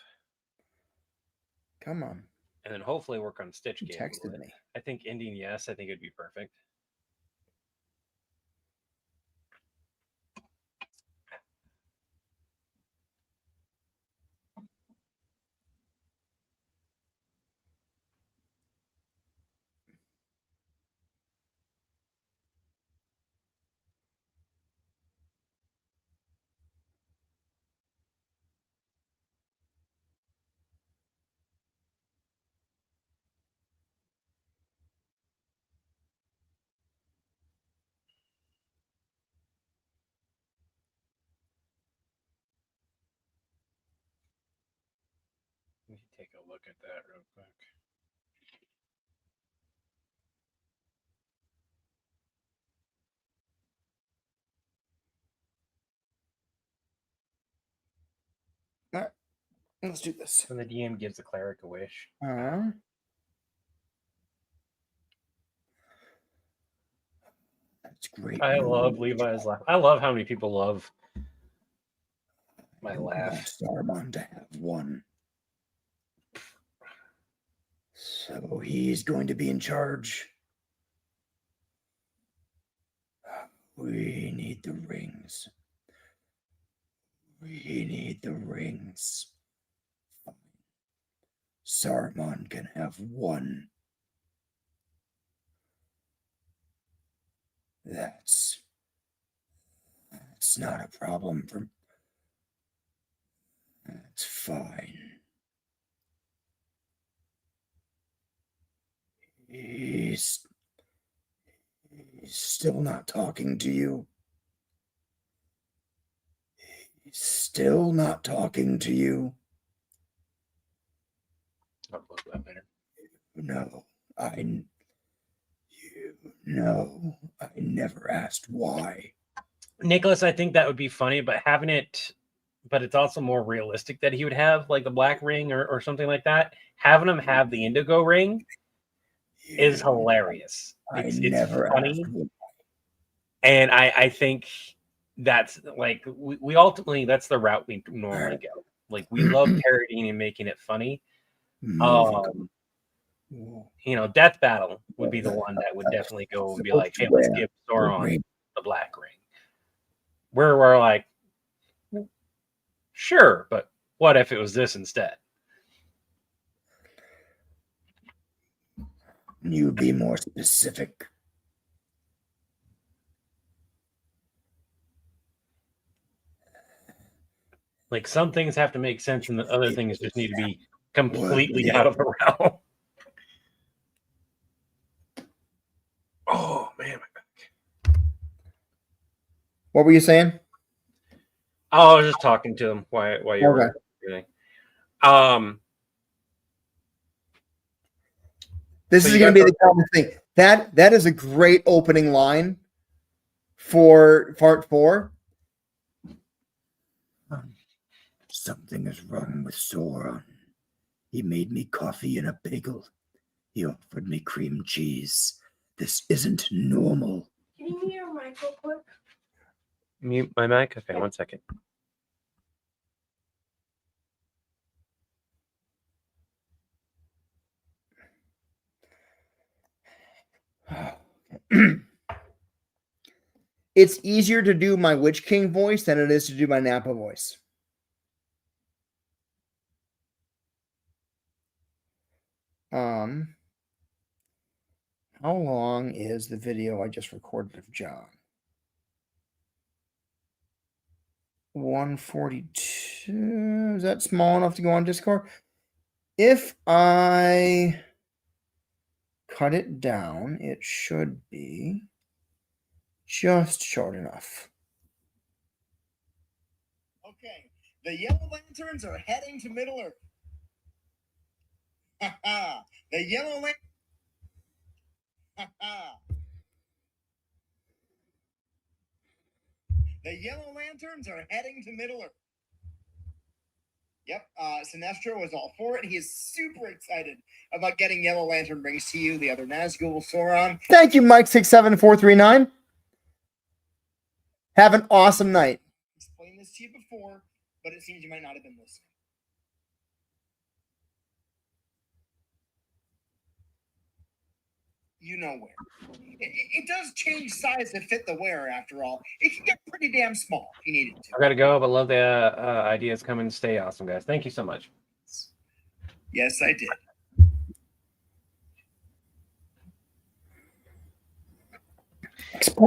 Come on. And then hopefully work on Stitch You game. texted me. I think ending yes. I think it'd be perfect. Let me take a look at that real quick. All right. Let's do this. When the DM gives the cleric a wish. That's great. I love Levi's laugh. I love how many people love my laugh. Saruman to have one. So he's going to be in charge. We need the rings. We need the rings. Saruman can have one. That's not a problem for. That's fine. He's still not talking to you. He's still not talking to you. I'll look that later. No, no, I never asked why. Nicholas, I think that would be funny, but it's also more realistic that he would have like the black ring or something like that. Having him have the indigo ring is hilarious. It's never funny. asked why. And I think that's like we ultimately that's the route we normally go. Like we love parodying and making it funny. Death Battle would be the one that would definitely go and be like, hey, let's give Sauron the black ring. Where we're like, sure, but what if it was this instead? You be more specific. Like some things have to make sense, and the other things just need to be completely out of the realm. Oh man, my back. What were you saying? Oh, I was just talking to him while you were everything. This is going to be the common thing. That is a great opening line for part 4. Something is wrong with Sauron. He made me coffee and a bagel. He offered me cream cheese. This isn't normal. Can you mute your mic real quick? Mute my mic? Okay, 1 second. It's easier to do my Witch King voice than it is to do my Napa voice. How long is the video I just recorded of John? 142. Is that small enough to go on Discord? If I cut it down, it should be just short enough. Okay, the Yellow Lanterns are heading to Middle Earth. The Yellow Lanterns. The Yellow Lanterns are heading to Middle Earth. Yep, Sinestro was all for it. He is super excited about getting Yellow Lantern rings to you, the other Nazgul, Sauron. Thank you, Mike67439. Have an awesome night. I explained this to you before, but it seems you might not have been listening. You know where. It does change size to fit the wearer, after all. It can get pretty damn small if you need it to. I gotta go, but love the ideas. Come and stay awesome, guys. Thank you so much. Yes, I did.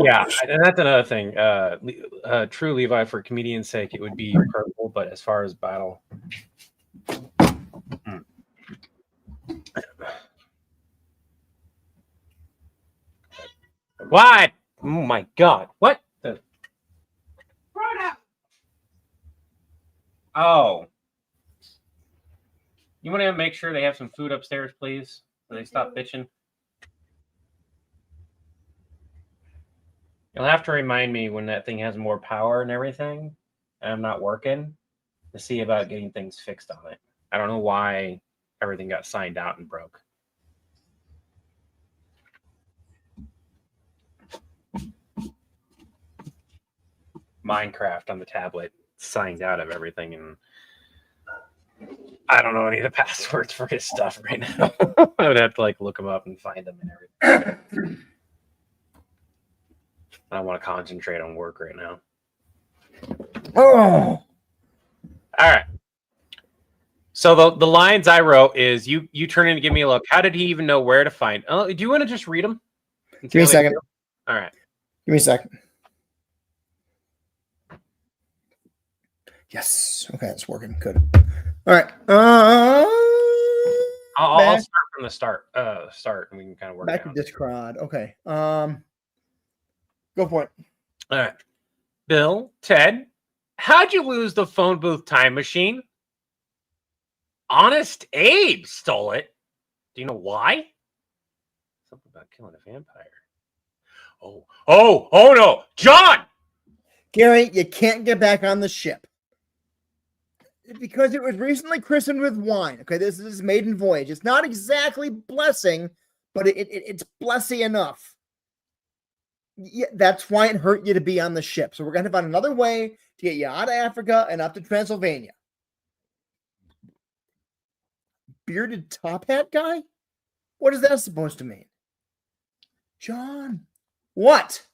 Yeah, and that's another thing. True Levi, for comedian's sake, it would be purple, but as far as battle. What? Oh my god. What the? Oh. You want to make sure they have some food upstairs, please? So they stop bitching. You'll have to remind me when that thing has more power and everything, and I'm not working, to see about getting things fixed on it. I don't know why everything got signed out and broke. Minecraft on the tablet signed out of everything, and I don't know any of the passwords for his stuff right now. I would have to look them up and find them and everything. I want to concentrate on work right now. Oh, all right. So the lines I wrote is you turn in and give me a look. How did he even know where to find? Do you want to just read them? Give me a second. All right. Give me a second. Yes. Okay, it's working. Good. All right. I'll start from the start. And we can kind of work back down. to Discord. Okay. Go for it. All right. Bill, Ted, how'd you lose the phone booth time machine? Honest Abe stole it. Do you know why? Something about killing a vampire. Oh no, John! Gary, you can't get back on the ship. Because it was recently christened with wine. Okay, this is maiden voyage. It's not exactly blessing, but it's blessy enough. Yeah, that's why it hurt you to be on the ship. So we're gonna find another way to get you out of Africa and up to Transylvania. Bearded top hat guy? What is that supposed to mean? John, what?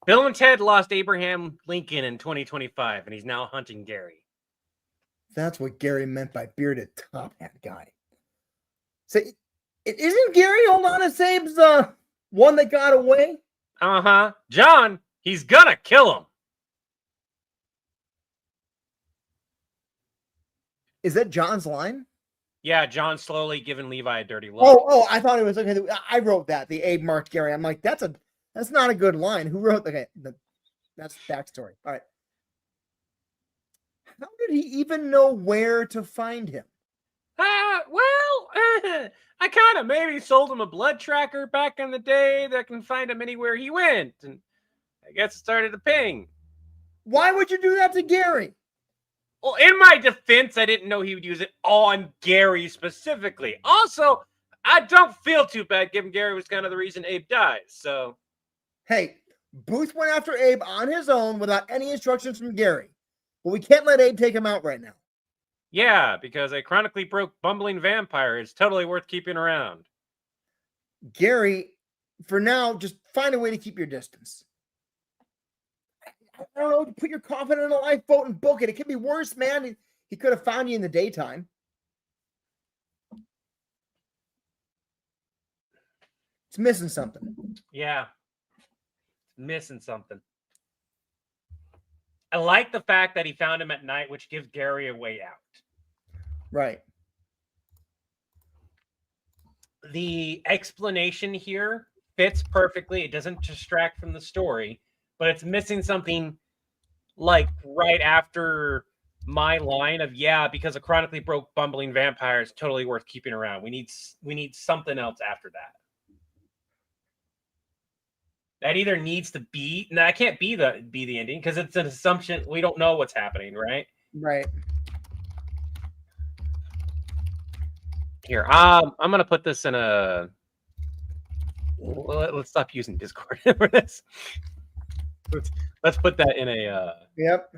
Bill and Ted lost Abraham Lincoln in 2025, and he's now hunting Gary. That's what Gary meant by bearded top hat guy. So, isn't Gary Oldana Sabe's one that got away? Uh-huh. John, he's gonna kill him. Is that John's line? Yeah, John slowly giving Levi a dirty look. Oh, I thought it was okay. I wrote that. The Abe marked Gary. I'm like, that's not a good line. Who wrote that's backstory. All right. How did he even know where to find him? I kind of maybe sold him a blood tracker back in the day that can find him anywhere he went, and I guess it started to ping. Why would you do that to Gary? Well, in my defense, I didn't know he would use it on Gary specifically. Also, I don't feel too bad given Gary was kind of the reason Abe dies, so. Hey, Booth went after Abe on his own without any instructions from Gary. But we can't let Abe take him out right now. Yeah, because a chronically broke bumbling vampire is totally worth keeping around. Gary, for now, just find a way to keep your distance. I don't know, put your coffin in a lifeboat and book it. It could be worse, man. He could have found you in the daytime. It's missing something. Yeah. Missing something. I like the fact that he found him at night, which gives Gary a way out. Right. The explanation here fits perfectly. It doesn't distract from the story, but it's missing something like right after my line of, yeah, because a chronically broke bumbling vampire is totally worth keeping around. We need something else after that. That either needs to be, no, that can't be the ending because it's an assumption. We don't know what's happening, right? Right. Here, I'm gonna put this in a. Let's stop using Discord for this. Let's put that in a. Yep.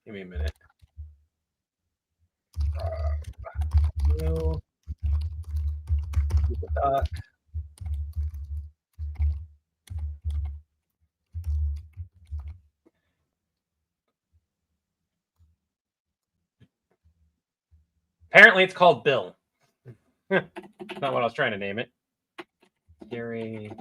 Give me a minute. Apparently, it's called Bill. Not what I was trying to name it. Gary.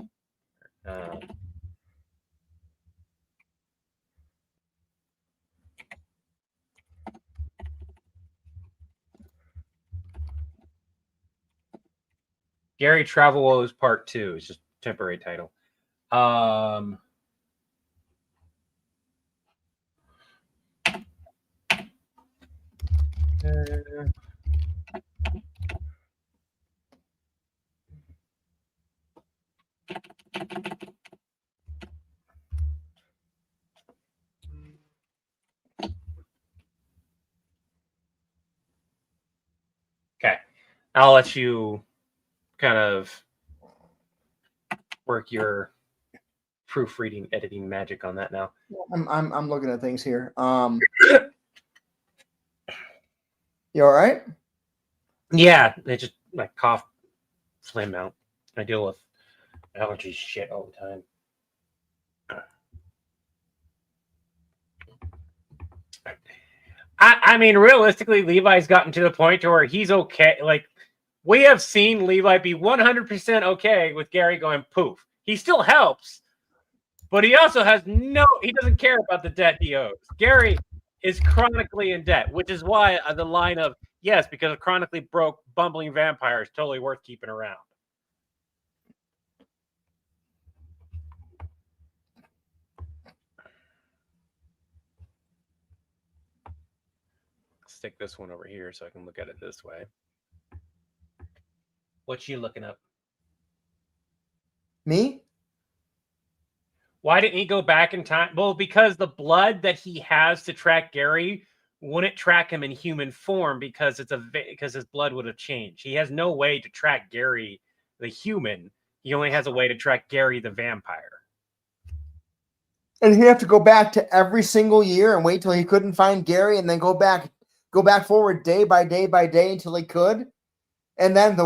Gary Travel Woes Part 2. It's just a temporary title. Okay. I'll let you kind of work your proofreading, editing magic on that now. I'm looking at things here. You all right? Yeah, they just like cough, flame out. I deal with allergy shit all the time. I mean, realistically, Levi's gotten to the point to where he's okay. Like, we have seen Levi be 100% okay with Gary going poof. He still helps, but he also has he doesn't care about the debt he owes. Gary is chronically in debt, which is why the line of, yes, because a chronically broke, bumbling vampire is totally worth keeping around. Stick this one over here so I can look at it this way. What you looking up? Me? Why didn't he go back in time? Well, because the blood that he has to track Gary wouldn't track him in human form because his blood would have changed. He has no way to track Gary, the human, He only has a way to track Gary the vampire. And he'd have to go back to every single year and wait till he couldn't find Gary, and then go back forward day by day by day until he could. And then the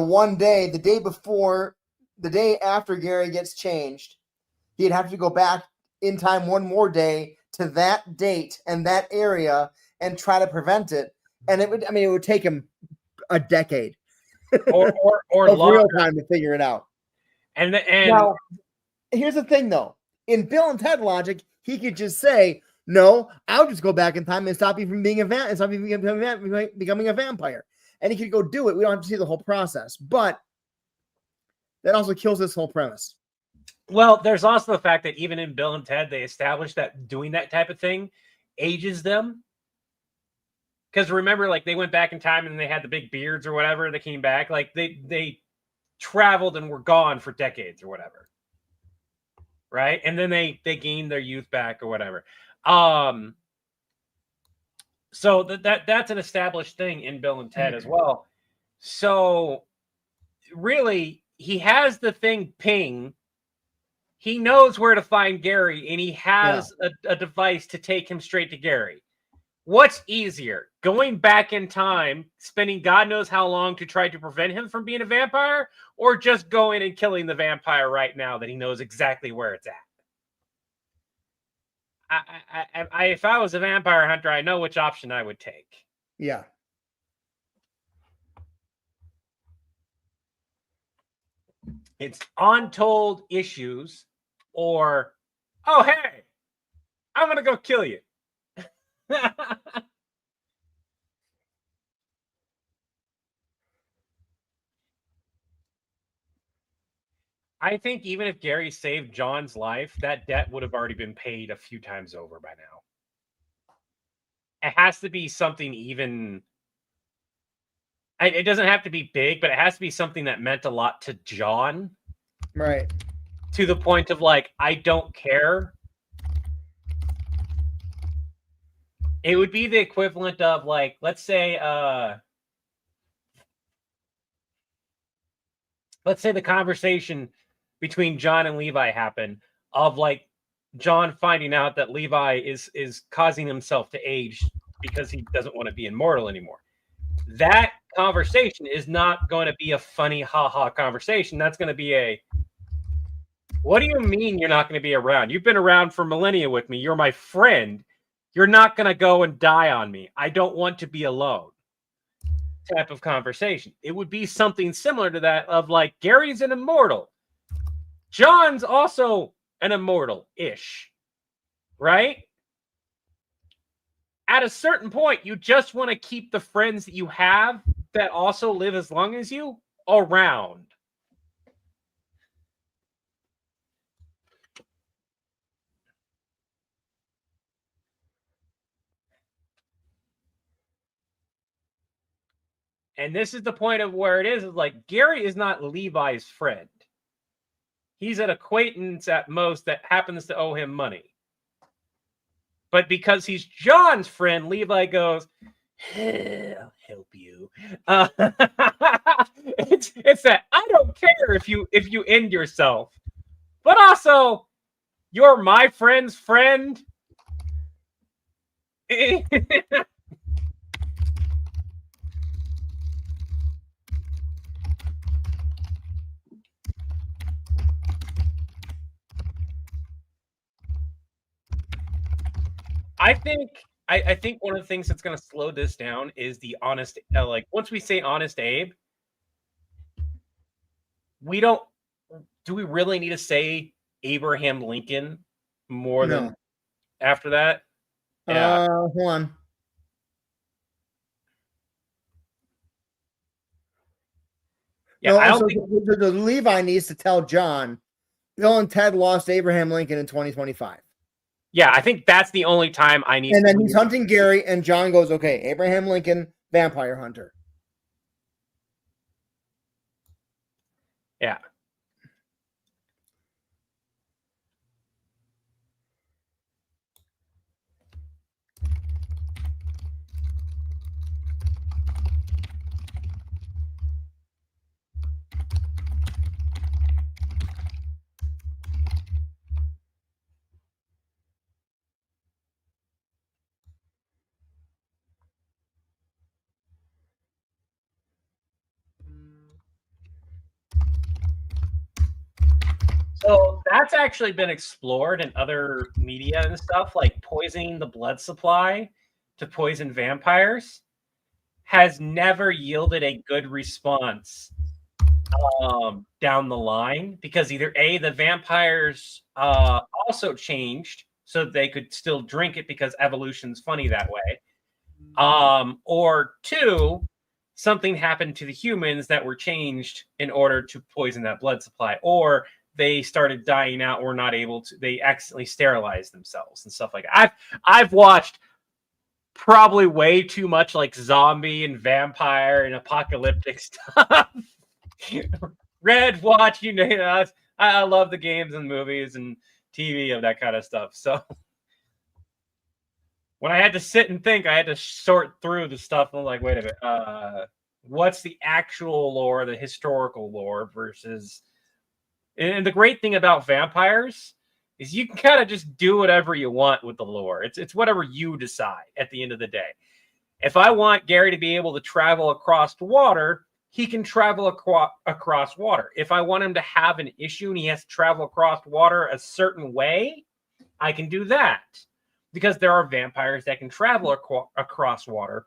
day after Gary gets changed, he'd have to go back in time one more day to that date and that area and try to prevent it. And it would take him a decade or of longer. real time to figure it out. And now, here's the thing, though. In Bill and Ted logic, he could just say, "No, I'll just go back in time and stop you from being becoming a vampire." And he could go do it. We don't have to see the whole process, but that also kills this whole premise. Well, there's also the fact that even in Bill and Ted, they established that doing that type of thing ages them. Because remember, like, they went back in time and they had the big beards or whatever. They came back, like they traveled and were gone for decades or whatever. Right. And then they gained their youth back or whatever. So that's an established thing in Bill and Ted as well. So really, he has the thing ping. He knows where to find Gary, and he has a device to take him straight to Gary. What's easier, going back in time, spending God knows how long to try to prevent him from being a vampire, or just going and killing the vampire right now that he knows exactly where it's at? If I was a vampire hunter, I know which option I would take. Yeah. It's untold issues, or, oh, hey, I'm going to go kill you. I think even if Gary saved John's life, that debt would have already been paid a few times over by now. It has to be something even... It doesn't have to be big, but it has to be something that meant a lot to John. Right. To the point of, like, I don't care. It would be the equivalent of, like, let's say the conversation between John and Levi happened of, like, John finding out that Levi is causing himself to age because he doesn't want to be immortal anymore. That conversation is not going to be a funny ha-ha conversation. That's going to be a, what do you mean you're not going to be around? You've been around for millennia with me. You're my friend. You're not going to go and die on me. I don't want to be alone. Type of conversation. It would be something similar to that of, like, Gary's an immortal. John's also an immortal-ish. Right? At a certain point, you just want to keep the friends that you have that also live as long as you around. And this is the point of where it is like, Gary is not Levi's friend. He's an acquaintance at most that happens to owe him money. But because he's John's friend, Levi goes, hey, I'll help you. It's that I don't care if you end yourself, but also you're my friend's friend. I think one of the things that's going to slow this down is the honest, like, once we say Honest Abe, do we really need to say Abraham Lincoln more than after that? Yeah. Hold on. Yeah, no, the Levi needs to tell John, Bill and Ted lost Abraham Lincoln in 2025. Yeah, I think that's the only time I need. And then he's hunting Gary, and John goes, okay, Abraham Lincoln, vampire hunter. Yeah. So that's actually been explored in other media and stuff, like poisoning the blood supply to poison vampires has never yielded a good response down the line, because either A, the vampires also changed so they could still drink it because evolution's funny that way, or two, something happened to the humans that were changed in order to poison that blood supply, or they started dying out, were not able to, they accidentally sterilized themselves and stuff like that. I've watched probably way too much like zombie and vampire and apocalyptic stuff. Red watch, you know, I love the games and movies and TV of that kind of stuff. So when I had to sit and think, I had to sort through the stuff. I'm like, wait a minute, what's the actual lore, the historical lore versus. And the great thing about vampires is you can kind of just do whatever you want with the lore. It's whatever you decide at the end of the day. If I want Gary to be able to travel across water, he can travel across water. If I want him to have an issue and he has to travel across water a certain way, I can do that. Because there are vampires that can travel across water,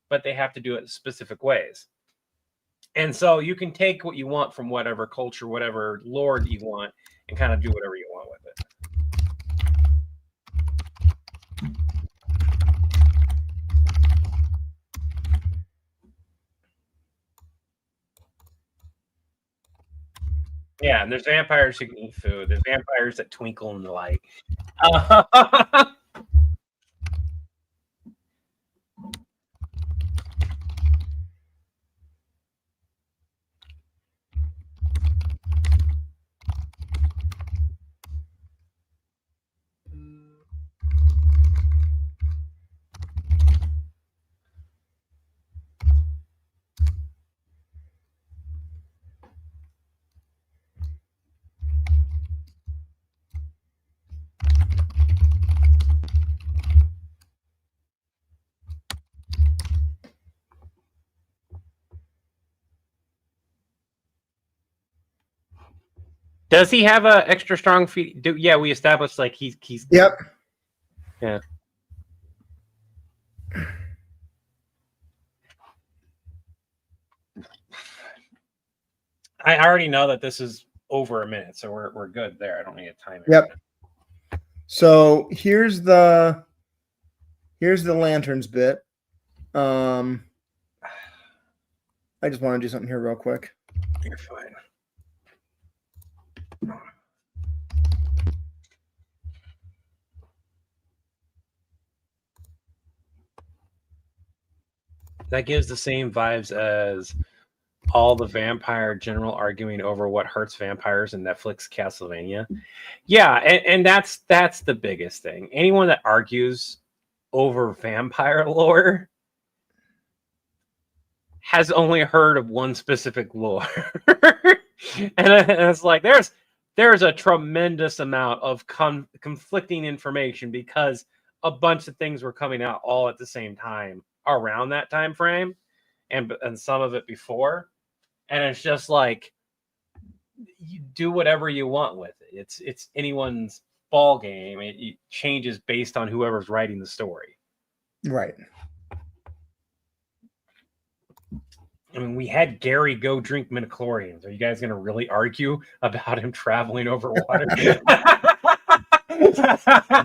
but they have to do it specific ways. And so you can take what you want from whatever culture, whatever lore you want, and kind of do whatever you want with it. Yeah, and there's vampires who can eat food. There's vampires that twinkle in the light. Does he have a extra strong feet? Yeah, we established like he's. Yep. Yeah. I already know that this is over a minute, so we're good there. I don't need a timer. Yep. So here's the lanterns bit. I just want to do something here real quick. You're fine. That gives the same vibes as all the vampire general arguing over what hurts vampires in Netflix Castlevania. Yeah, and that's the biggest thing. Anyone that argues over vampire lore has only heard of one specific lore. and it's like there's a tremendous amount of conflicting information because a bunch of things were coming out all at the same time around that time frame, and some of it before, and it's just like you do whatever you want with it. It's anyone's ball game. It changes based on whoever's writing the story. Right. I mean, we had Gary go drink midichlorians. Are you guys going to really argue about him traveling over water?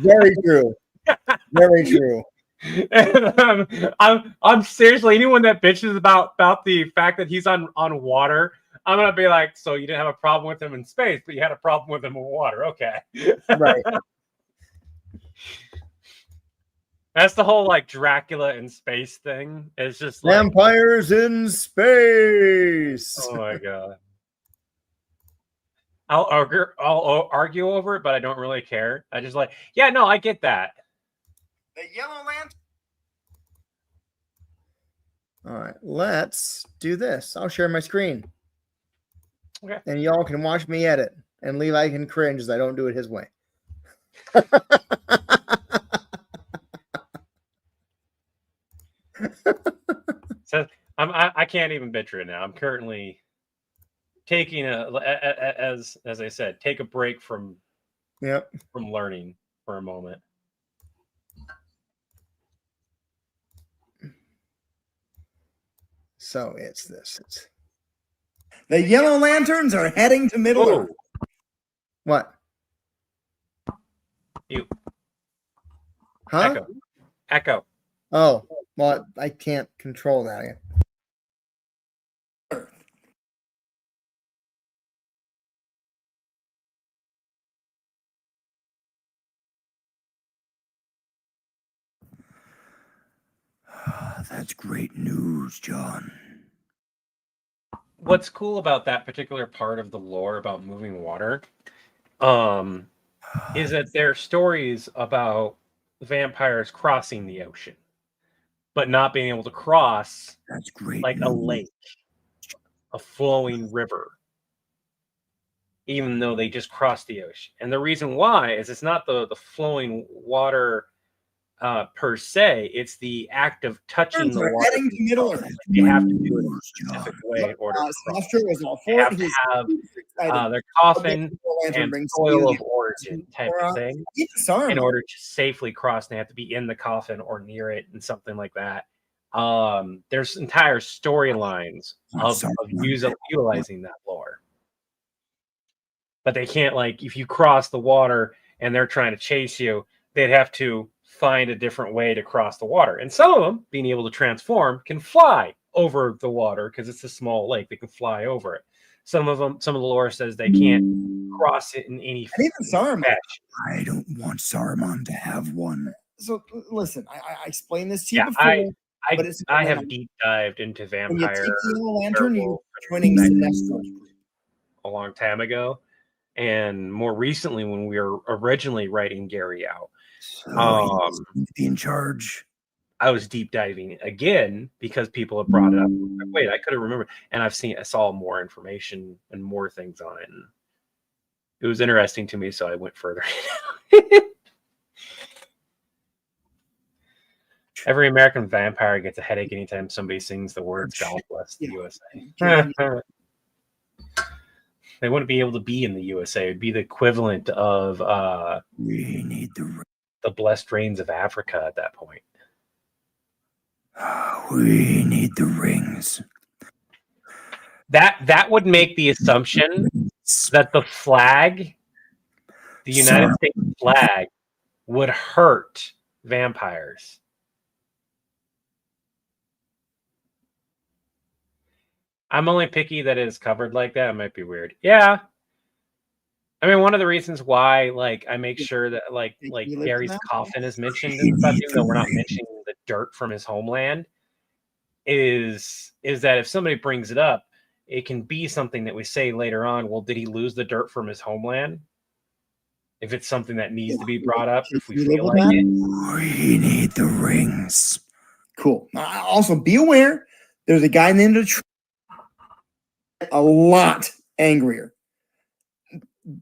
Very true. Very true. And, I'm seriously, anyone that bitches about the fact that he's on water, I'm gonna be like, so you didn't have a problem with him in space, but you had a problem with him in water. Okay. Right. That's the whole like Dracula in space thing. It's just like, vampires in space. oh my god. I'll argue over it, but I don't really care. I just like, yeah, no, I get that. The yellow lantern. All right, let's do this. I'll share my screen. Okay. And y'all can watch me edit. And Levi can cringe as I don't do it his way. So I can't even bitch right now. I'm currently taking as I said, take a break from Yep. learning for a moment. So it's this. The Yellow Lanterns are heading to Middle Whoa. Earth. What? You. Huh? Echo. Oh, well, I can't control that. That's great news, John. What's cool about that particular part of the lore about moving water, is that there are stories about vampires crossing the ocean, but not being able to cross That's great. like a lake, a flowing river, even though they just crossed the ocean. And the reason why is it's not the flowing water per se, it's the act of touching the water. Heading to Middle Earth. You have to do it in a specific way in order to cross. was all They for have it. to have their coffin and soil of origin type of thing in order to safely cross. They have to be in the coffin or near it and something like that. There's entire storylines of utilizing that lore. But they can't, like, if you cross the water and they're trying to chase you, they'd have to find a different way to cross the water. And some of them, being able to transform, can fly over the water because it's a small lake. They can fly over it. Some of the lore says they can't cross it in any Saruman. fashion. I don't want Saruman to have one. So listen, I explained this to you before. I have deep dived into vampire Lantern, you're joining a long time ago, and more recently when we were originally writing Gary out. Be in charge. I was deep diving again because people have brought it up. Wait, I could have remembered, and I saw more information and more things on it, and it was interesting to me, so I went further. Every American vampire gets a headache anytime somebody sings the words "God bless the USA." They wouldn't be able to be in the USA. It'd be the equivalent of we need the blessed rains of Africa at that point. We need the rings. That would make the assumption that the flag, the United States flag, would hurt vampires. I'm only picky that it is covered like that. It might be weird. Yeah. I mean, one of the reasons why, like, I make sure that, like Gary's coffin is mentioned and stuff, even though we're not mentioning the dirt from his homeland, is that if somebody brings it up, it can be something that we say later on. Well, did he lose the dirt from his homeland? If it's something that needs to be brought up, if we feel like it. We need the rings. Cool. Also, be aware, there's a guy named a lot angrier.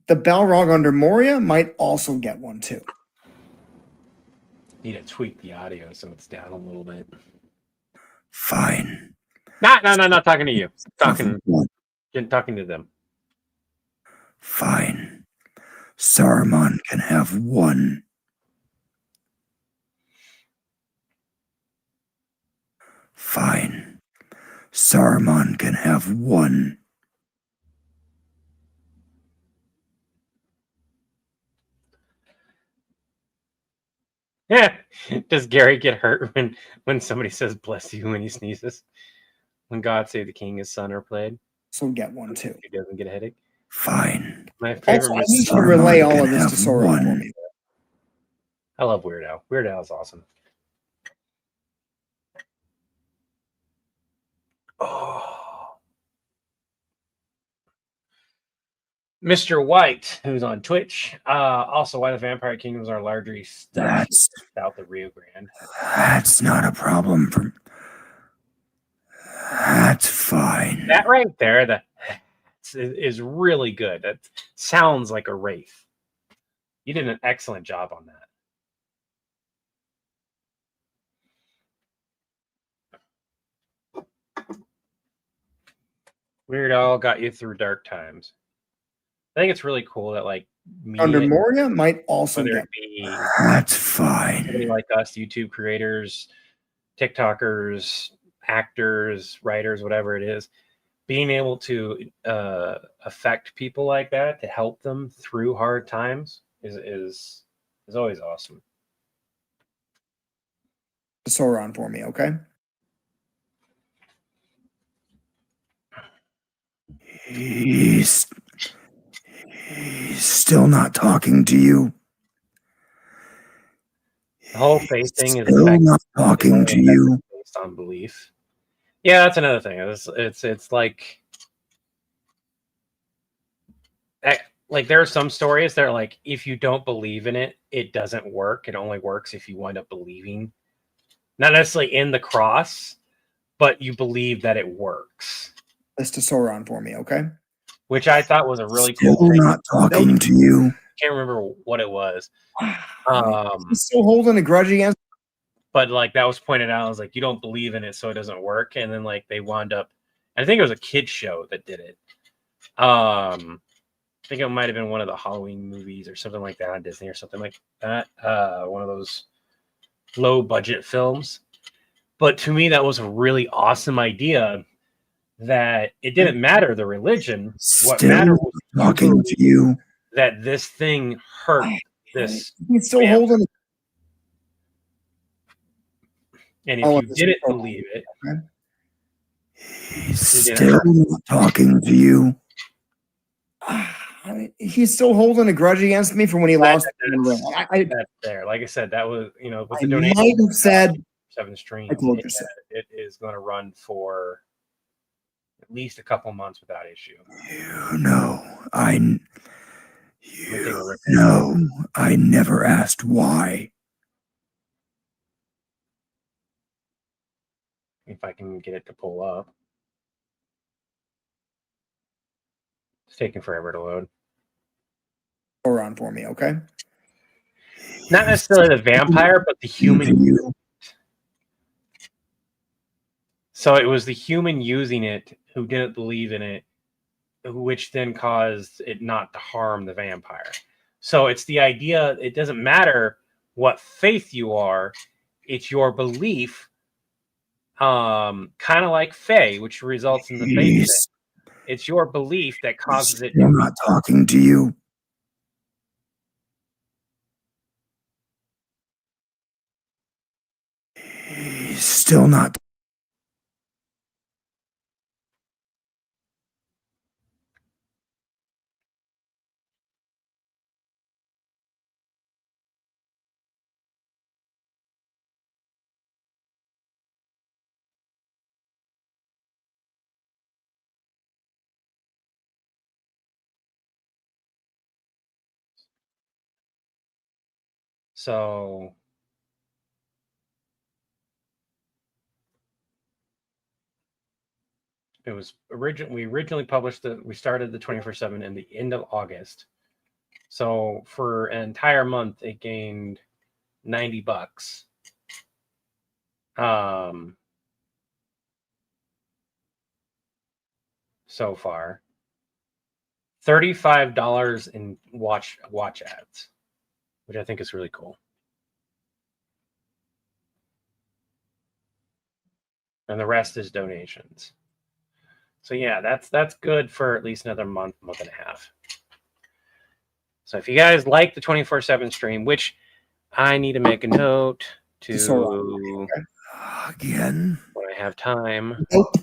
The Balrog under Moria might also get one too. Need to tweak the audio so it's down a little bit. Fine. Not talking to you. Talking to them. Fine. Saruman can have one. Fine. Saruman can have one. Yeah. Does Gary get hurt when somebody says bless you when he sneezes? When God Save the King, his son are played? So get one too. He doesn't get a headache. Fine. My favorite. Also, I need to relay all of this to Sora. I love Weird Al. Weird Al is awesome. Oh. Mr. White, who's on Twitch, also why the Vampire Kingdoms are largely south of Rio Grande. That's not a problem for. That's fine. That right there, that is really good. That sounds like a wraith. You did an excellent job on that. Weird Al got you through dark times. I think it's really cool that like Under media, Moria might also whether get. it be That's fine. somebody like us, YouTube creators, TikTokers, actors, writers, whatever it is, being able to affect people like that to help them through hard times is always awesome. Sauron for me, okay? He's still not talking to you. The whole faith thing is Still not talking to you. based on belief. Yeah, that's another thing. It's like there are some stories that are like, if you don't believe in it, it doesn't work. It only works if you wind up believing, not necessarily in the cross, but you believe that it works. That's to Sauron for me, okay? Which I thought was a really Still cool thing. not talking to you. Can't remember what it was. He's still holding a grudge against. But like that was pointed out. I was like, you don't believe in it, so it doesn't work. And then like they wound up. I think it was a kid show that did it. I think it might have been one of the Halloween movies or something like that on Disney or something like that. One of those low budget films. But to me, that was a really awesome idea. That it didn't matter the religion. What mattered was talking to you. That this thing hurt this. He's still holding. And if you didn't believe it, he's still not talking to you. I mean, he's still holding a grudge against me from when he lost. That's there. Like I said, that was with the I donation. might have said 7 streams. It is going to run for at least a couple months without issue. I never asked why. If I can get it to pull up. It's taking forever to load. Sauron for me, okay? Not necessarily the vampire, but the human. So it was the human using it who didn't believe in it, which then caused it not to harm the vampire. So it's the idea, it doesn't matter what faith you are, it's your belief, kind of like Fae, which results in the faith thing. It's your belief that causes it. I'm not talking to you. He's still not. So it was we originally published we started the 24/7 in the end of August. So for an entire month, it gained $90. So far, $35 in watch ads, which I think is really cool. And the rest is donations. So yeah, that's good for at least another month and a half. So if you guys like the 24/7 stream, which I need to make a note to again when I have time. Nope.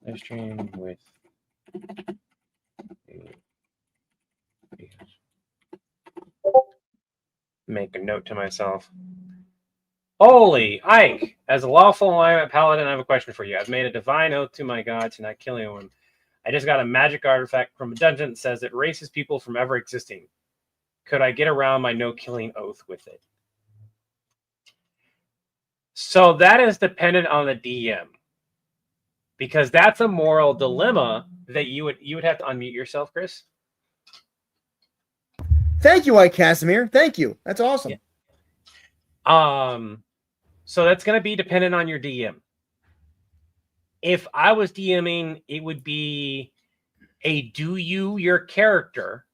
Live stream with make a note to myself. Holy Ike, as a lawful alignment paladin, I have a question for you. I've made a divine oath to my god to not kill anyone. I just got a magic artifact from a dungeon that says it erases people from ever existing. Could I get around my no-killing oath with it? So that is dependent on the DM. because that's a moral dilemma that you would have to unmute yourself, Chris. Thank you, Ike Casimir. Thank you. That's awesome. Yeah. So that's going to be dependent on your DM. If I was DMing, it would be your character,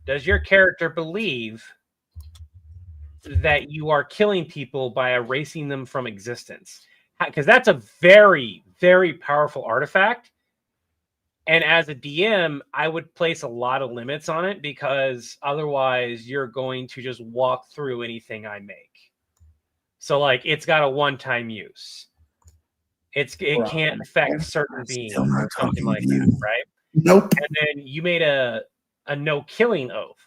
does your character believe that you are killing people by erasing them from existence? Because that's a very, very powerful artifact. And as a DM, I would place a lot of limits on it, because otherwise you're going to just walk through anything I make. So, like, it's got a one-time use. It can't affect certain beings or something like that, right? Nope. And then you made a no killing oath.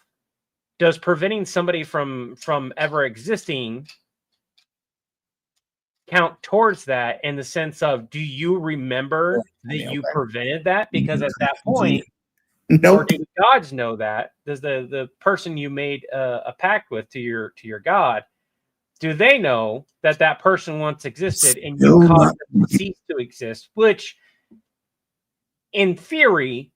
Does preventing somebody from ever existing count towards that, in the sense of, do you remember that you prevented that? Because at that point, nope. Or do the gods know that? Does the person you made a pact with to your god, do they know that person once existed and you caused them to cease to exist? Which, in theory,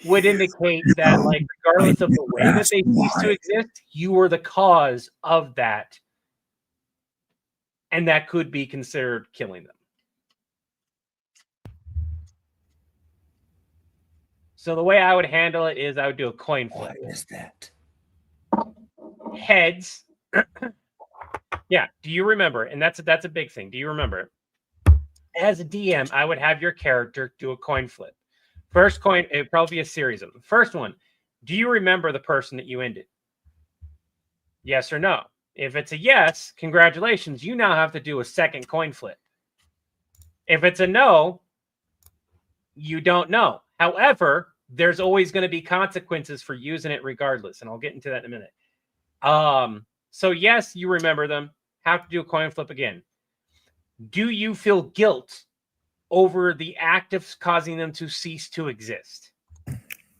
would indicate that, like, regardless of the way that they cease to exist, you were the cause of that, and that could be considered killing them. So the way I would handle it is I would do a coin flip. What is that? Heads. Yeah. Do you remember? And that's a big thing. Do you remember? As a DM, I would have your character do a coin flip. First coin, it would probably be a series of them. First one, do you remember the person that you ended? Yes or no? If it's a yes, congratulations. You now have to do a second coin flip. If it's a no, you don't know. However, there's always going to be consequences for using it regardless, and I'll get into that in a minute. So yes, you remember them. Have to do a coin flip again. Do you feel guilt over the act of causing them to cease to exist?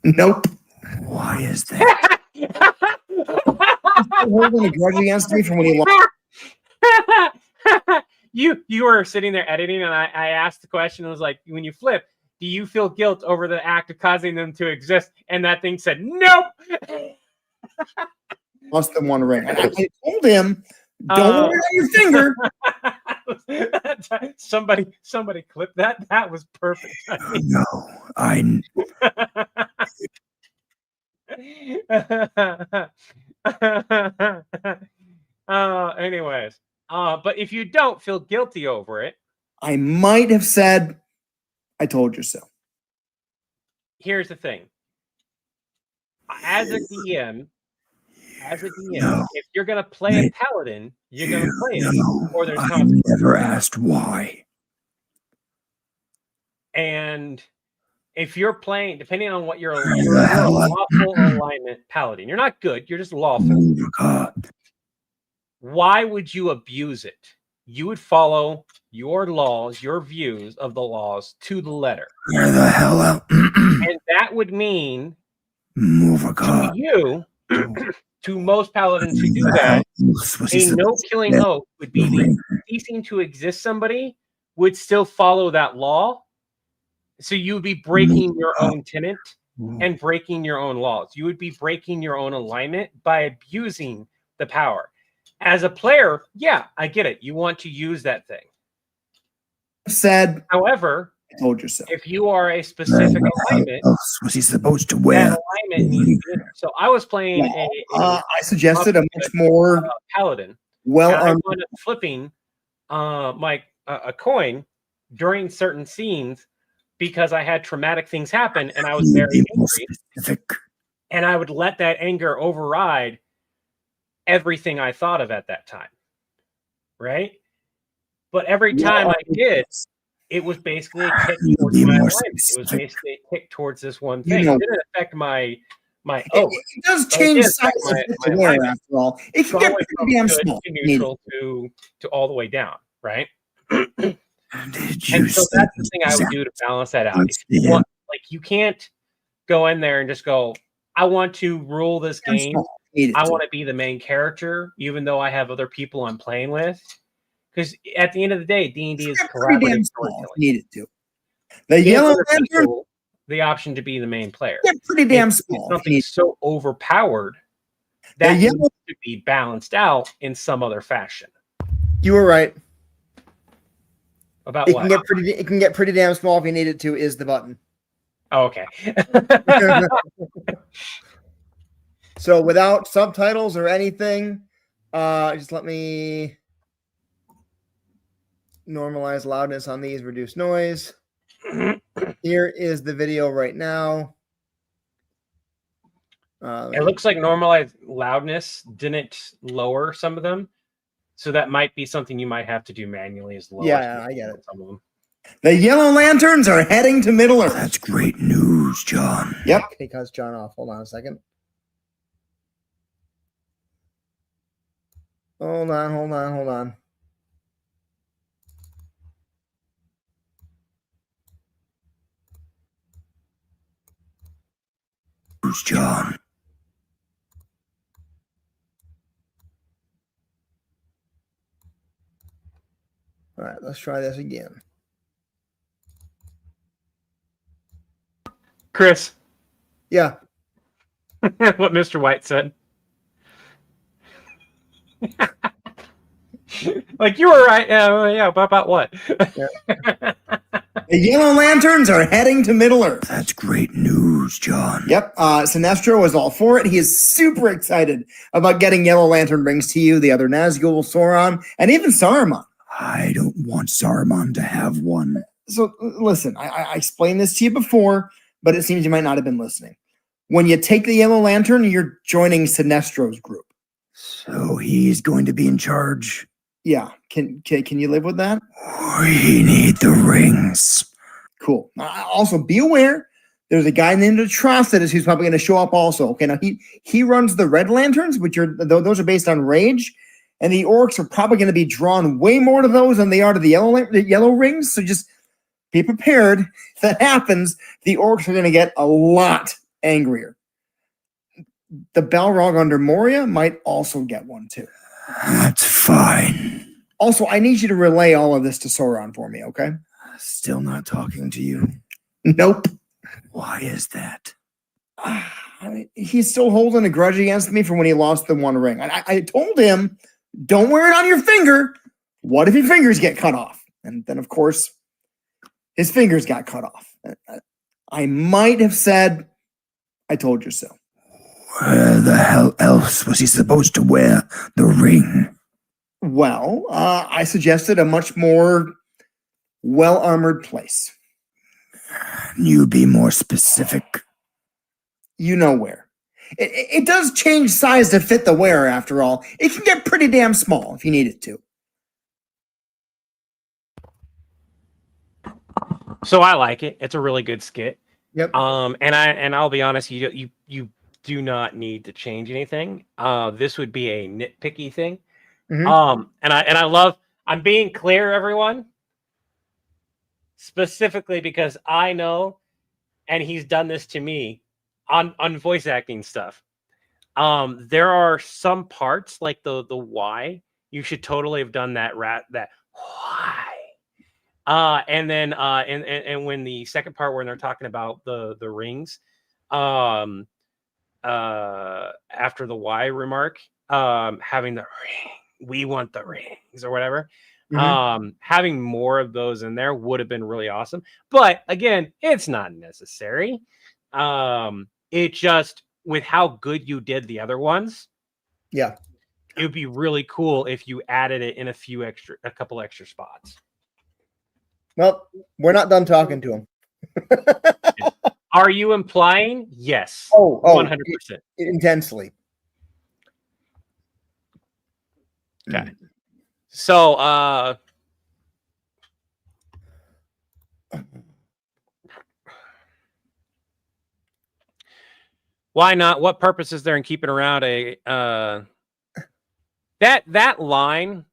Nope. Why is that? Holding a grudge against me from when he lost. You were sitting there editing, and I asked the question. It was like, when you flip, do you feel guilt over the act of causing them to exist? And that thing said, nope. Lost them one ring. And I told him, don't worry on your finger. Somebody clip that. That was perfect. No, anyways, but if you don't feel guilty over it, I might have said, I told you so. Here's the thing. As a DM, if you're going to play a paladin, you're going to play it, or there's I never asked why. And if you're playing, depending on what you're a lawful alignment paladin. You're not good. You're just lawful. Why would you abuse it? You would follow your laws, your views of the laws to the letter. Where the hell out? And that would mean to you, to most paladins who do that, a no-killing oath would be the ceasing to exist somebody would still follow that law. So you would be breaking your own tenet and breaking your own laws. You would be breaking your own alignment by abusing the power. As a player, yeah, I get it. You want to use that thing. However, I told you so. If you are a specific alignment, was he supposed to wear? That alignment needs to be, so I was playing I suggested a much more paladin. Well, I wound up flipping a coin during certain scenes because I had traumatic things happen and I was very angry. And I would let that anger override everything I thought of at that time. Right? But every time I did, it was basically a kick towards my alignment. It was basically a kick towards this one thing. It didn't affect my oath. It does change size of wear after all. It can get pretty damn small. To neutral to all the way down, right? And so that's the thing I would do to balance that out. If you want, like, you can't go in there and just go, I want to rule this game. I want to be the main character, even though I have other people I'm playing with. Because at the end of the day, D&D is collaborative storytelling. Needed to. The give yellow other lantern people the option to be the main player. get pretty If damn it's small. something so overpowered The that yellow, needs to be balanced out in some other fashion. you were right. About It what? can get pretty damn small if you need it to. Is the button. Oh, okay. So without subtitles or anything, just let me normalize loudness on these, reduce noise. Here is the video right now. It looks like normalized loudness didn't lower some of them. So that might be something you might have to do manually is lower. Yeah, I get it. Some of them. The yellow lanterns are heading to Middle Earth. That's great news, John. Yep. Because John off. Hold on a second. Hold on. Who's John? All right, let's try this again. Chris. Yeah. What Mr. White said. Like you were right. Yeah. About what? Yeah. The yellow lanterns are heading to Middle Earth. That's great news, John. Yep. Sinestro is all for it. He is super excited about getting yellow lantern rings to you, the other Nazgul, Sauron, and even Saruman. I don't want Saruman to have one. So listen, I explained this to you before, but it seems you might not have been listening. When you take the yellow lantern, you're joining Sinestro's group. So he's going to be in charge. Yeah. Can you live with that? We need the rings. Cool. Also, be aware there's a guy named Atrocitus who's probably going to show up also. Okay, now he runs the red lanterns, which those are based on rage, and the orcs are probably going to be drawn way more to those than they are to the yellow rings. So just be prepared. If that happens, the orcs are going to get a lot angrier. The Balrog under Moria might also get one too. That's fine. Also, I need you to relay all of this to Sauron for me, okay? Still not talking to you. Nope. Why is that? I mean, he's still holding a grudge against me for when he lost the one ring. I told him, don't wear it on your finger. What if your fingers get cut off? And then, of course, his fingers got cut off. I might have said, I told you so. Where the hell else was he supposed to wear the ring? Well, I suggested a much more well-armored place. You be more specific. You know where. It does change size to fit the wearer, after all. It can get pretty damn small if you need it to. So I like it. It's a really good skit. Yep. And I'll be honest, you do not need to change anything. This would be a nitpicky thing. Mm-hmm. And I love. I'm being clear, everyone. Specifically because I know, and he's done this to me on voice acting stuff. There are some parts like the why you should totally have done that why. And then and when the second part when they're talking about the rings, after the why remark, having the ring, we want the rings or whatever. Mm-hmm. Having more of those in there would have been really awesome. But again, it's not necessary. It just with how good you did the other ones, Yeah. it would be really cool if you added it in a couple extra spots. Well, we're not done talking to him. Are you implying? Yes. Oh, 100%. Intensely. Okay. So, why not? What purpose is there in keeping around a that line?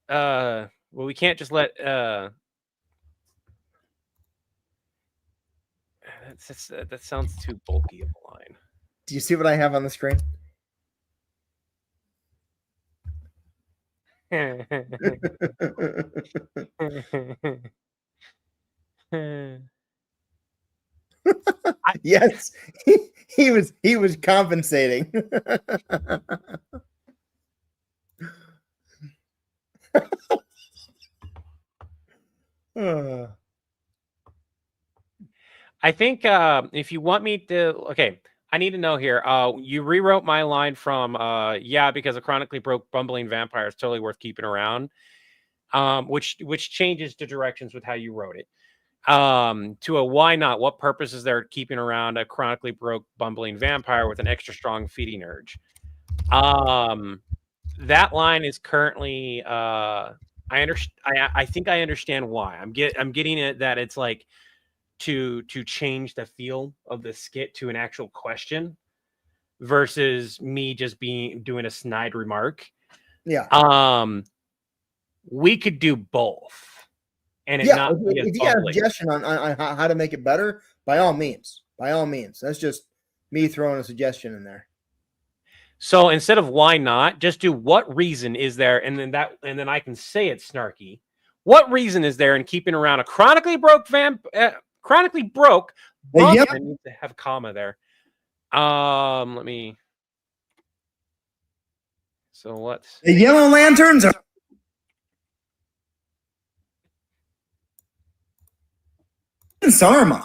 Well, we can't just let that sounds too bulky of a line. Do you see what I have on the screen? Yes, he was compensating. I think if you want me to, okay, I need to know here. You rewrote my line from yeah, because a chronically broke bumbling vampire is totally worth keeping around. Which changes the directions with how you wrote it. To a why not? What purpose is there keeping around a chronically broke bumbling vampire with an extra strong feeding urge? That line is currently I think I understand why. I'm getting it that it's like to change the feel of the skit to an actual question versus me just doing a snide remark. Yeah. We could do both and it Yeah. not be as If you have a bumbling. suggestion on how to make it better, by all means. By all means. That's just me throwing a suggestion in there. So instead of why not, just do what reason is there, and then I can say it's snarky. What reason is there in keeping around a chronically broke chronically broke? I need to have a comma there. Let me. So what's the Yellow Lanterns are Saruman.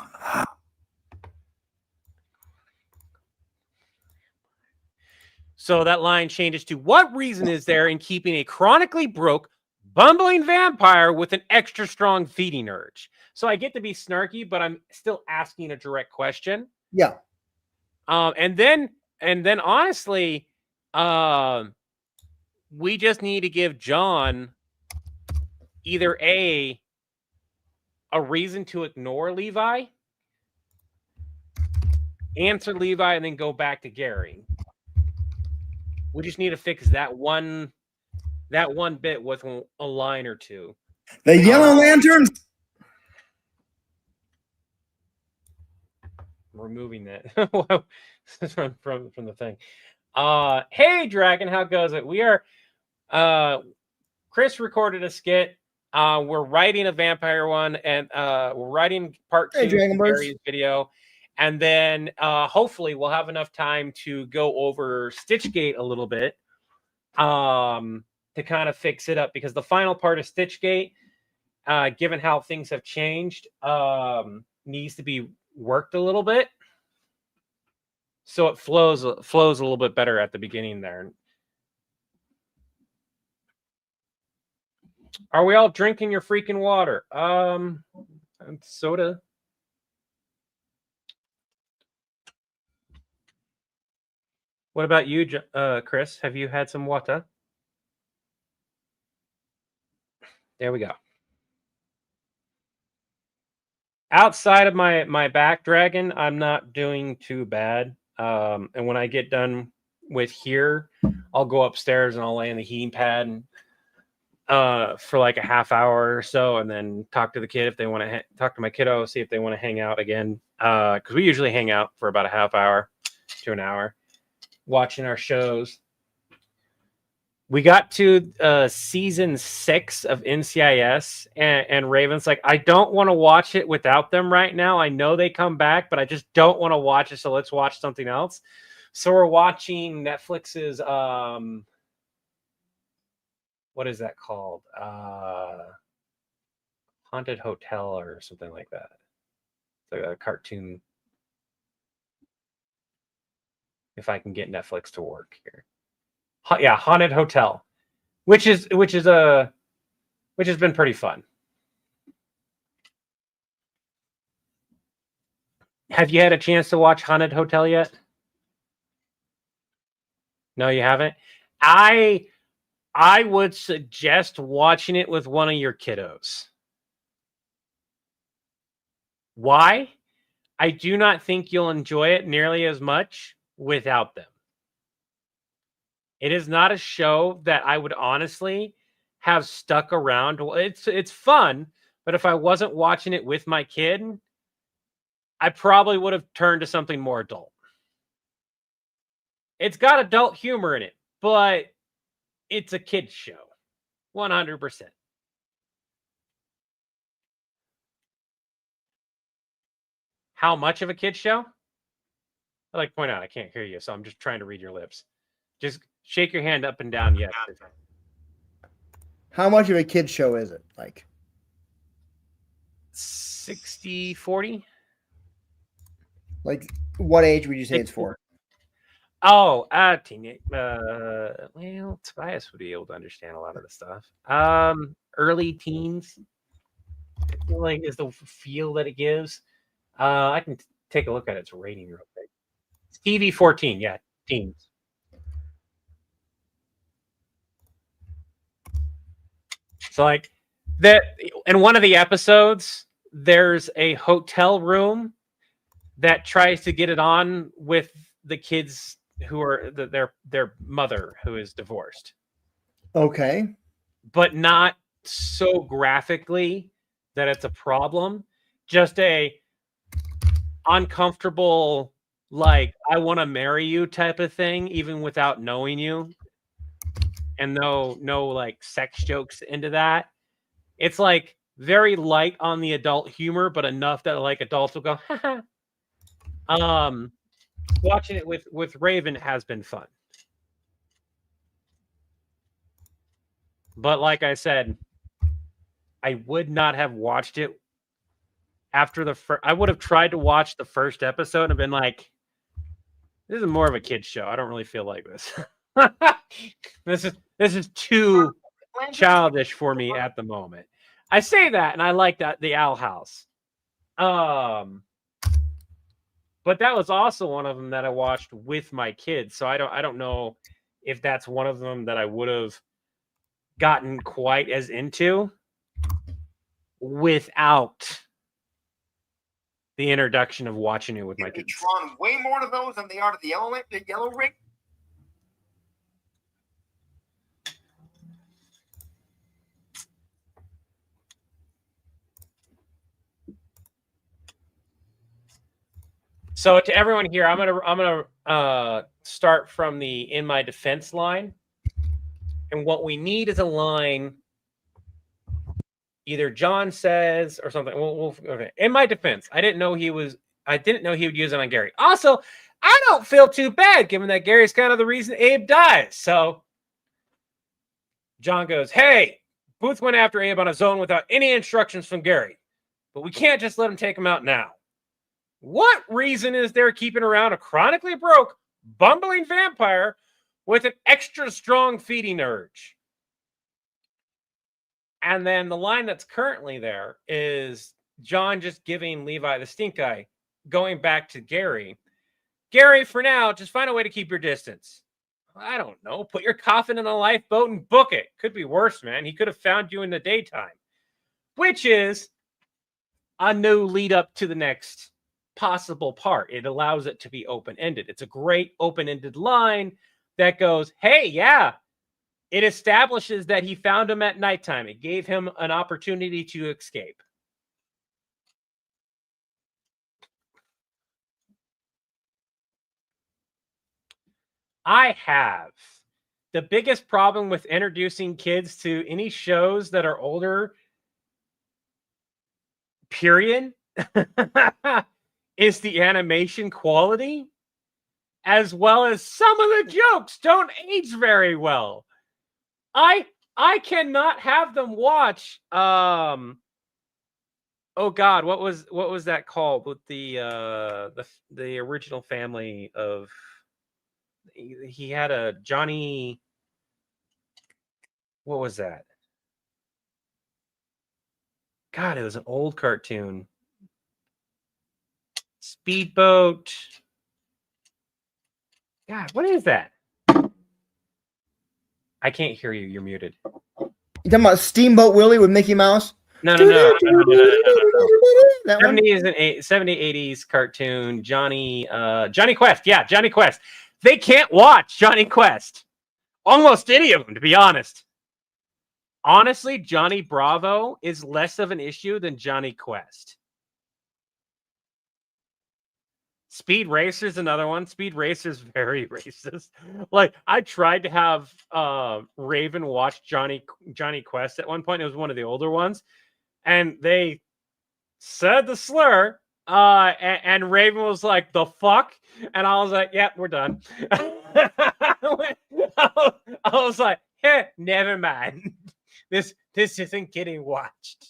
So that line changes to what reason is there in keeping a chronically broke, bumbling vampire with an extra strong feeding urge? So I get to be snarky, but I'm still asking a direct question. Yeah. And then honestly, we just need to give John either a reason to ignore Levi, answer Levi, and then go back to Gary. We just need to fix that one bit with a line or two. The Yellow Lanterns. Removing that from the thing. Hey Dragon, how goes it? We are Chris recorded a skit. We're writing a vampire one, and we're writing part 2 of Gary's video. And then hopefully we'll have enough time to go over Stitchgate a little bit to kind of fix it up, because the final part of Stitchgate, given how things have changed, needs to be worked a little bit. So it flows a little bit better at the beginning there. Are we all drinking your freaking water? Soda. What about you, Chris? Have you had some water? There we go. Outside of my back dragon, I'm not doing too bad. And when I get done with here, I'll go upstairs and I'll lay in the heating pad and for like a half hour or so, and then talk to the kid if they want to talk to my kiddo, see if they want to hang out again. Because we usually hang out for about a half hour to an hour, watching our shows. We got to season 6 of NCIS, and Raven's like, I don't want to watch it without them right now. I know they come back, but I just don't want to watch it. So let's watch something else. So we're watching Netflix's what is that called? Haunted Hotel or something like that. It's like a cartoon. If I can get Netflix to work here. Yeah, Haunted Hotel, which has been pretty fun. Have you had a chance to watch Haunted Hotel yet? No, you haven't? I would suggest watching it with one of your kiddos. Why? I do not think you'll enjoy it nearly as much without them. It is not a show that I would honestly have stuck around. It's fun, but if I wasn't watching it with my kid, I probably would have turned to something more adult. It's got adult humor in it, but it's a kid's show. 100%. How much of a kid show? I like to point out I can't hear you, so I'm just trying to read your lips. Just shake your hand up and down. Yes. How much of a kid show is it? Like 60-40? Like what age would you say it's for? Oh, teenage. Well, Tobias would be able to understand a lot of the stuff. Early teens. I feel like is the feel that it gives. I can take a look at its rating real quick. It's TV 14, yeah, teens. So like that in one of the episodes, there's a hotel room that tries to get it on with the kids who are their mother who is divorced. Okay. But not so graphically that it's a problem. Just a uncomfortable, like, I want to marry you type of thing, even without knowing you. And no like sex jokes into that. It's like very light on the adult humor, but enough that like adults will go, haha. Watching it with Raven has been fun. But like I said, I would not have watched it after the first. I would have tried to watch the first episode and been like, this is more of a kid's show. I don't really feel like this. This is too childish for me at the moment. I say that, and I like that the Owl House. But that was also one of them that I watched with my kids. So I don't know if that's one of them that I would have gotten quite as into without the introduction of watching it with my kids. Drawn way more to those than they are to the yellow ring. So to everyone here, I'm gonna start from the in my defense line, and what we need is a line. Either John says or something. Okay. In my defense, I didn't know he would use it on Gary. Also, I don't feel too bad given that Gary's kind of the reason Abe dies. So John goes, "Hey, Booth went after Abe on his own without any instructions from Gary, but we can't just let him take him out now. What reason is there keeping around a chronically broke, bumbling vampire with an extra strong feeding urge?" And then the line that's currently there is John just giving Levi the stink eye, going back to Gary. Gary, for now, just find a way to keep your distance. I don't know. Put your coffin in a lifeboat and book it. Could be worse, man. He could have found you in the daytime. Which is a new lead up to the next possible part. It allows it to be open-ended. It's a great open-ended line that goes, hey, yeah. It establishes that he found him at nighttime. It gave him an opportunity to escape. I have the biggest problem with introducing kids to any shows that are older, period, is the animation quality, as well as some of the jokes don't age very well. I cannot have them watch oh god, what was that called with the original family of he had a Johnny, what was that? God, it was an old cartoon. Speedboat. God, what is that? I can't hear you. You're muted. You talking about Steamboat Willie with Mickey Mouse? No. 70s and 80s cartoon. Johnny Quest. Yeah, Johnny Quest. They can't watch Johnny Quest. Almost any of them, to be honest. Honestly, Johnny Bravo is less of an issue than Johnny Quest. Speed Racer's another one. Speed Racer's very racist. Like, I tried to have Raven watch Johnny Quest at one point. It was one of the older ones. And they said the slur. And Raven was like, "The fuck?" And I was like, "Yep, we're done." I was like, "Hey, never mind. This isn't getting watched."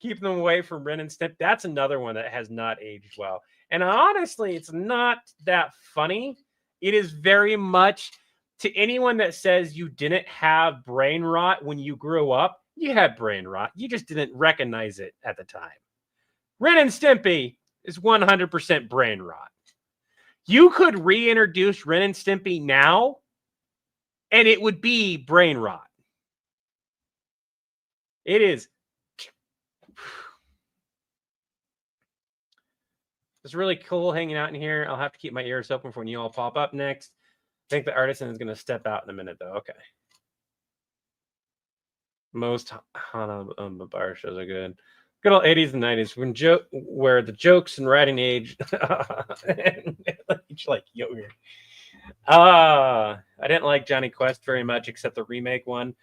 Keep them away from Ren and Stimpy. That's another one that has not aged well. And honestly, it's not that funny. It is very much, to anyone that says you didn't have brain rot when you grew up, you had brain rot. You just didn't recognize it at the time. Ren and Stimpy is 100% brain rot. You could reintroduce Ren and Stimpy now, and it would be brain rot. It is. It's really cool hanging out in here. I'll have to keep my ears open for when you all pop up next. I think the artisan is going to step out in a minute, though. Okay. Most Hana bar shows are good. Good old 80s and 90s where the jokes and writing age like yogurt. I didn't like Johnny Quest very much, except the remake one,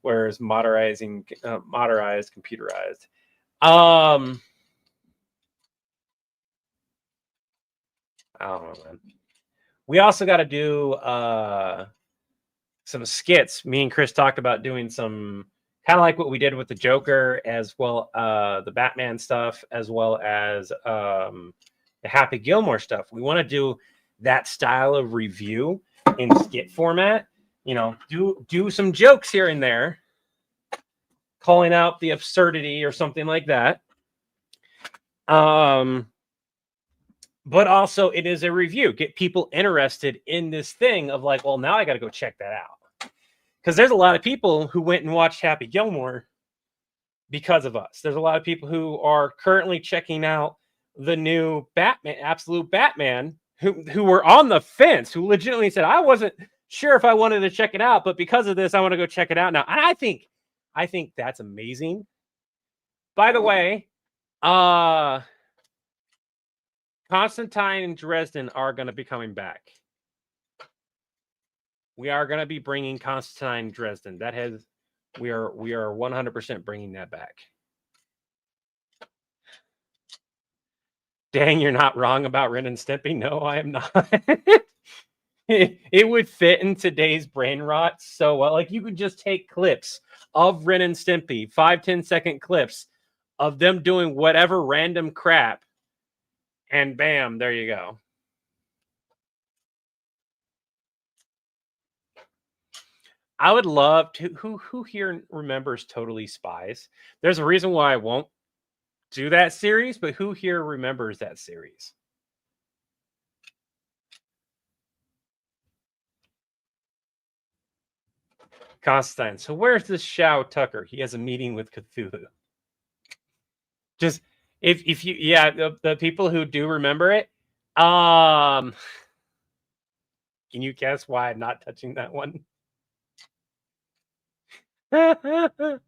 where it's modernized, computerized. I don't know, man. We also got to do some skits. Me and Chris talked about doing some kind of like what we did with the Joker, as well the Batman stuff, as well as the Happy Gilmore stuff. We want to do that style of review in skit format. You know, do some jokes here and there, calling out the absurdity or something like that. But also it is a review. Get people interested in this thing of like, well, now I got to go check that out. Because there's a lot of people who went and watched Happy Gilmore because of us. There's a lot of people who are currently checking out the new Batman, Absolute Batman, who were on the fence, who legitimately said, I wasn't sure if I wanted to check it out, but because of this, I want to go check it out now. And I think that's amazing. By the way, Constantine and Dresden are going to be coming back. We are going to be bringing Constantine and Dresden. We are 100% bringing that back. Dang, you're not wrong about Ren and Stimpy. No, I am not. It would fit in today's brain rot so well. Like, you could just take clips of Ren and Stimpy, 5-10 second clips of them doing whatever random crap, and bam, there you go. I would love to. Who here remembers Totally Spies? There's a reason why I won't do that series, but who here remembers that series? Constantine. So where's this Shao Tucker? He has a meeting with Cthulhu. Just if you, yeah, the people who do remember it, can you guess why I'm not touching that one? I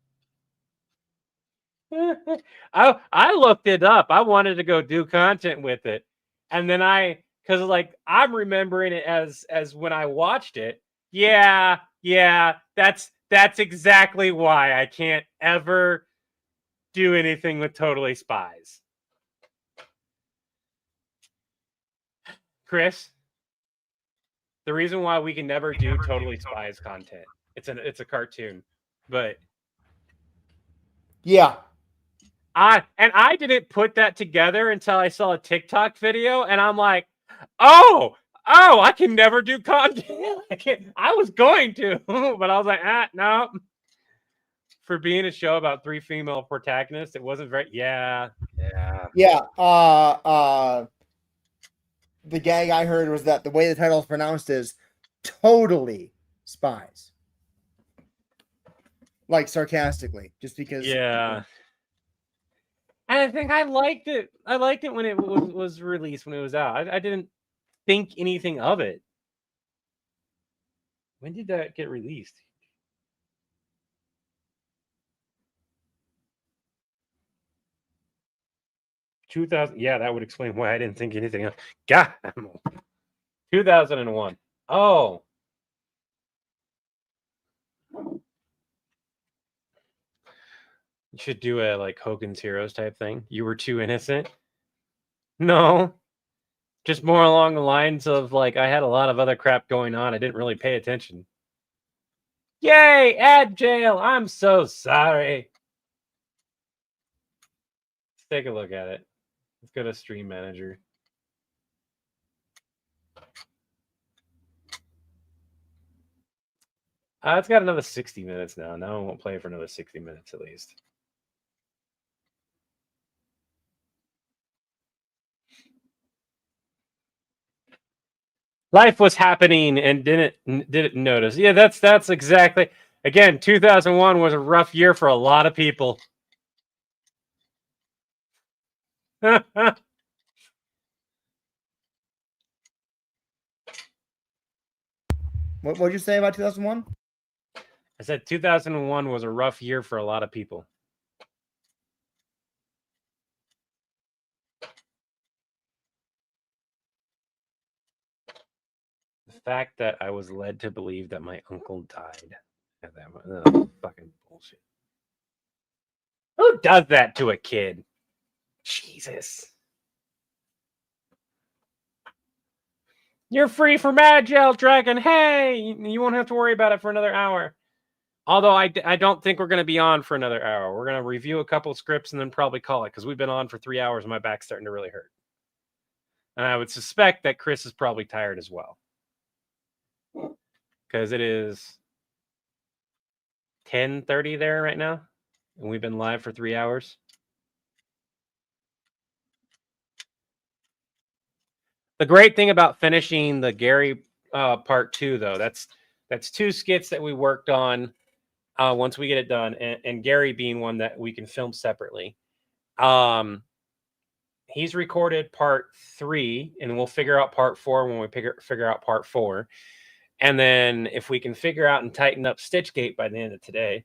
looked it up. I wanted to go do content with it, and then because like I'm remembering it as when I watched it. Yeah, that's exactly why I can't ever do anything with Totally Spies. Chris, the reason why we can never do Totally Spies content, it's a cartoon, but yeah. I didn't put that together until I saw a TikTok video, and I'm like, oh, I can never do content. I was going to, but I was like, no. For being a show about 3 female protagonists, it wasn't very. Yeah. The gag I heard was that the way the title is pronounced is Totally Spies, like sarcastically, just because. Yeah. And I think I liked it. I liked it when it was released, when it was out. I didn't think anything of it. When did that get released? Yeah, that would explain why I didn't think anything of. God, 2001. Oh. You should do a like Hogan's Heroes type thing. You were too innocent. No. Just more along the lines of like I had a lot of other crap going on. I didn't really pay attention. Yay, ad jail. I'm so sorry. Let's take a look at it. Let's go to Stream Manager. It's got another 60 minutes now. Now I won't play for another 60 minutes at least. Life was happening and didn't notice. Yeah, that's exactly. Again, 2001 was a rough year for a lot of people. What did you say about 2001? I said 2001 was a rough year for a lot of people. The fact that I was led to believe that my uncle died. Fucking bullshit. Who does that to a kid? Jesus. You're free from Agile Dragon. Hey, you won't have to worry about it for another hour. Although I don't think we're going to be on for another hour. We're going to review a couple scripts and then probably call it because we've been on for 3 hours and my back's starting to really hurt. And I would suspect that Chris is probably tired as well. Because it is 10:30 there right now. And we've been live for 3 hours. The great thing about finishing the Gary part 2, though, that's 2 skits that we worked on once we get it done. And Gary being one that we can film separately. He's recorded part 3, and we'll figure out part 4 when we figure out part 4. And then if we can figure out and tighten up Stitchgate by the end of today,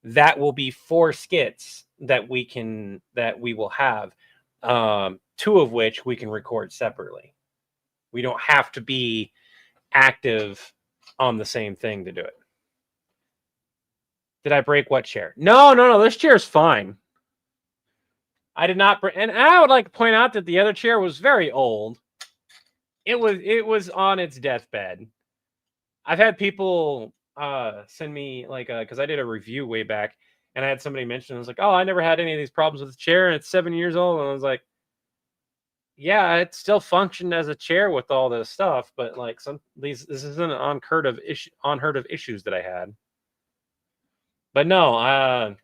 that will be 4 skits that we will have, 2 of which we can record separately. We don't have to be active on the same thing to do it. Did I break what chair? No. This chair is fine. I did not break, and I would like to point out that the other chair was very old. It was on its deathbed. I've had people send me like because I did a review way back, and I had somebody mention, I was like, oh, I never had any of these problems with the chair, and it's 7 years old, and I was like, yeah, it still functioned as a chair with all this stuff, but like this isn't an unheard of issues that I had. But no,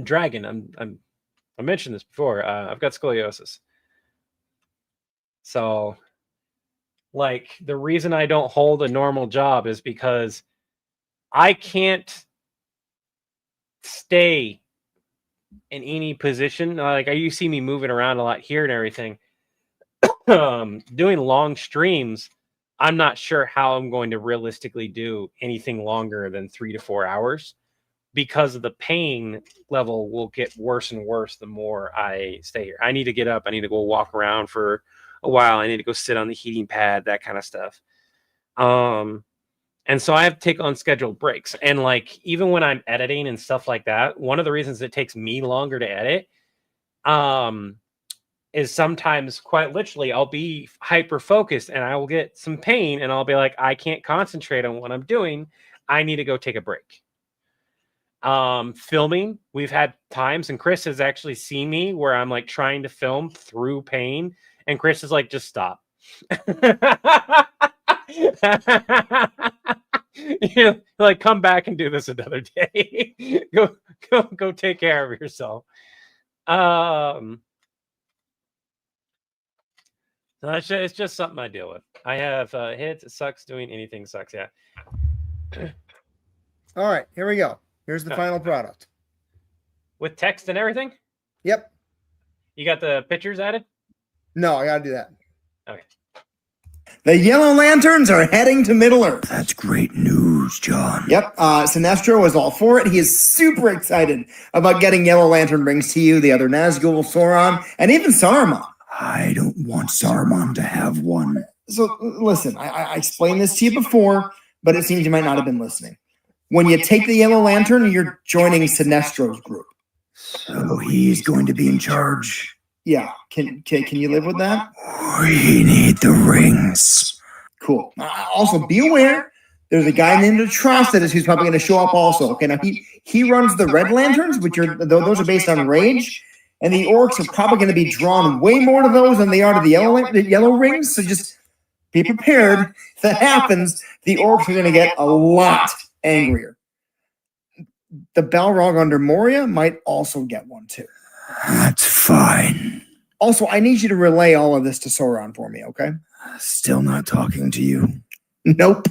Dragon, I mentioned this before. I've got scoliosis, so like the reason I don't hold a normal job is because I can't stay in any position. Like you see me moving around a lot here and everything. Doing long streams, I'm not sure how I'm going to realistically do anything longer than 3 to 4 hours because of the pain level will get worse and worse the more I stay here. I need to get up. I need to go walk around for a while. I need to go sit on the heating pad, that kind of stuff. And so I have to take on scheduled breaks. And like, even when I'm editing and stuff like that, one of the reasons it takes me longer to edit, is sometimes quite literally I'll be hyper focused and I will get some pain and I'll be like, I can't concentrate on what I'm doing. I need to go take a break. Filming, we've had times, and Chris has actually seen me where I'm like trying to film through pain, and Chris is like, just stop. You know, like, come back and do this another day. go take care of yourself. It's just something I deal with. I have hits. It sucks. Doing anything sucks. Yeah. All right, here we go. Here's the final product. With text and everything? Yep. You got the pictures added? No, I gotta do that. Okay. The Yellow Lanterns are heading to Middle Earth. That's great news, John. Yep. Sinestro is all for it. He is super excited about getting Yellow Lantern rings to you, the other Nazgul, Sauron, and even Saruman. I don't want Saruman to have one. So listen, I explained this to you before, but it seems you might not have been listening. When you take the yellow lantern, you're joining Sinestro's group. So he's going to be in charge. Yeah. Can you live with that? We need the rings. Cool. Also, be aware, there's a guy named Atrocitus who's probably going to show up also. Okay, now he runs the red lanterns, which are those are based on rage, and the orcs are probably going to be drawn way more to those than they are to the yellow rings. So just be prepared. If that happens, the orcs are going to get a lot angrier. The Balrog under Moria might also get one too. That's fine. Also, I need you to relay all of this to Sauron for me, okay? Still not talking to you. Nope.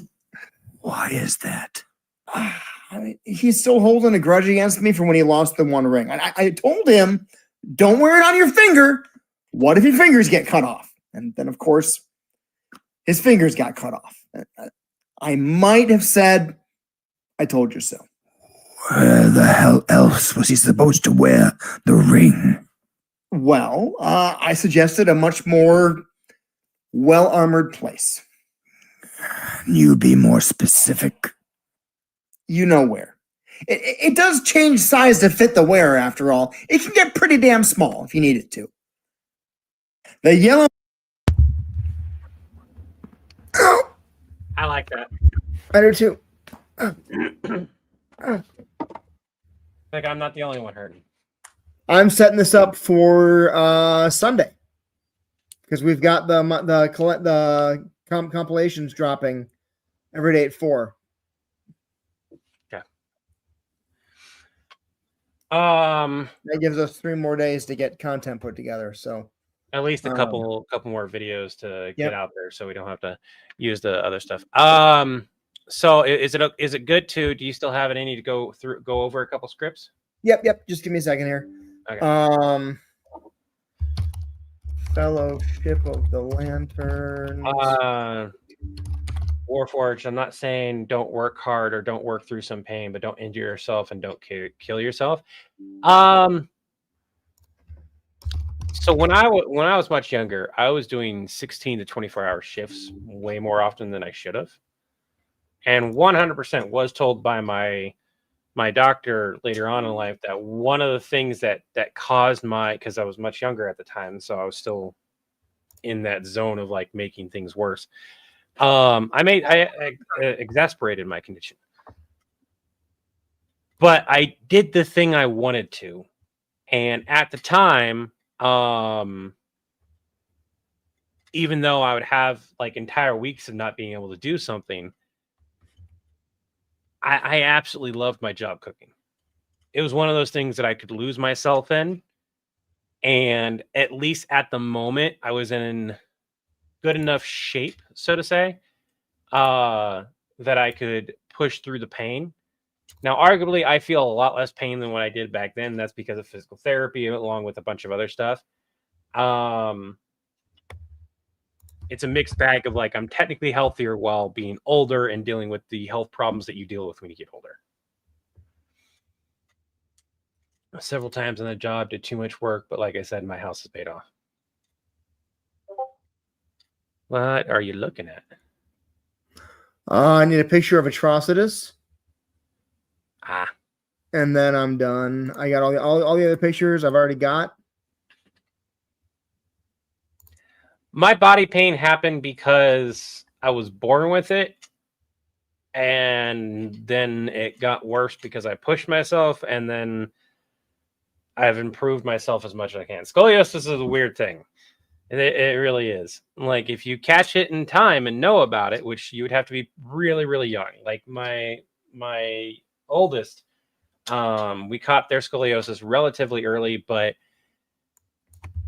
Why is that? I mean, he's still holding a grudge against me from when he lost the one ring. I told him, don't wear it on your finger. What if your fingers get cut off? And then, of course, his fingers got cut off. I might have said, I told you so. Where the hell else was he supposed to wear the ring? Well, I suggested a much more well-armored place. You be more specific. You know where. It does change size to fit the wearer, after all. It can get pretty damn small if you need it to. The yellow... I like that. I do too. Like I'm not the only one hurting. I'm setting this up for Sunday because we've got the compilations dropping every day at 4. Okay. That gives us 3 more days to get content put together. So at least a couple more videos to get out there, so we don't have to use the other stuff. So is it good to? Do you still have it in you to go over a couple scripts? Yep. Just give me a second here. Okay. Fellowship of the Lanterns. Warforged. I'm not saying don't work hard or don't work through some pain, but don't injure yourself and don't kill yourself. So when I was much younger, I was doing 16 to 24-hour shifts way more often than I should have, and 100% was told by my doctor later on in life that one of the things that caused because I was much younger at the time, so I was still in that zone of like making things worse. I exasperated my condition, but I did the thing I wanted to, and at the time, even though I would have like entire weeks of not being able to do something, I absolutely loved my job cooking. It was one of those things that I could lose myself in, and at least at the moment, I was in good enough shape, so to say, that I could push through the pain. Now, arguably, I feel a lot less pain than what I did back then. That's because of physical therapy, along with a bunch of other stuff. It's a mixed bag of like I'm technically healthier while being older and dealing with the health problems that you deal with when you get older. Several times on the job, did too much work, but like I said, my house is paid off. What are you looking at? I need a picture of Atrocitus. Ah. And then I'm done. I got all the other pictures I've already got. My body pain happened because I was born with it, and then it got worse because I pushed myself, and then I've improved myself as much as I can. Scoliosis is a weird thing. It really is. Like if you catch it in time and know about it, which you would have to be really, really young. Like my oldest, we caught their scoliosis relatively early, but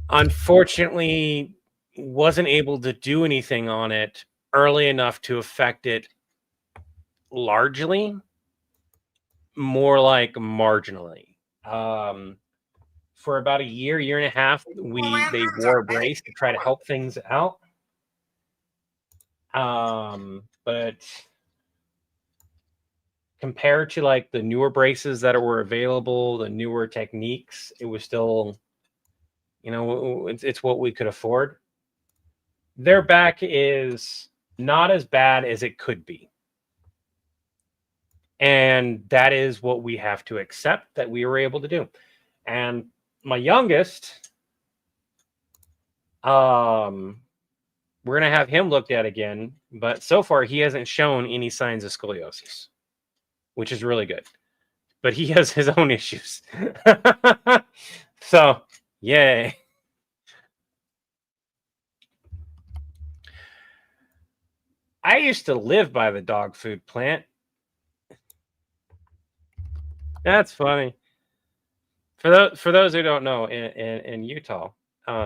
unfortunately wasn't able to do anything on it early enough to affect it largely, more like marginally. For about a year and a half, they wore a brace to try to help things out. But compared to like the newer braces that were available, the newer techniques, it was still, it's what we could afford. Their back is not as bad as it could be. And that is what we have to accept that we were able to do. And my youngest, we're going to have him looked at again, but so far he hasn't shown any signs of scoliosis, which is really good. But he has his own issues. So, yay. I used to live by the dog food plant. That's funny. For those who don't know, in Utah,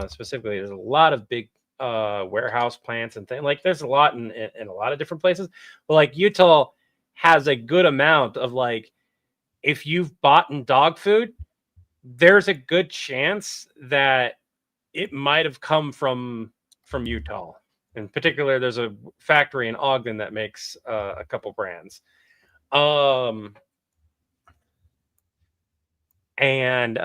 specifically, there's a lot of big warehouse plants and things. Like there's a lot in a lot of different places. But like Utah has a good amount of like, if you've bought in dog food, there's a good chance that it might have come from Utah. In particular, there's a factory in Ogden that makes a couple brands. And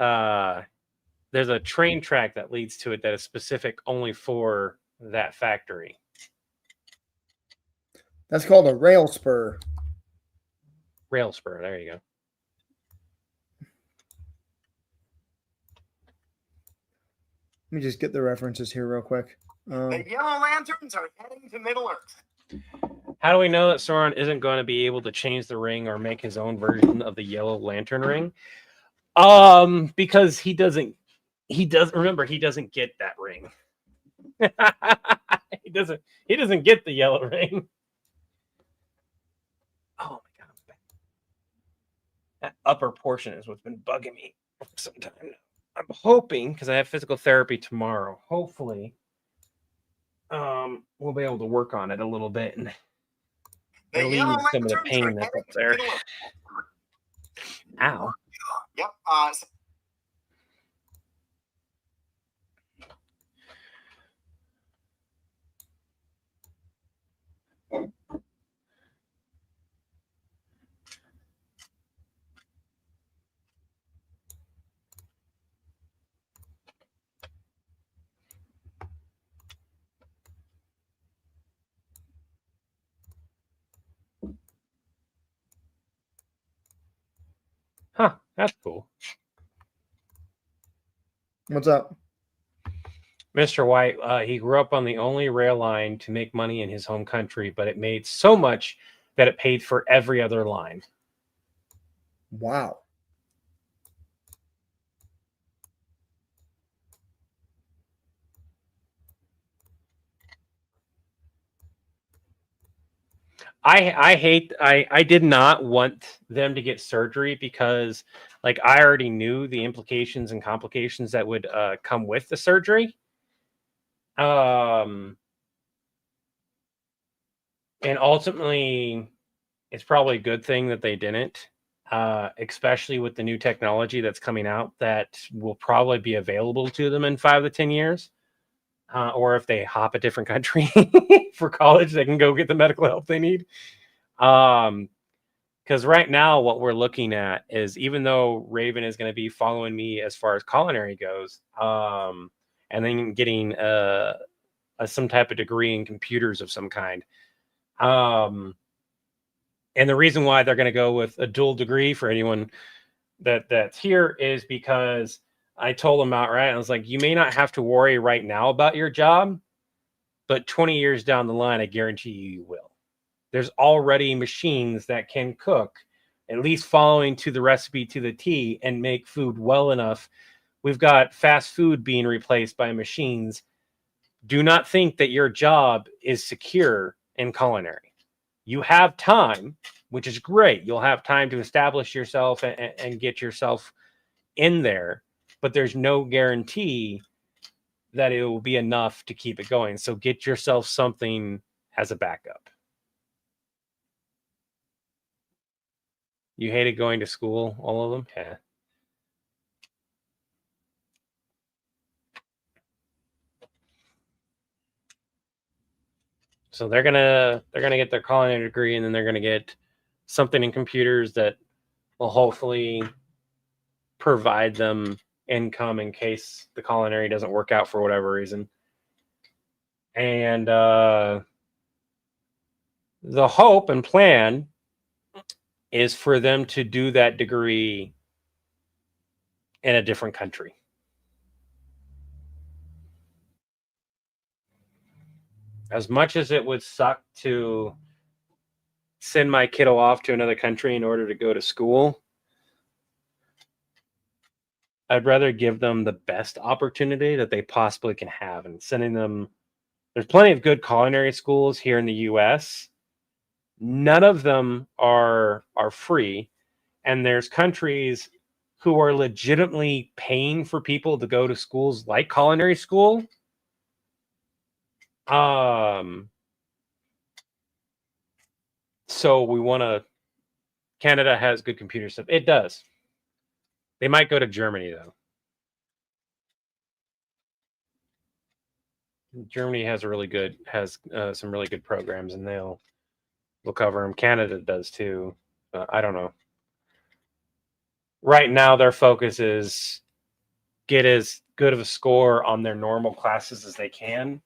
there's a train track that leads to it that is specific only for that factory. That's called a rail spur. Rail spur. There you go. Let me just get the references here real quick. The Yellow Lanterns are heading to Middle Earth. How do we know that Sauron isn't going to be able to change the ring or make his own version of the Yellow Lantern ring? Because he doesn't remember, he doesn't get that ring. he doesn't get the yellow ring. Oh my god. That upper portion is what's been bugging me for some time now. I'm hoping, because I have physical therapy tomorrow, hopefully we'll be able to work on it a little bit and relieve some of the pain that's up there. Ow. Yep. Huh, that's cool. What's up? Mr. White, he grew up on the only rail line to make money in his home country, but it made so much that it paid for every other line. Wow. I did not want them to get surgery because like I already knew the implications and complications that would come with the surgery. And ultimately it's probably a good thing that they didn't, especially with the new technology that's coming out that will probably be available to them in 5 to 10 years. Or if they hop a different country for college, they can go get the medical help they need. Because right now, what we're looking at is, even though Raven is going to be following me as far as culinary goes, and then getting some type of degree in computers of some kind. And the reason why they're going to go with a dual degree for anyone that's here is because I told them outright, I was like, you may not have to worry right now about your job, but 20 years down the line, I guarantee you will. There's already machines that can cook, at least following to the recipe to the T, and make food well enough. We've got fast food being replaced by machines. Do not think that your job is secure in culinary. You have time, which is great. You'll have time to establish yourself and get yourself in there. But there's no guarantee that it will be enough to keep it going. So get yourself something as a backup. You hated going to school, all of them? Yeah. So they're gonna get their culinary degree, and then they're gonna get something in computers that will hopefully provide them income in case the culinary doesn't work out for whatever reason. And the hope and plan is for them to do that degree in a different country. As much as it would suck to send my kiddo off to another country in order to go to school, I'd rather give them the best opportunity that they possibly can have. And sending them, there's plenty of good culinary schools here in the US. None of them are free. And there's countries who are legitimately paying for people to go to schools like culinary school. So we want to, Canada has good computer stuff. It does. They might go to Germany though. Germany has some really good programs, and they'll cover them. Canada does too. I don't know. Right now, their focus is get as good of a score on their normal classes as they can.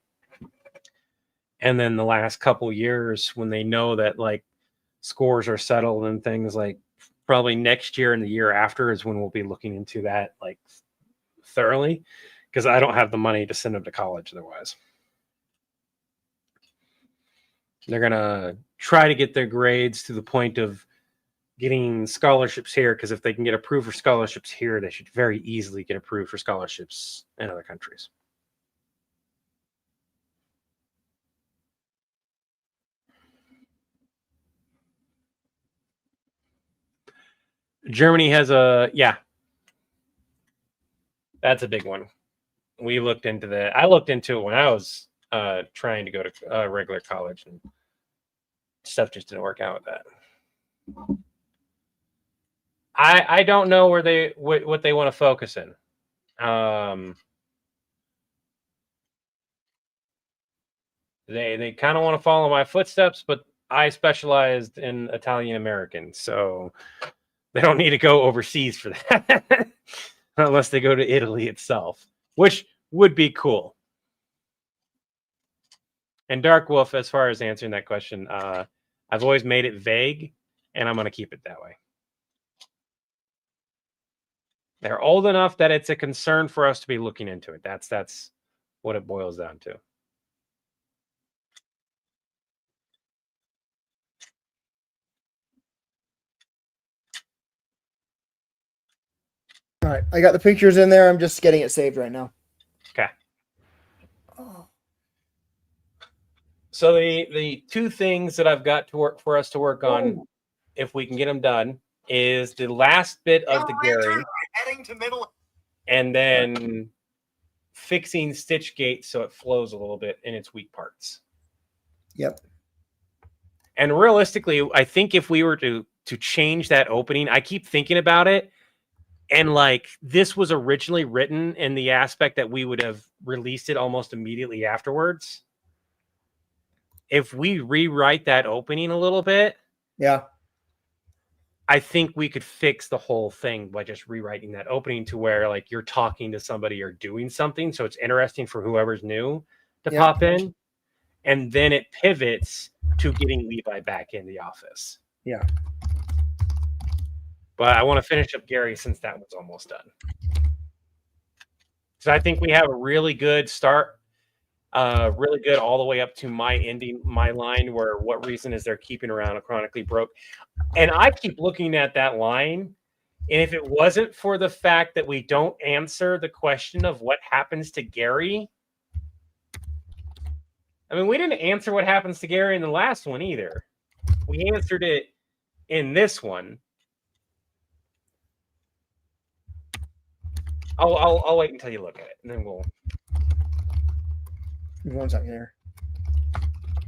And then the last couple years, when they know that like scores are settled and things, like probably next year and the year after is when we'll be looking into that like thoroughly, because I don't have the money to send them to college otherwise. They're going to try to get their grades to the point of getting scholarships here, because if they can get approved for scholarships here, they should very easily get approved for scholarships in other countries. Germany has that's a big one. We looked into that. I looked into it when I was trying to go to regular college, and stuff just didn't work out with that. I don't know where what they want to focus in. They kind of want to follow my footsteps, but I specialized in Italian American, so they don't need to go overseas for that unless they go to Italy itself, which would be cool. And Dark Wolf, as far as answering that question, I've always made it vague, and I'm going to keep it that way. They're old enough that it's a concern for us to be looking into it. That's what it boils down to. All right, I got the pictures in there. I'm just getting it saved right now. Okay. So the two things that I've got to work for us to work on, if we can get them done, is the last bit of the Gary, Heading to middle. and then fixing stitch gate so it flows a little bit in its weak parts. Yep. And realistically, I think if we were to change that opening, I keep thinking about it. And like this was originally written in the aspect that we would have released it almost immediately afterwards. If we rewrite that opening a little bit, yeah, I think we could fix the whole thing by just rewriting that opening to where like you're talking to somebody or doing something. So it's interesting for whoever's new to pop in. And then it pivots to getting Levi back in the office. Yeah. But I want to finish up Gary since that was almost done. So I think we have a really good start, really good all the way up to my ending, my line where what reason is there keeping around a chronically broke? And I keep looking at that line. And if it wasn't for the fact that we don't answer the question of what happens to Gary, I mean, we didn't answer what happens to Gary in the last one either. We answered it in this one. I'll wait until you look at it, and then we'll. One second here.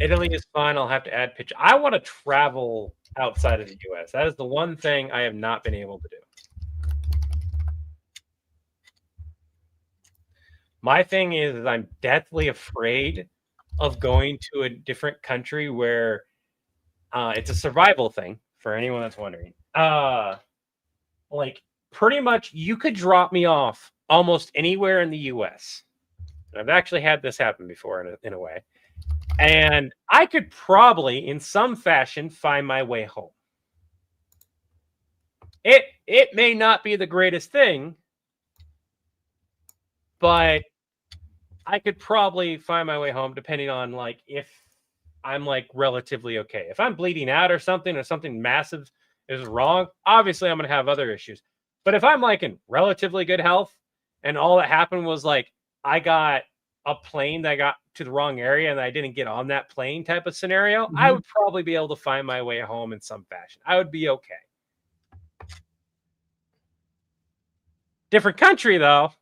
Italy is fine. I'll have to add picture. I want to travel outside of the U.S. That is the one thing I have not been able to do. My thing is I'm deathly afraid of going to a different country where it's a survival thing for anyone that's wondering. Like pretty much you could drop me off almost anywhere in the US. I've actually had this happen before in a way. And I could probably in some fashion find my way home. it may not be the greatest thing, but I could probably find my way home depending on like if I'm like relatively okay. If I'm bleeding out or something massive is wrong, obviously I'm gonna have other issues. But if I'm like in relatively good health and all that happened was like I got a plane that got to the wrong area and I didn't get on that plane type of scenario, I would probably be able to find my way home in some fashion. I would be okay. Different country though.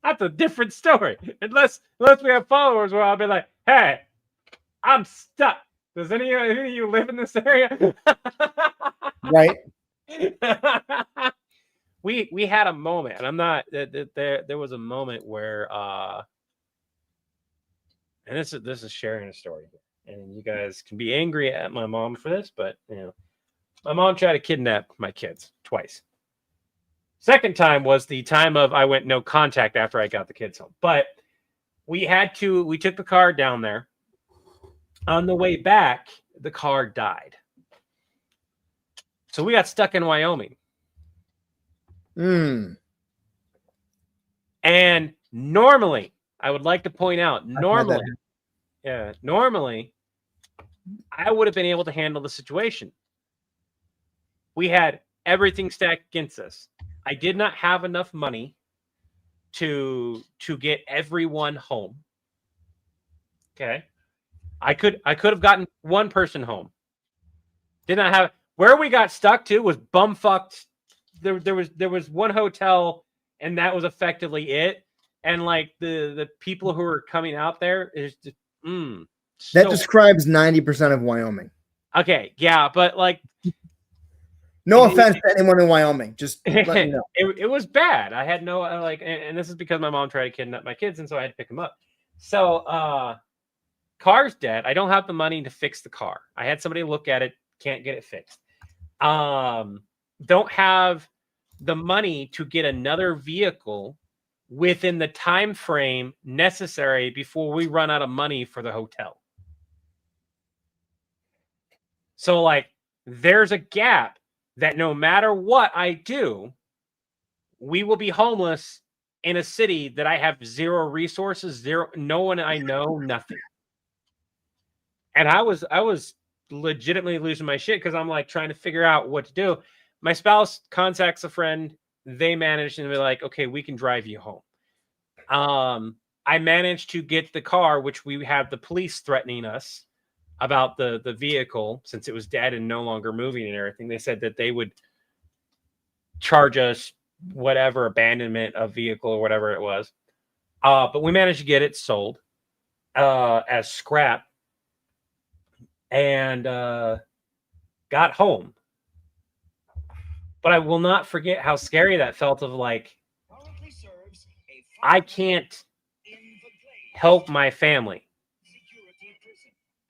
That's a different story. Unless we have followers where I'll be like, hey, I'm stuck. Does any of you live in this area? Right. We had a moment, and I'm not there was a moment where and this is sharing a story here. And you guys can be angry at my mom for this, but you know, my mom tried to kidnap my kids twice. Second time was the time of I went no contact after I got the kids home. But we took the car down there. On the way back, the car died. So we got stuck in Wyoming. Mm. And normally, I would like to point out, normally, I would have been able to handle the situation. We had everything stacked against us. I did not have enough money to get everyone home. Okay. I could have gotten one person home. Did not have where we got stuck to was bumfucked. There was one hotel and that was effectively it. And like the people who were coming out there is just that describes 90% of Wyoming. Okay, yeah, but like no offense to anyone in Wyoming, just let me know. It was bad. I had no like, and this is because my mom tried to kidnap my kids, and so I had to pick them up. So, car's dead. I don't have the money to fix the car. I had somebody look at it, can't get it fixed. Don't have the money to get another vehicle within the time frame necessary before we run out of money for the hotel. So, like, there's a gap that no matter what I do, we will be homeless in a city that I have zero resources, no one I know, nothing. And I was legitimately losing my shit because I'm like trying to figure out what to do. My spouse contacts a friend. They managed and be like, okay, we can drive you home. I managed to get the car, which we have the police threatening us about the vehicle since it was dead and no longer moving and everything. They said that they would charge us whatever abandonment of vehicle or whatever it was. But we managed to get it sold as scrap and got home. But I will not forget how scary that felt of like, I can't help my family.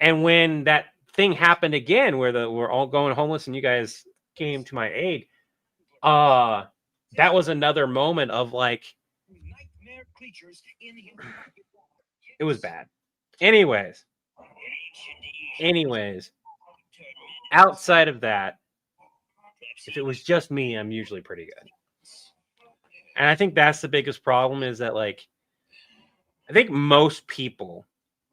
And when that thing happened again, where we're all going homeless and you guys came to my aid, that was another moment of like, it was bad. Anyways, outside of that, if it was just me, I'm usually pretty good. And I think that's the biggest problem is that like, I think most people,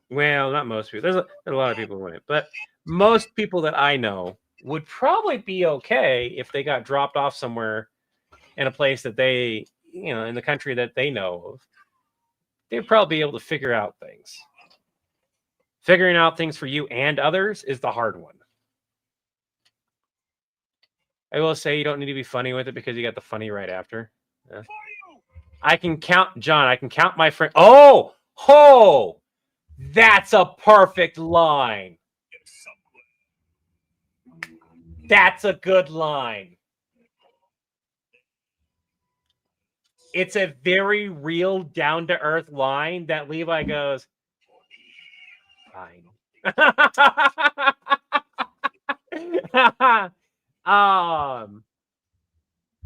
well, not most people, there's a lot of people who wouldn't, but most people that I know would probably be okay if they got dropped off somewhere in a place that they, you know, in the country that they know of. They'd probably be able to figure out things. Figuring out things for you and others is the hard one. I will say you don't need to be funny with it because you got the funny right after. Yeah. I can count, John, I can count my friend. Oh, that's a perfect line. That's a good line. It's a very real, down-to-earth line that Levi goes, fine.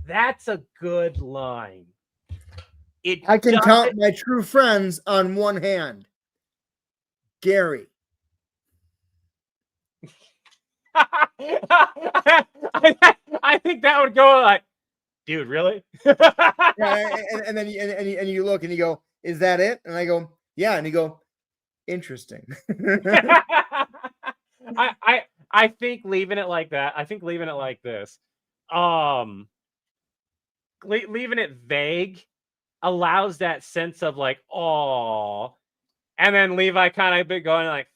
That's a good line. I can count my true friends on one hand. Gary. I think that would go like, dude, really? Yeah, and then you look and you go, is that it? And I go, yeah. And you go, interesting. I think leaving it like that. I think leaving it like this. Leaving it vague allows that sense of like, oh, and then Levi kind of going like,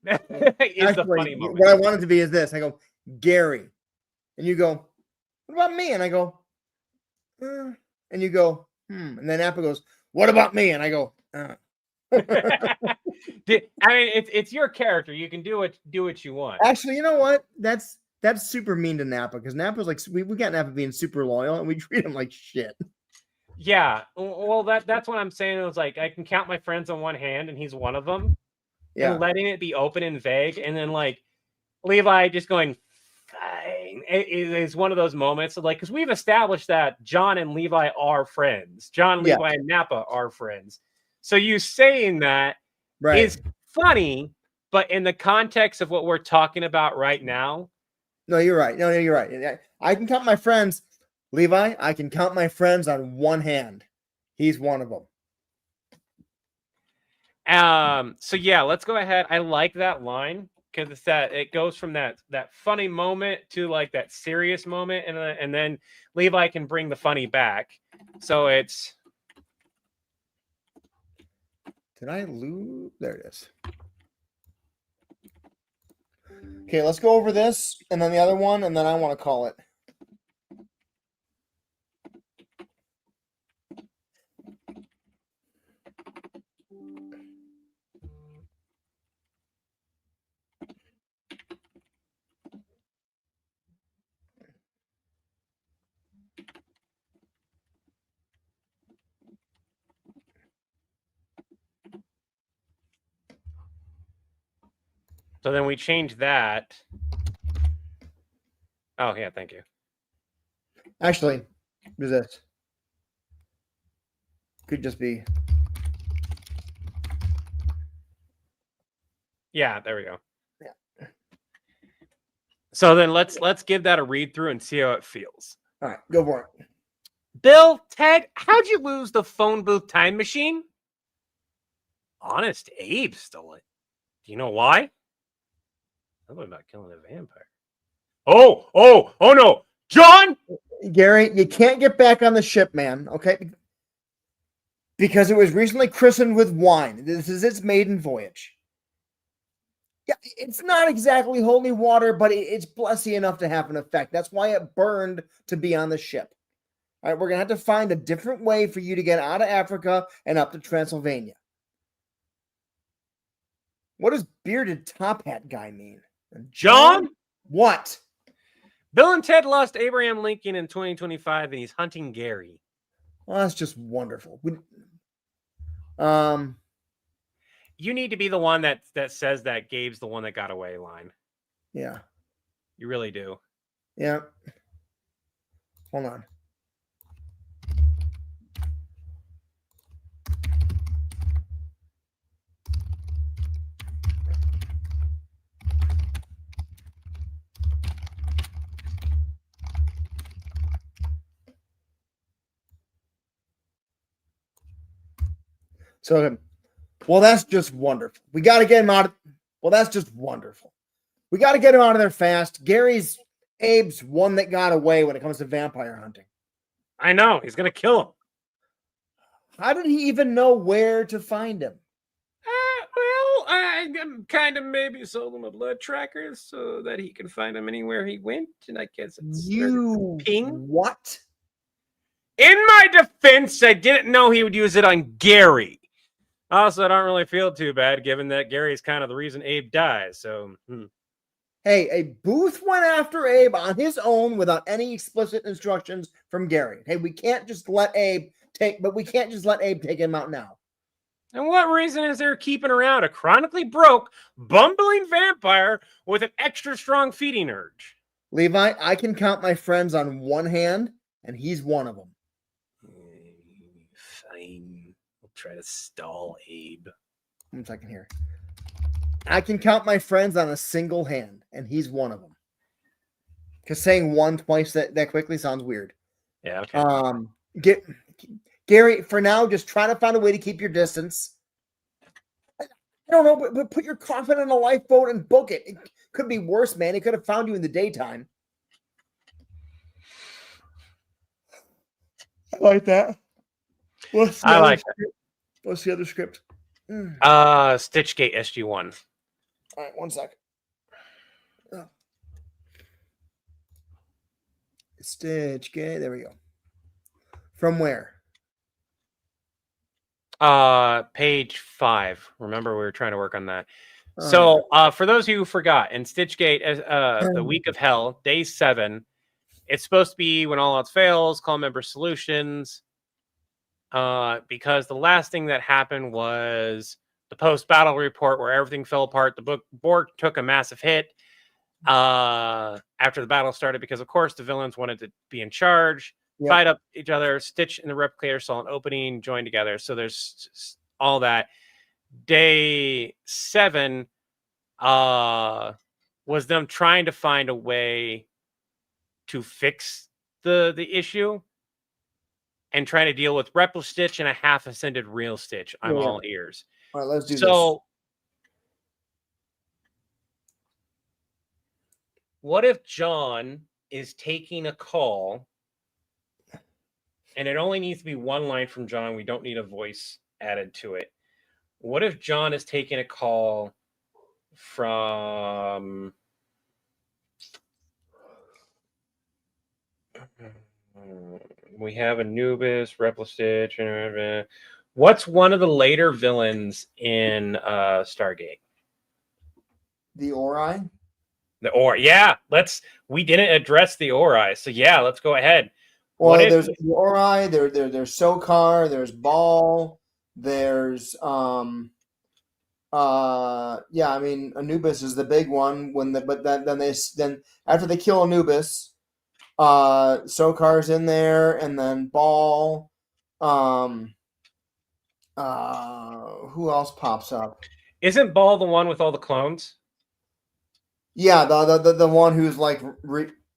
is the funny moment. What I want it to be is this. I go, Gary. And you go, what about me? And I go, and you go, And then Apple goes, what about me? And I go, I mean, it's your character. You can do what you want. Actually, you know what? That's super mean to Nappa, because Nappa's like, we got Nappa being super loyal and we treat him like shit. Yeah. Well, that's what I'm saying. It was like, I can count my friends on one hand and he's one of them. Yeah. And letting it be open and vague. And then like Levi just going, fine. It is one of those moments of like, because we've established that John and Levi are friends. John, Levi, and Nappa are friends. So you saying that is funny, but in the context of what we're talking about right now. No, you're right. No, you're right. I can count my friends. Levi, I can count my friends on one hand. He's one of them. So yeah, let's go ahead. I like that line because it's that it goes from that funny moment to like that serious moment, and then Levi can bring the funny back. So it's. Did I lose? There it is. Okay, let's go over this and then the other one, and then I want to call it. So then we change that. Oh, yeah, thank you. Actually, resist. Could just be. Yeah, there we go. Yeah. So then let's give that a read through and see how it feels. All right, go for it. Bill, Ted, how'd you lose the phone booth time machine? Honest Abe stole it. Do you know why? Something about killing a vampire. Oh no. John! Gary, you can't get back on the ship, man, okay? Because it was recently christened with wine. This is its maiden voyage. Yeah, it's not exactly holy water, but it's blessy enough to have an effect. That's why it burned to be on the ship. All right, we're going to have to find a different way for you to get out of Africa and up to Transylvania. What does bearded top hat guy mean? John? What? Bill and Ted lost Abraham Lincoln in 2025, and he's hunting Gary. Well, that's just wonderful. You need to be the one that says that Gabe's the one that got away line. Yeah. You really do. Yeah. Hold on. So, well, that's just wonderful. We got to get him out. Well, that's just wonderful. We got to get him out of there fast. Abe's one that got away when it comes to vampire hunting. I know. He's going to kill him. How did he even know where to find him? Well, I kind of maybe sold him a blood tracker so that he can find him anywhere he went. And I guess it's ping. What? In my defense, I didn't know he would use it on Gary. Also, I don't really feel too bad, given that Gary's kind of the reason Abe dies. So, Hey, a Booth went after Abe on his own without any explicit instructions from Gary. Hey, we can't just let Abe take him out now. And what reason is there keeping around a chronically broke, bumbling vampire with an extra strong feeding urge? Levi, I can count my friends on one hand, and he's one of them. Fine. We'll try to stall Abe. 1 second here. I can count my friends on a single hand, and he's one of them. Because saying one twice that quickly sounds weird. Yeah. Okay. Gary, for now, just try to find a way to keep your distance. I don't know, but put your coffin in a lifeboat and book it. It could be worse, man. It could have found you in the daytime. I like that. What's the I other like script? What's the other script? Stitchgate SG1. All right, 1 sec. Stitchgate. There we go. From where? Page 5. Remember, we were trying to work on that. Oh, So, for those of you who forgot, in Stitchgate, the week of hell, day 7, it's supposed to be when all else fails, call member solutions. Because the last thing that happened was the post-battle report where everything fell apart. The board took a massive hit after the battle started because, of course, the villains wanted to be in charge, fight up each other. Stitch and the Replicator saw an opening, joined together. So there's all that. Day 7 was them trying to find a way to fix the issue and trying to deal with Repl Stitch and a half ascended real Stitch. I'm all ears. All right, let's do this. So, what if John is taking a call and it only needs to be one line from John? We don't need a voice added to it. What if John is taking a call from... We have Anubis, Repl Stitch. What's one of the later villains in Stargate? The Ori? The Ori. Yeah, we didn't address the Ori. So yeah, let's go ahead. Well, there's the Ori, there's Sokar, there's Ball, there's yeah, I mean Anubis is the big one then after they kill Anubis, Sokar's in there, and then Ball. Who else pops up? Isn't Ball the one with all the clones? Yeah, the one who's like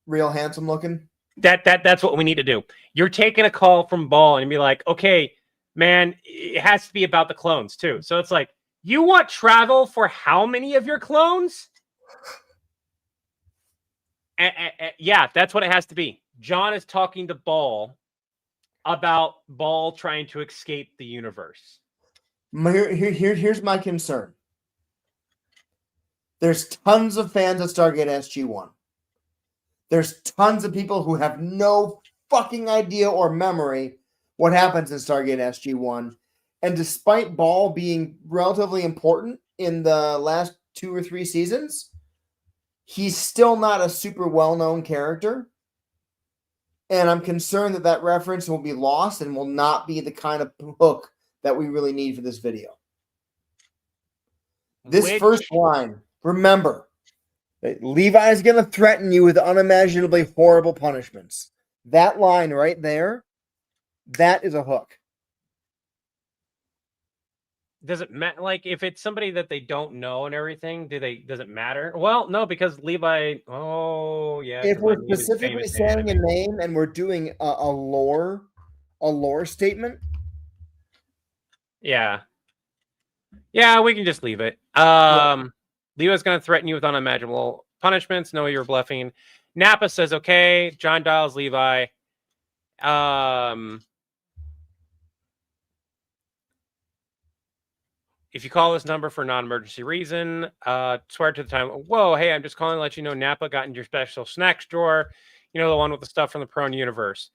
real handsome looking. That's what we need to do. You're taking a call from Ball and be like, okay, man, it has to be about the clones too. So it's like, you want travel for how many of your clones? Yeah, that's what it has to be. John is talking to Ball about Ball trying to escape the universe. Here's my concern. There's tons of fans of Stargate SG-1. There's tons of people who have no fucking idea or memory what happens in Stargate SG-1. And despite Ball being relatively important in the last 2 or 3 seasons, he's still not a super well-known character. And I'm concerned that reference will be lost and will not be the kind of hook that we really need for this video. This first line, remember, Levi is going to threaten you with unimaginably horrible punishments. That line right there, that is a hook. Does it matter? Like, if it's somebody that they don't know and everything, does it matter? Well, no, because Levi. Oh, yeah. If we're specifically saying a name and we're doing a lore statement. Yeah. Yeah, we can just leave it. Levi's going to threaten you with unimaginable punishments. No, you're bluffing. Nappa says, okay. John dials Levi. If you call this number for a non-emergency reason, swear to the time. Whoa, hey, I'm just calling to let you know Nappa got into your special snacks drawer. You know, the one with the stuff from the prone universe.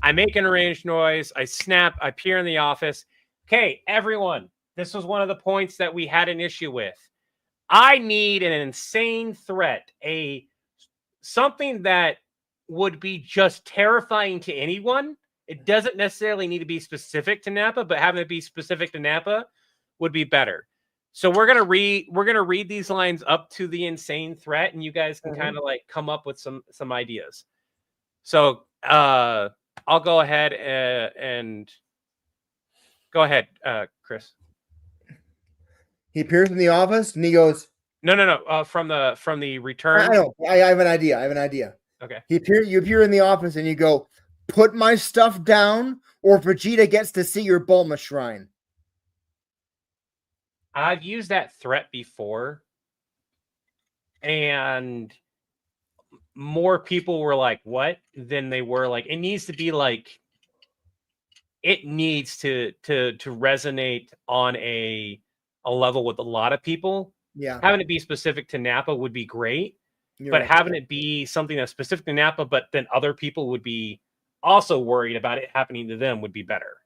I make an arranged noise. I snap. I appear in the office. Okay, everyone. This was one of the points that we had an issue with. I need an insane threat. Something that would be just terrifying to anyone. It doesn't necessarily need to be specific to Nappa, but having it be specific to Nappa would be better. So we're gonna read these lines up to the insane threat, and you guys can kind of like come up with some ideas. So I'll go ahead and go ahead, Chris. He appears in the office and he goes, No. From the return. I know. I have an idea. Okay. You appear in the office and you go, "Put my stuff down, or Vegeta gets to see your Bulma shrine." I've used that threat before, and more people were like, "What?" than they were like, it needs to be like, it needs to resonate on a level with a lot of people. Yeah, Having it be specific to Napa would be great, you're but right. having it be something that's specific to Napa, but then other people would be also worried about it happening to them would be better.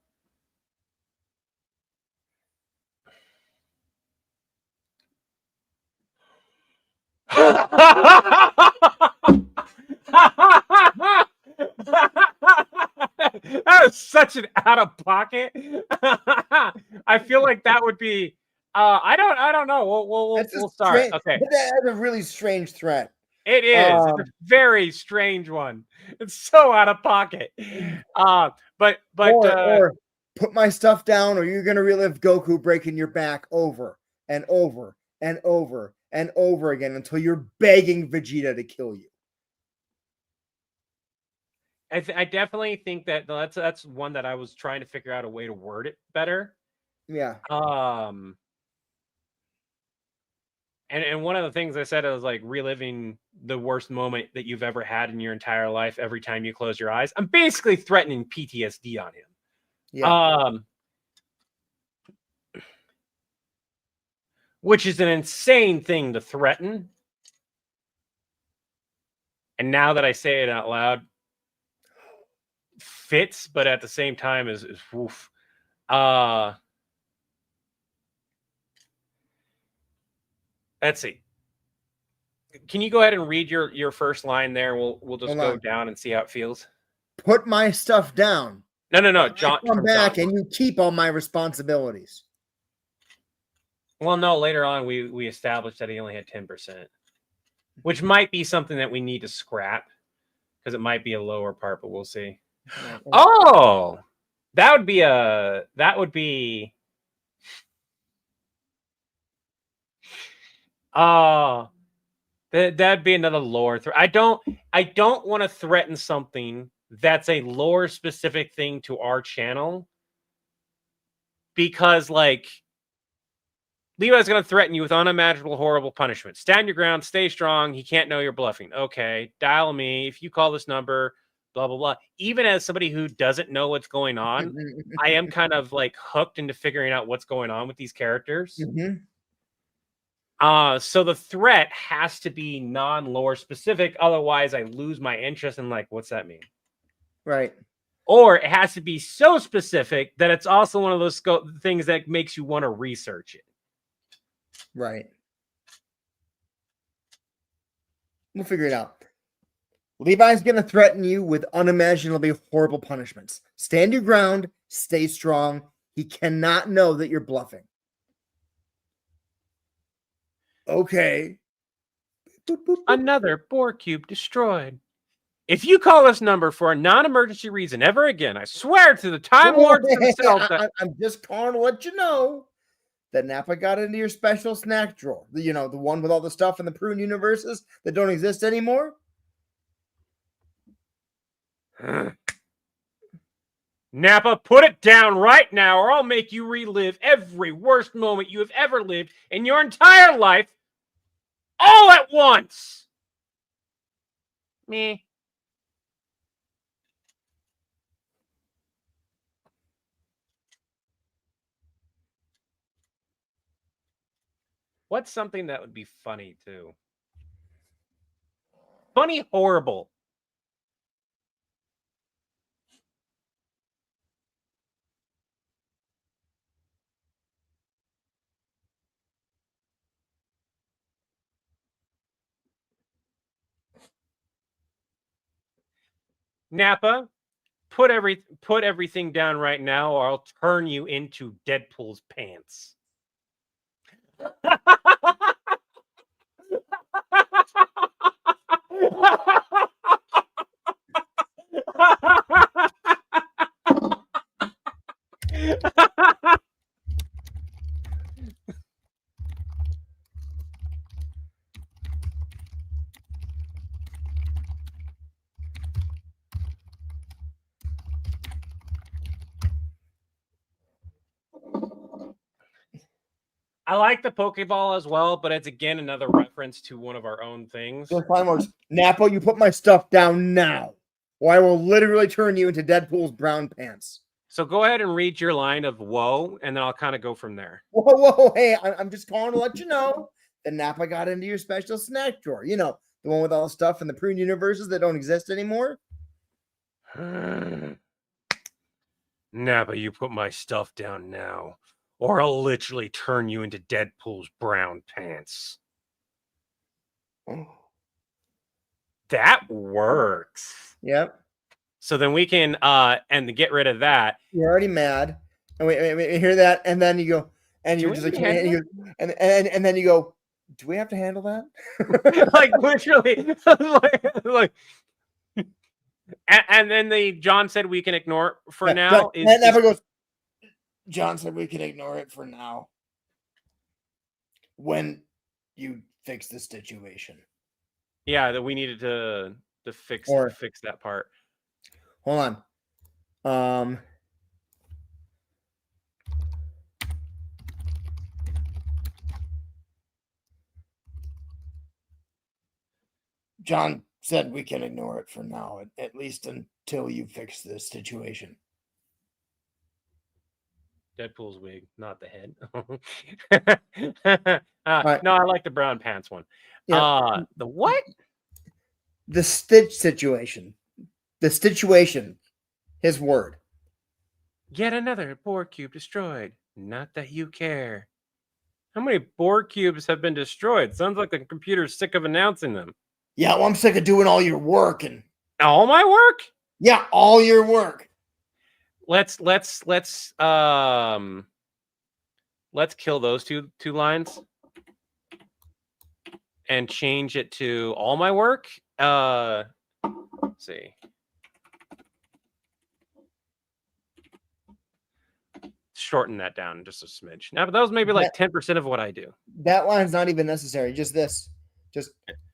That was such an out of pocket. I feel like that would be. I don't know. We'll start. Okay, But that's a really strange threat. it is. It's a very strange one. It's so out of pocket. But Or put my stuff down, or you're gonna relive Goku breaking your back over and over and over and over again until you're begging Vegeta to kill you. I definitely think that that's one that I was trying to figure out a way to word it better. Yeah. And one of the things I said was like reliving the worst moment that you've ever had in your entire life every time you close your eyes. I'm basically threatening PTSD on him. Yeah. Which is an insane thing to threaten. And now that I say it out loud, fits, but at the same time is woof. Let's see. Can you go ahead and read your first line there? We'll just go down and see how it feels. Put my stuff down. No, John. Come back and you keep all my responsibilities. Well, no, later on we established that he only had 10%, which might be something that we need to scrap because it might be a lower part, but we'll see. Oh, that would be that'd be another lore threat. I don't want to threaten something that's a lore specific thing to our channel, because like Levi's going to threaten you with unimaginable, horrible punishment. Stand your ground, stay strong. He can't know you're bluffing. Okay, dial me. If you call this number, blah, blah, blah. Even as somebody who doesn't know what's going on, I am kind of like hooked into figuring out what's going on with these characters. So the threat has to be non-lore specific. Otherwise, I lose my interest in like, what's that mean? Right. Or it has to be so specific that it's also one of those things that makes you want to research it. Right. We'll figure it out. Levi's going to threaten you with unimaginably horrible punishments. Stand your ground. Stay strong. He cannot know that you're bluffing. Okay. Another Boar Cube destroyed. If you call this number for a non-emergency reason ever again, I swear to the Time Lords themselves that I'm just calling to let you know that Nappa got into your special snack drawer. The one with all the stuff in the prune universes that don't exist anymore. Nappa, put it down right now, or I'll make you relive every worst moment you have ever lived in your entire life, all at once. Me. What's something that would be funny too? Funny, horrible. Nappa, put everything down right now, or I'll turn you into Deadpool's pants. I like the Pokeball as well, but it's again another reference to one of our own things. Your final words. Nappa, you put my stuff down now, or I will literally turn you into Deadpool's brown pants. So go ahead and read your line of whoa, and then I'll kind of go from there. Whoa, hey, I'm just calling to let you know that Nappa got into your special snack drawer. You know, the one with all the stuff in the prune universes that don't exist anymore. Nappa, you put my stuff down now, or I'll literally turn you into Deadpool's brown pants. That works. Yep. So then we can and to get rid of that. You're already mad. And we hear that, and then you go, and you're just like, and then you go, do we have to handle that? Like literally, like, and then John said we can ignore it for now. That never goes. John said we can ignore it for now. When you fix the situation. Yeah, that we needed to fix that part. Hold on. John said we can ignore it for now, at least until you fix this situation. Deadpool's wig, not the head. Right. No, I like the brown pants one. Yeah. The what? The Stitch situation. The situation. His word. Yet another Borg cube destroyed. Not that you care. How many Borg cubes have been destroyed? Sounds like the computer's sick of announcing them. Yeah, well, I'm sick of doing all your work and all my work. Yeah, all your work. Let's kill those two lines and change it to all my work. Let's see. Shorten that down just a smidge. Now, but that was maybe like 10% of what I do. That line's not even necessary. Just this. Just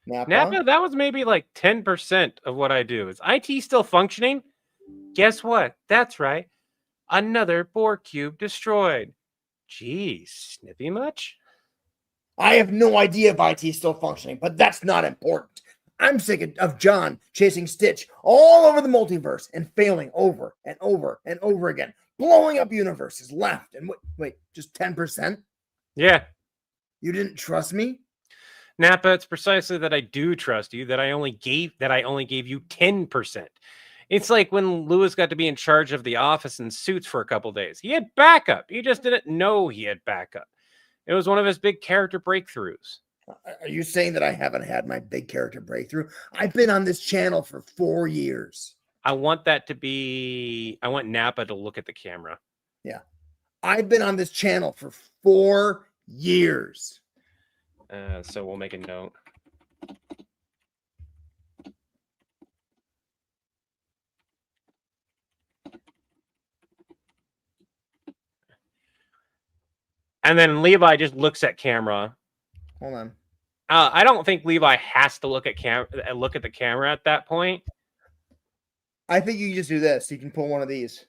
Nappa, that was maybe like 10% of what I do. Is IT still functioning? Guess what? That's right. Another Borg cube destroyed. Geez, snippy much? I have no idea if IT's still functioning, but that's not important. I'm sick of John chasing Stitch all over the multiverse and failing over and over and over again, blowing up universes left and wait, just 10%? Yeah. You didn't trust me? Nappa, it's precisely that I do trust you, that I only gave you 10%. It's like when Lewis got to be in charge of the office in Suits for a couple days. He had backup. He just didn't know he had backup. It was one of his big character breakthroughs. Are you saying that I haven't had my big character breakthrough? I've been on this channel for 4 years. I want Nappa to look at the camera. Yeah. I've been on this channel for 4 years. So we'll make a note. And then Levi just looks at camera. Hold on. I don't think Levi has to look at the camera at that point. I think you can just do this. You can pull one of these.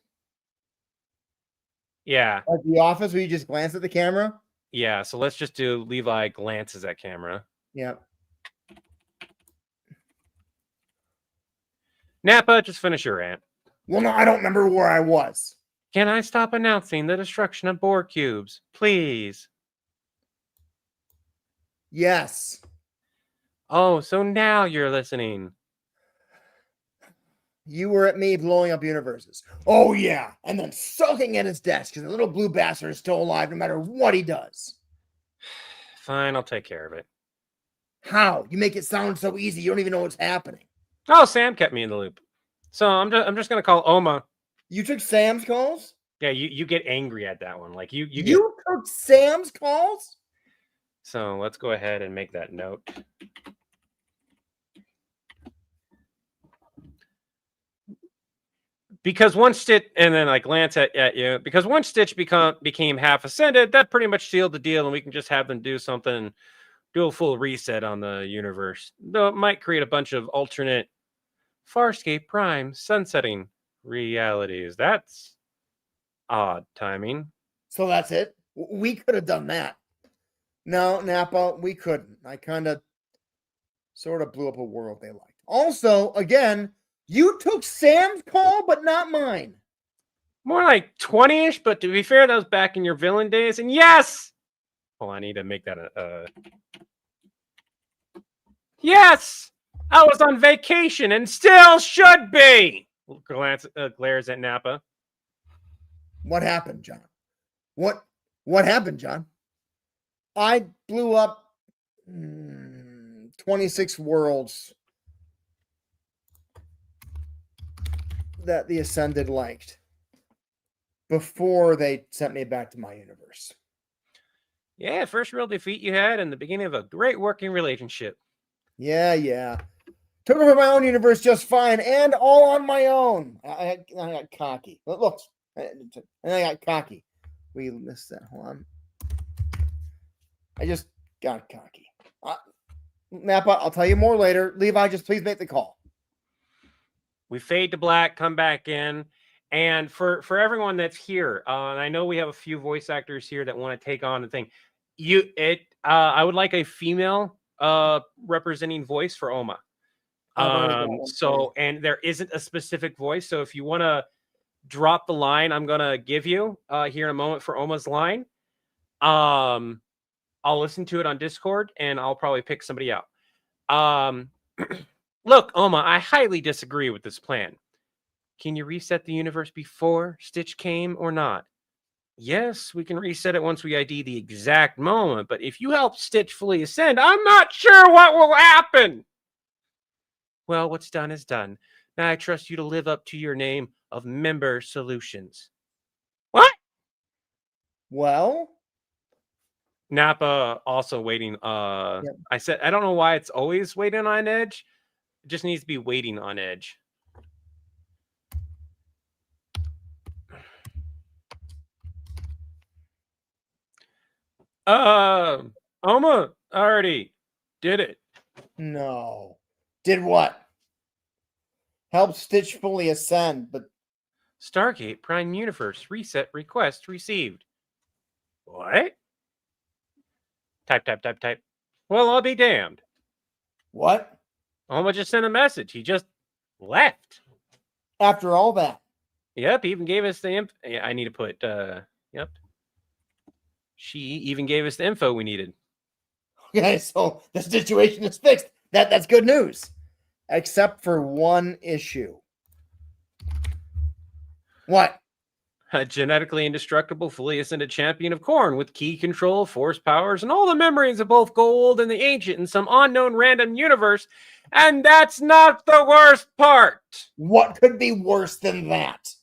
Yeah. Like The Office, where you just glance at the camera. Yeah. So let's just do Levi glances at camera. Yeah. Nappa, just finish your rant. Well, no, I don't remember where I was. Can I stop announcing the destruction of Borg cubes, please? Yes. Oh, so now you're listening. You were at me blowing up universes. Oh, yeah. And then sulking at his desk because the little blue bastard is still alive no matter what he does. Fine, I'll take care of it. How? You make it sound so easy. You don't even know what's happening. Oh, Sam kept me in the loop. So I'm just going to call Oma. You took Sam's calls? Yeah, you get angry at that one. Like you took Sam's calls? So let's go ahead and make that note. Because one Stitch, and then I glance at you, because one Stitch became half ascended, that pretty much sealed the deal, and we can just have them do something, do a full reset on the universe. Though it might create a bunch of alternate Farscape Prime sunsetting realities. That's odd timing. So that's it? We could have done that. No, Napa, we couldn't. I kind of sort of blew up a world they liked. Also, again, you took Sam's call, but not mine. More like 20-ish, but to be fair, that was back in your villain days. And yes! Oh, I need to make that a... Yes! I was on vacation and still should be! Glares at Napa. What happened, John? What happened, John? I blew up 26 worlds that the Ascended liked before they sent me back to my universe. Yeah, first real defeat you had and the beginning of a great working relationship. Yeah. Took over my own universe just fine and all on my own. I got cocky. Look, and I got cocky. We missed that. Hold on. I just got cocky. Napa, I'll tell you more later. Levi, just please make the call. We fade to black, come back in. And for everyone that's here, and I know we have a few voice actors here that want to take on the thing. I would like a female representing voice for Oma. And there isn't a specific voice. So if you want to drop the line, I'm going to give you here in a moment for Oma's line. I'll listen to it on Discord and I'll probably pick somebody out. Look, Oma, I highly disagree with this plan. Can you reset the universe before Stitch came or not? Yes, we can reset it once we ID the exact moment, but if you help Stitch fully ascend, I'm not sure what will happen. Well, what's done is done. Now I trust you to live up to your name of Member Solutions. What? Well, Napa also waiting. I said, I don't know why it's always waiting on edge. It just needs to be waiting on edge. Oma already did it. no. Did what? Help Stitch fully ascend, but Stargate Prime Universe reset request received. What? Type. Well, I'll be damned. what? Oma just sent a message. He just left. After all that. Yep, he even gave us the info. Yeah, I need to put, yep. She even gave us the info we needed. Okay, so the situation is fixed. That's good news. Except for one issue. What? A genetically indestructible, fully ascended champion of Korn with key control, force powers, and all the memories of both Gold and the Ancient in some unknown random universe. And that's not the worst part. What could be worse than that?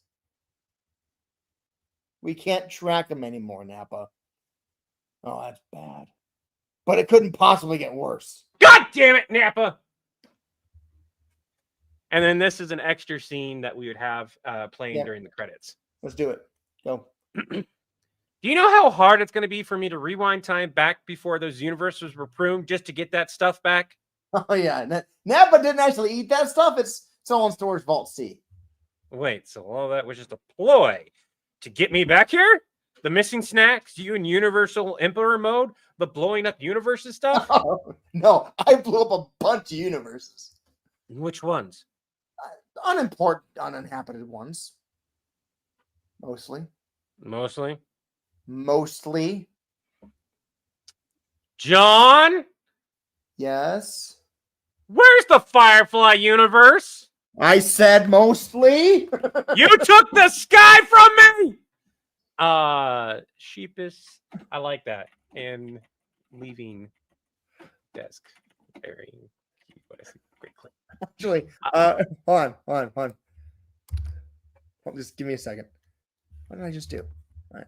We can't track him anymore, Napa. Oh, that's bad. But it couldn't possibly get worse. God damn it, Napa! And then this is an extra scene that we would have playing during the credits. Let's do it. Go. Do you know how hard it's going to be for me to rewind time back before those universes were pruned just to get that stuff back? Oh, yeah. Napa didn't actually eat that stuff. It's on Storage Vault C. Wait, so all that was just a ploy to get me back here? The missing snacks, you in Universal Emperor mode, the blowing up universes stuff? Oh, no, I blew up a bunch of universes. Which ones? Unimportant, uninhabited ones. Mostly. John? Yes. Where's the Firefly universe? I said mostly. You took the sky from me! Sheepish. I like that. And leaving desk. Very great clip. Actually, hold on. Just give me a second. What did I just do? All right.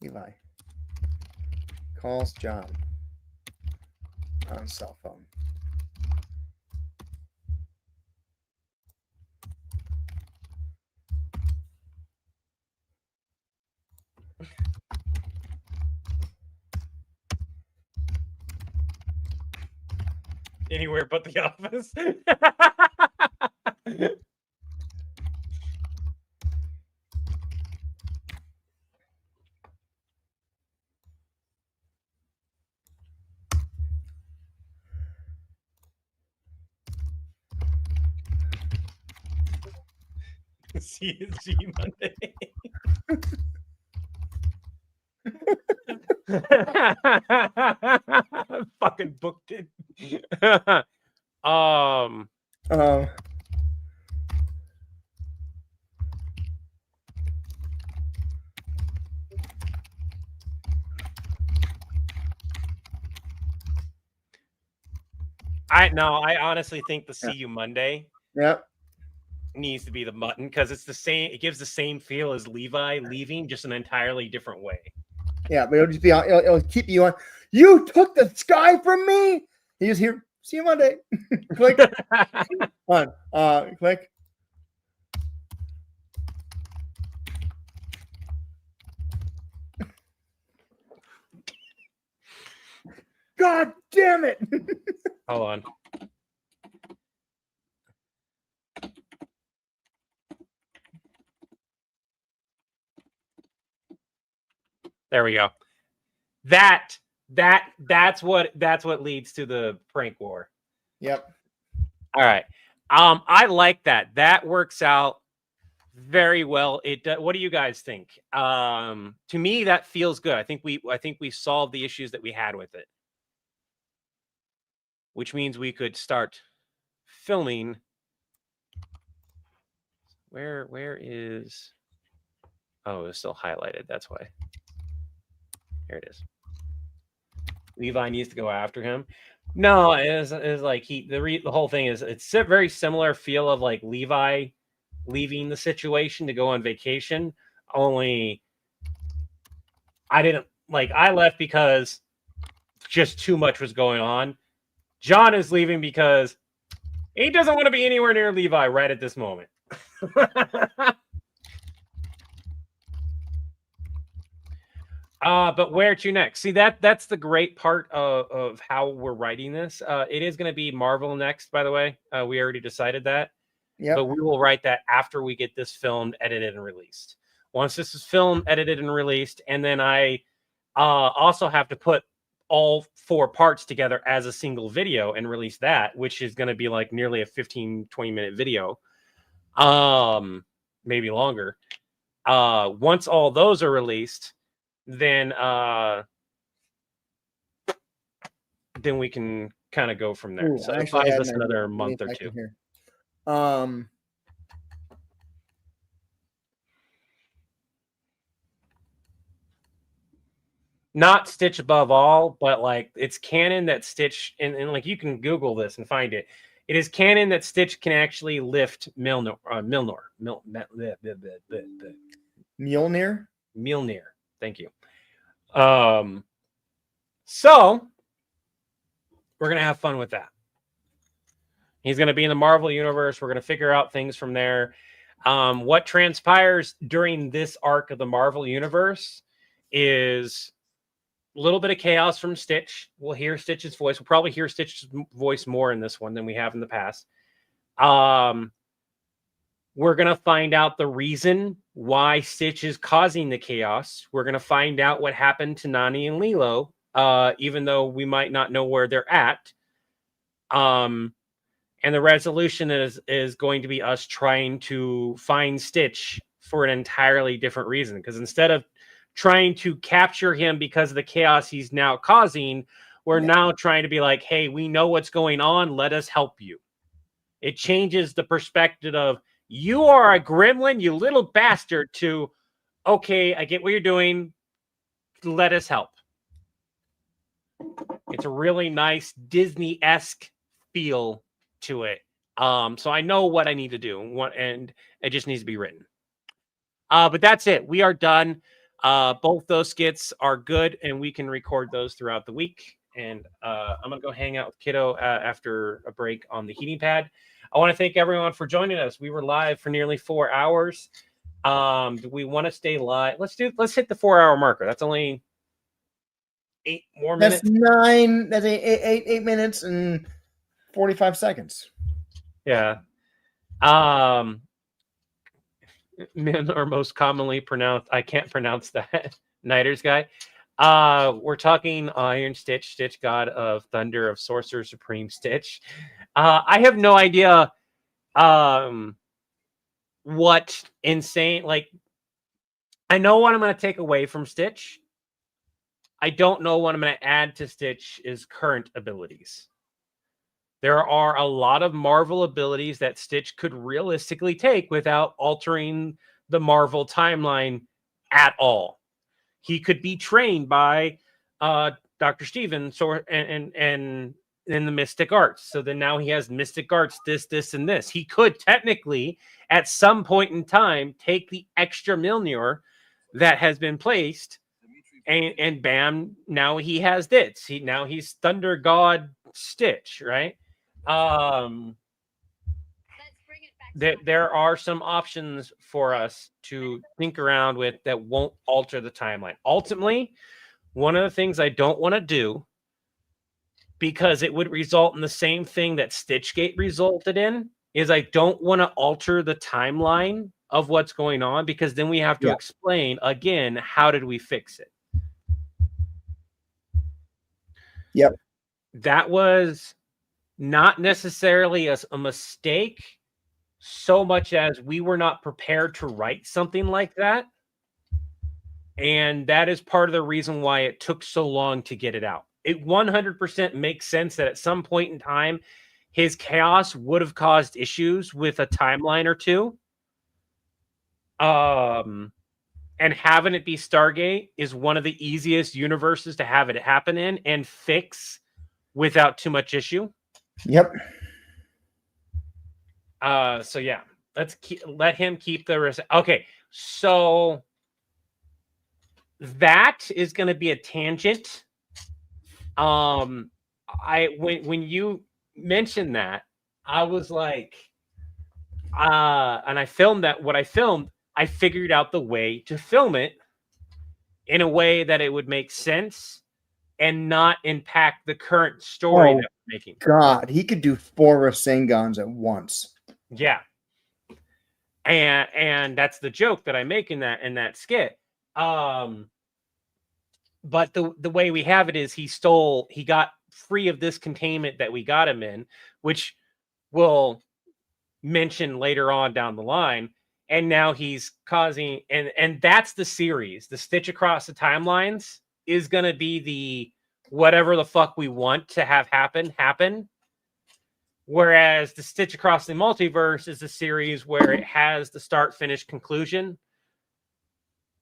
Levi calls John on cell phone. Anywhere but the office. See you Monday. Fucking booked it. Um, I honestly think the See You Monday yep. needs to be the button because it's the same. It gives the same feel as Levi leaving, just an entirely different way. Yeah, but it'll just be it'll keep you on. You took the sky from me. You just hear, see you Monday. Click on. Click. God damn it. Hold on. There we go. That's what leads to the prank war. Yep. All right. I like that. That works out very well. What do you guys think? To me, that feels good. I think we solved the issues that we had with it, which means we could start filming. Where is? Oh, it's still highlighted. That's why. Here it is. Levi needs to go after him. No, it's like the whole thing is it's a very similar feel of like Levi leaving the situation to go on vacation. Only I left because just too much was going on. John is leaving because he doesn't want to be anywhere near Levi right at this moment. But where to next? See, that's the great part of how we're writing this. It is going to be Marvel next, by the way. We already decided that. Yep. But we will write that after we get this filmed, edited, and released. Once this is filmed, edited, and released, and then I also have to put all 4 parts together as a single video and release that, which is going to be like nearly a 15-20 minute video, maybe longer. Once all those are released, then we can kind of go from there. Ooh, So I it actually buys had us an another idea month or back in two. here. Not Stitch above all, but like it's canon that Stitch and like you can Google this and find it. It is canon that Stitch can actually lift Mjolnir. Mjolnir. Thank you. So we're gonna have fun with that. He's gonna be in the Marvel universe. We're gonna figure out things from there. What transpires during this arc of the Marvel universe is a little bit of chaos from Stitch. We'll hear Stitch's voice. We'll probably hear Stitch's voice more in this one than we have in the past. We're going to find out the reason why Stitch is causing the chaos. We're going to find out what happened to Nani and Lilo, even though we might not know where they're at. And the resolution is going to be us trying to find Stitch for an entirely different reason. Because instead of trying to capture him because of the chaos he's now causing, we're now trying to be like, hey, we know what's going on. Let us help you. It changes the perspective of, you are a gremlin, you little bastard, to, okay, I get what you're doing. Let us help. It's a really nice Disney-esque feel to it. So I know what I need to do, and it just needs to be written. But that's it. We are done. Both those skits are good, and we can record those throughout the week. And I'm going to go hang out with Kiddo after a break on the heating pad. I want to thank everyone for joining us. We were live for nearly 4 hours. Do we want to stay live? Let's hit the 4-hour marker. That's only 8 more minutes. That's 9. That's 8 minutes and 45 seconds. Yeah. Men are most commonly pronounced. I can't pronounce that. Niders guy. We're talking Iron Stitch, Stitch God of Thunder, of Sorcerer Supreme Stitch. I have no idea what insane, like, I know what I'm going to take away from Stitch. I don't know what I'm going to add to Stitch's current abilities. There are a lot of Marvel abilities that Stitch could realistically take without altering the Marvel timeline at all. He could be trained by Dr. Stevens and in the Mystic Arts. So then now he has Mystic Arts, this, and this. He could technically, at some point in time, take the extra Mjolnir that has been placed, and bam, now he has this. Now he's Thunder God Stitch, right? There are some options for us to think around with that won't alter the timeline. Ultimately, one of the things I don't want to do, because it would result in the same thing that Stitchgate resulted in, is I don't want to alter the timeline of what's going on, because then we have to explain again, how did we fix it? Yep. That was not necessarily a mistake, so much as we were not prepared to write something like that. And that is part of the reason why it took so long to get it out. It 100% makes sense that at some point in time, his chaos would have caused issues with a timeline or two. And having it be Stargate is one of the easiest universes to have it happen in and fix without too much issue. Yep. So yeah, let him keep the okay. So that is going to be a tangent. When you mentioned that, I was like, and I filmed that. What I filmed, I figured out the way to film it in a way that it would make sense and not impact the current story that we're making. God, he could do 4 Rasengans at once. Yeah. And that's the joke that I make in that skit. But the way we have it is he got free of this containment that we got him in, which we'll mention later on down the line. And now he's causing, and that's the series. The Stitch Across the Timelines is going to be the whatever the fuck we want to have happen. Whereas the Stitch Across the Multiverse is a series where it has the start, finish, conclusion.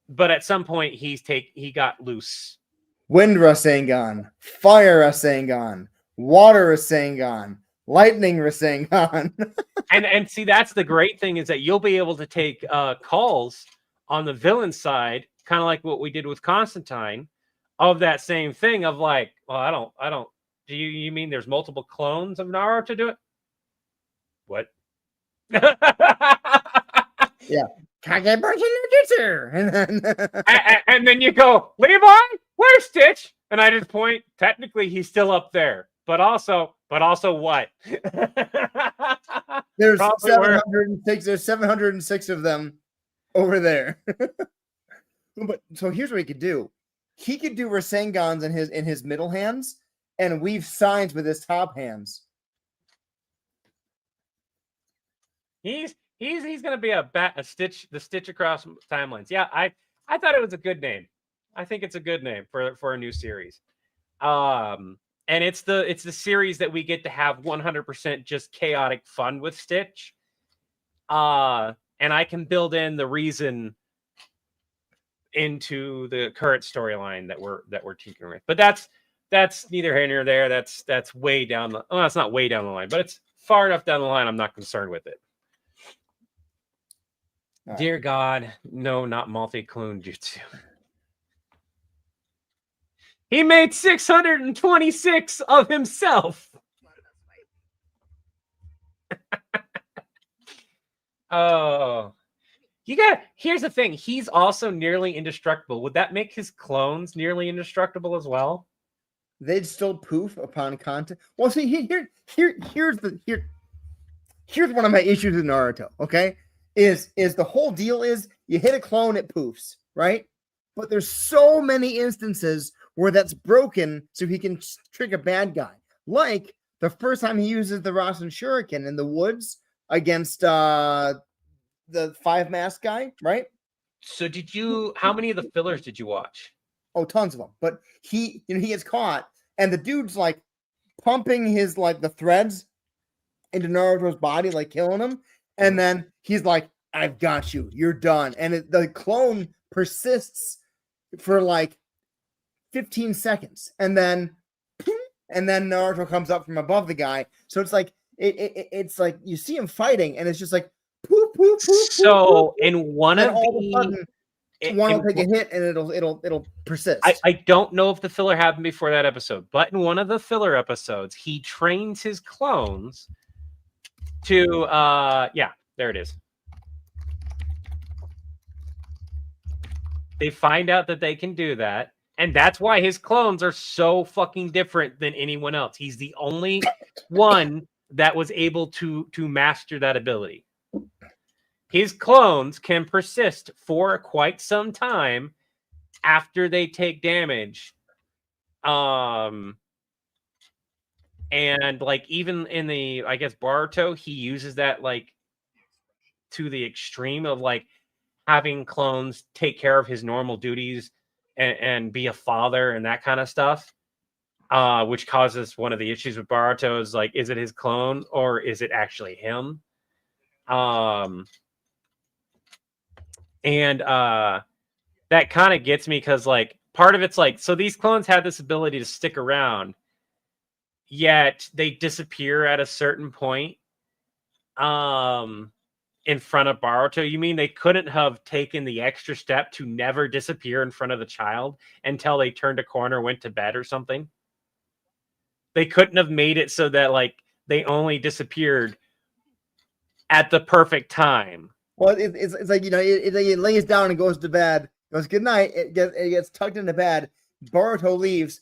But at some point he got loose. Wind Rasengan, Fire Rasengan, Water Rasengan, Lightning Rasengan. and see, that's the great thing, is that you'll be able to take calls on the villain side, kind of like what we did with Constantine, of that same thing of like, well, I don't. Do you mean there's multiple clones of Naruto to do it? What? Yeah. And then you go, Levi, where's Stitch? And I just point, technically he's still up there. But also what? There's 706. There's 706 of them over there. But so here's what he could do. He could do Rasengans in his middle hands and weave signs with his top hands. He's gonna be the Stitch Across Timelines. Yeah, I thought it was a good name. I think it's a good name for a new series. And it's the series that we get to have 100% just chaotic fun with Stitch. And I can build in the reason into the current storyline that we're tinkering with. But that's neither here nor there. That's way down the it's not way down the line, but it's far enough down the line I'm not concerned with it. Right. Dear God, no, not multi-clone jutsu. He made 626 of himself. Oh, here's the thing. He's also nearly indestructible. Would that make his clones nearly indestructible as well? They'd still poof upon contact. Well, see, here's one of my issues with Naruto. Okay, is the whole deal is you hit a clone, it poofs, right? But there's so many instances where that's broken, so he can trick a bad guy. Like the first time he uses the Rasen Shuriken in the woods against the the 5 mask guy, right? So how many of the fillers did you watch? Oh, tons of them. But he gets caught, and the dude's like pumping his like the threads into Naruto's body, like killing him, and then he's like, "I've got you. You're done." And the clone persists for like 15 seconds, and then Naruto comes up from above the guy. So it's like it's like you see him fighting, and it's just like poof, poof, poof. So in one and of all the, of a sudden, one will take a hit, and it'll persist. I don't know if the filler happened before that episode, but in one of the filler episodes, he trains his clones to there it is. They find out that they can do that, and that's why his clones are so fucking different than anyone else. He's the only one that was able to master that ability. His clones can persist for quite some time after they take damage. And like even in the, I guess, Boruto, he uses that like to the extreme of like having clones take care of his normal duties and be a father and that kind of stuff, which causes one of the issues with Boruto is like, is it his clone or is it actually him? And that kind of gets me because like part of it's like, so these clones have this ability to stick around, yet they disappear at a certain point. In front of Boruto, you mean they couldn't have taken the extra step to never disappear in front of the child until they turned a corner, went to bed or something? They couldn't have made it so that like they only disappeared at the perfect time. Well, it's like, it lays down and goes to bed. Goes good night. It gets tucked into bed. Boruto leaves,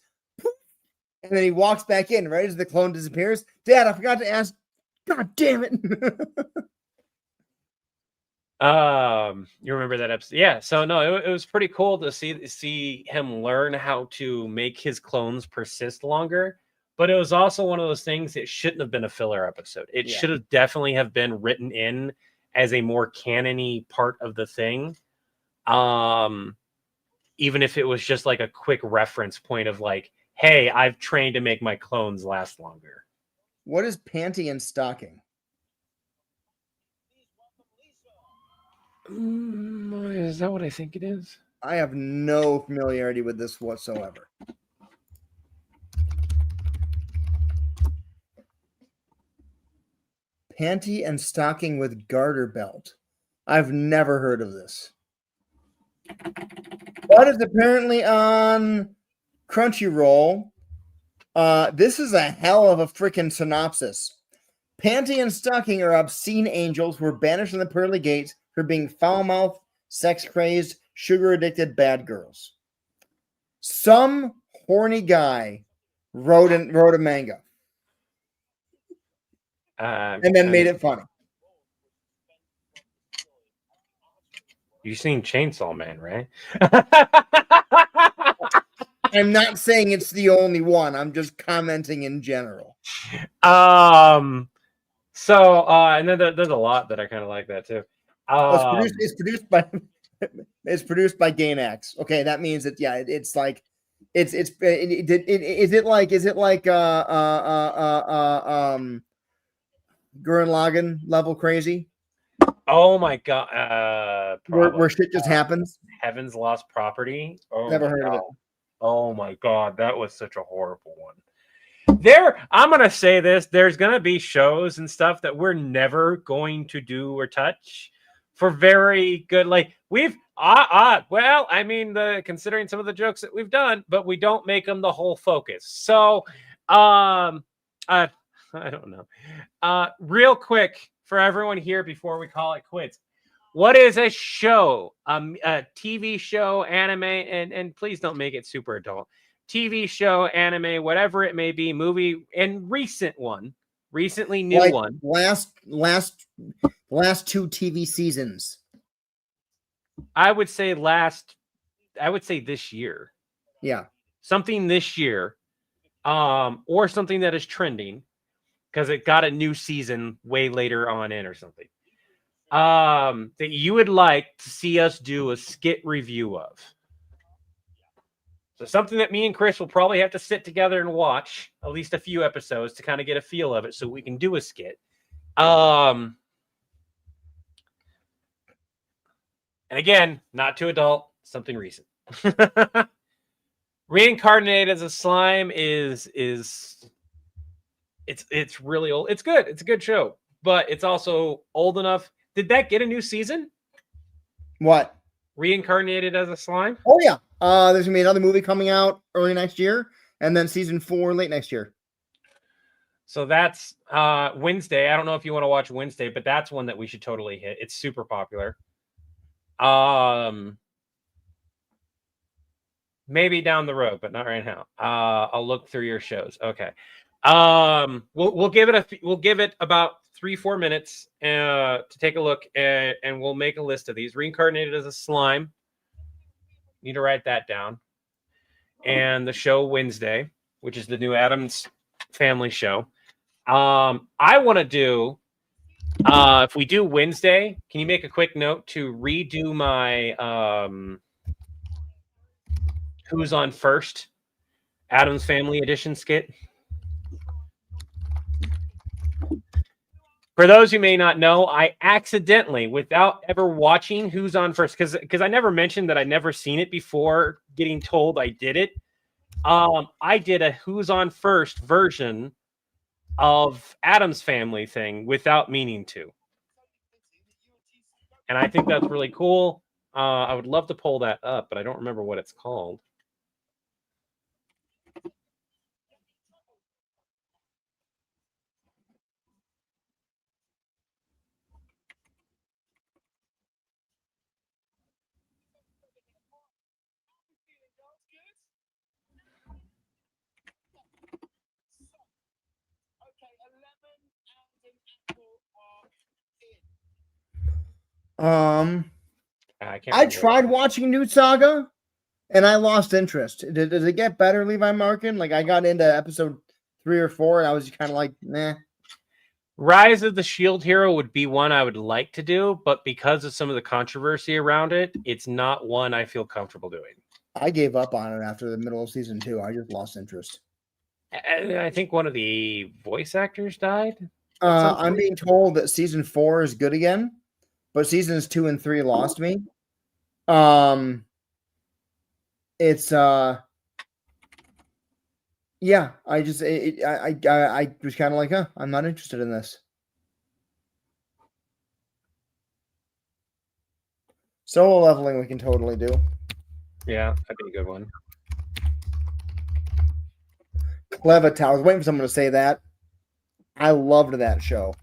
and then he walks back in right as the clone disappears. Dad, I forgot to ask. God damn it! You remember that episode? Yeah. So no, it was pretty cool to see him learn how to make his clones persist longer. But it was also one of those things that shouldn't have been a filler episode. It should have definitely have been written in as a more canon-y part of the thing. Even if it was just like a quick reference point of like, hey, I've trained to make my clones last longer. What is panty and stocking? Is that what I think it is? I have no familiarity with this whatsoever. Panty and stocking with garter belt. I've never heard of this. But it's apparently on Crunchyroll. This is a hell of a freaking synopsis. Panty and stocking are obscene angels who were banished from the pearly gates for being foul-mouthed, sex-crazed, sugar-addicted bad girls. Some horny guy wrote a manga and then made it funny. You've seen Chainsaw Man, right? I'm not saying it's the only one. I'm just commenting in general. And then there's a lot that I kind of like that too. It's produced by Gainax. Okay, that means that it's like is it like Gurren Lagann level crazy? Oh my god! Where shit just happens. Heaven's Lost Property. Oh, never heard of it. Oh my god, that was such a horrible one. I'm gonna say this: there's gonna be shows and stuff that we're never going to do or touch for very good. Like we've well, I mean, considering some of the jokes that we've done, but we don't make them the whole focus. So, I don't know. Real quick for everyone here before we call it quits. What is a show, a TV show, anime, and please don't make it super adult. TV show, anime, whatever it may be, movie, and recently new like one. Last 2 TV seasons. I would say this year. Yeah. Something this year, or something that is trending because it got a new season way later on in or something. that you would like to see us do a skit review of. So something that me and Chris will probably have to sit together and watch at least a few episodes to kind of get a feel of it so we can do a skit. And again, not too adult, something recent. Reincarnated as a slime is it's really old. It's good. It's a good show, but it's also old enough. Did that get a new season? What? Reincarnated as a slime? Oh yeah. There's gonna be another movie coming out early next year, and then season 4 late next year. So that's Wednesday. I don't know if you want to watch Wednesday, but that's one that we should totally hit. It's super popular. Maybe down the road, but not right now. I'll look through your shows. Okay. We'll give it about 3-4 minutes to take a look, and we'll make a list of these. Reincarnated as a slime. Need to write that down. And the show Wednesday, which is the new Addams Family show. I want to do, if we do Wednesday, can you make a quick note to redo my Who's on First Addams Family Edition skit? For those who may not know, I accidentally, without ever watching Who's on First, because I never mentioned that I'd never seen it before getting told I did it. I did a Who's on First version of Addams Family thing without meaning to. And I think that's really cool. I would love to pull that up, but I don't remember what it's called. I tried watching New Saga, and I lost interest. Does it get better, Levi Markin? Like, I got into episode 3 or 4, and I was kind of like, nah. Rise of the Shield Hero would be one I would like to do, but because of some of the controversy around it, it's not one I feel comfortable doing. I gave up on it after the middle of season 2. I just lost interest. I think one of the voice actors died. I'm being told that season 4 is good again, but seasons 2 and 3 lost me. It's yeah. I just I was kind of like, I'm not interested in this. Solo leveling we can totally do. Yeah, that'd be a good one. Clevital. I was waiting for someone to say that. I loved that show.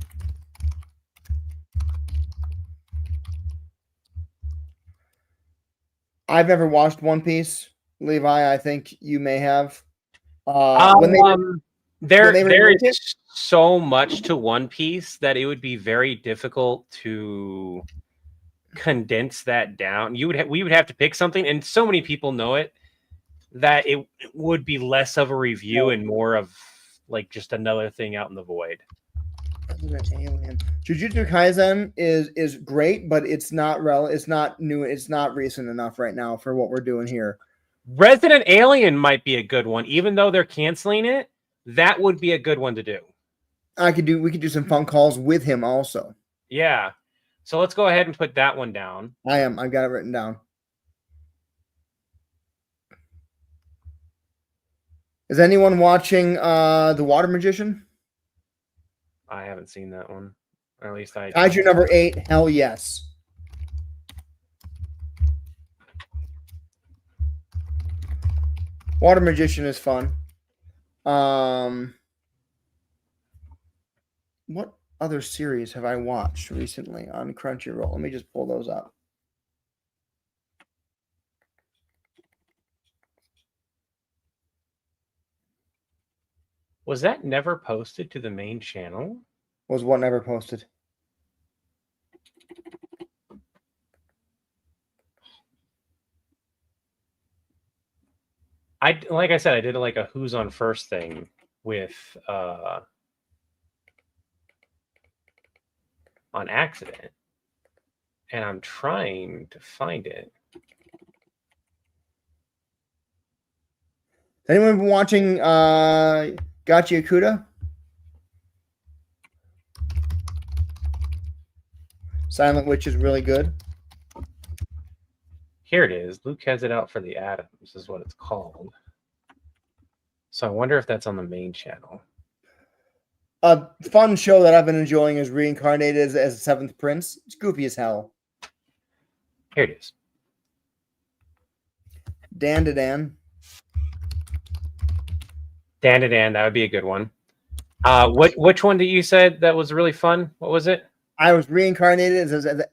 I've never watched One Piece, Levi. I think you may have. There is so much to One Piece that it would be very difficult to condense that down. We would have to pick something, and so many people know it that it would be less of a review and more of like just another thing out in the void. Alien. Jujutsu Kaisen is great, but it's not it's not new. It's not recent enough right now for what we're doing here. Resident Alien might be a good one, even though they're canceling it. That would be a good one to do. We could do some phone calls with him also. Yeah. So let's go ahead and put that one down. I've got it written down. Is anyone watching The Water Magician? I haven't seen that one. Or at least I. Kaiju number 8. Hell yes. Water Magician is fun. What other series have I watched recently on Crunchyroll? Let me just pull those up. Was that never posted to the main channel? Was what never posted? Like I said, I did like a Who's on First thing with on accident. and I'm trying to find it. Anyone been watching Gachi Akuda? Silent Witch is really good. Here it is. Luke has it out for the Atoms, is what it's called. So I wonder if that's on the main channel. A fun show that I've been enjoying is Reincarnated as a Seventh Prince. It's goofy as hell. Here it is. Dan to Dan. Dan to Dan, that would be a good one. Which one did you said that was really fun? What was it? I was reincarnated as a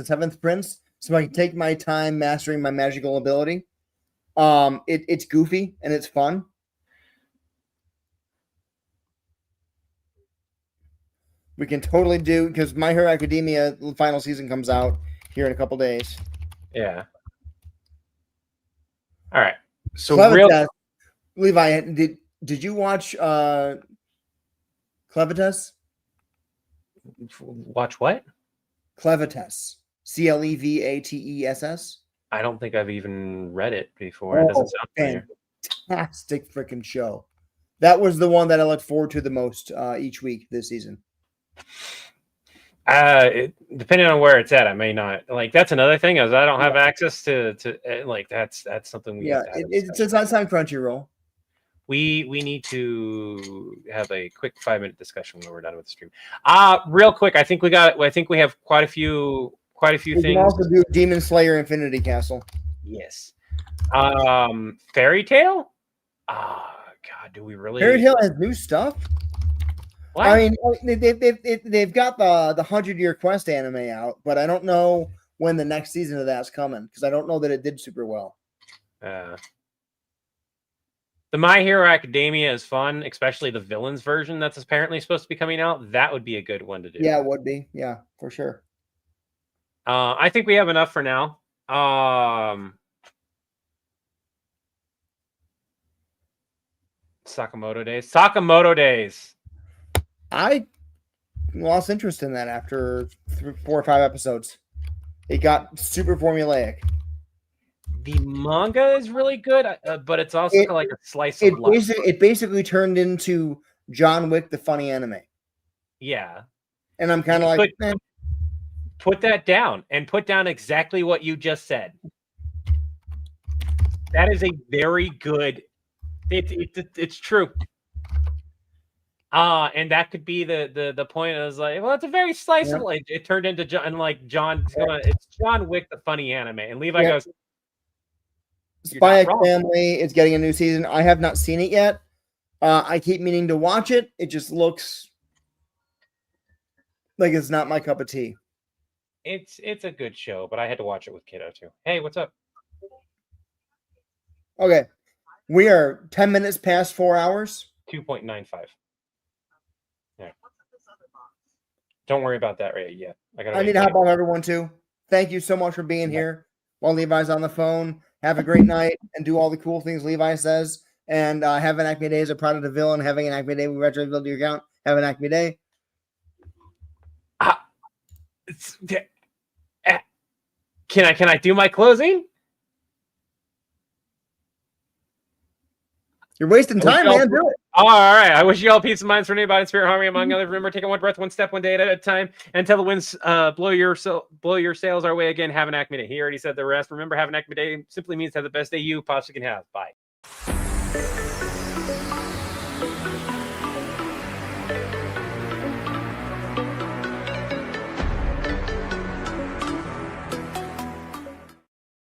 Seventh Prince, so I can take my time mastering my magical ability. It's goofy and it's fun. We can totally do, because My Hero Academia final season comes out here in a couple days. Yeah. All right. So Clevitas, Levi, did you watch Clevitas? Watch what? Clevitas. Clevatess. I don't think I've even read it before. It doesn't sound familiar. Fantastic freaking show. That was the one that I look forward to the most each week this season. Depending on where it's at, I may not like. That's another thing is I don't have access to like that's something we have to have it's on Crunchyroll. We need to have a quick 5-minute discussion when we're done with the stream. Real quick, I think we have quite a few things. We can also do Demon Slayer Infinity Castle. Yes. Fairy Tail? God, do we really? Fairy Tail has new stuff. What? I mean, they've got the 100-Year Quest anime out, but I don't know when the next season of that's coming because I don't know that it did super well. The My Hero Academia is fun, especially the villains version that's apparently supposed to be coming out. That would be a good one to do. Yeah, it would be. Yeah, for sure. I think we have enough for now. Sakamoto Days. I lost interest in that after 4 or 5 episodes. It got super formulaic. The manga is really good, but it's also kind of like a slice of life. It basically turned into John Wick, the funny anime. Yeah. And I'm kind of like, put that down and put down exactly what you just said. That is a very good. It's true. And that could be the point. I was like, well, it's a very slice of life. It turned into it's John Wick, the funny anime, and Levi goes. Spy X Family is getting a new season. I have not seen it yet. I keep meaning to watch it. It just looks like it's not my cup of tea. It's a good show, but I had to watch it with Kiddo too. Hey, what's up? Okay. We are 10 minutes past 4 hours. 2.95. Yeah. Don't worry about that right yet. I need to hop on everyone too. Thank you so much for being here while Levi's on the phone. Have a great night and do all the cool things Levi says. And have an Acme Day as a product of villain. Having an Acme Day, we retro build your account. Have an Acme Day. Can I do my closing? You're wasting time, man. Do it. All right. I wish you all peace of mind, serenity, body, spirit, harmony, among others. Remember, taking one breath, one step, one day at a time, until the winds blow your sails our way again. Have an Acme Day. He already said the rest. Remember, have an Acme Day simply means have the best day you possibly can have. Bye.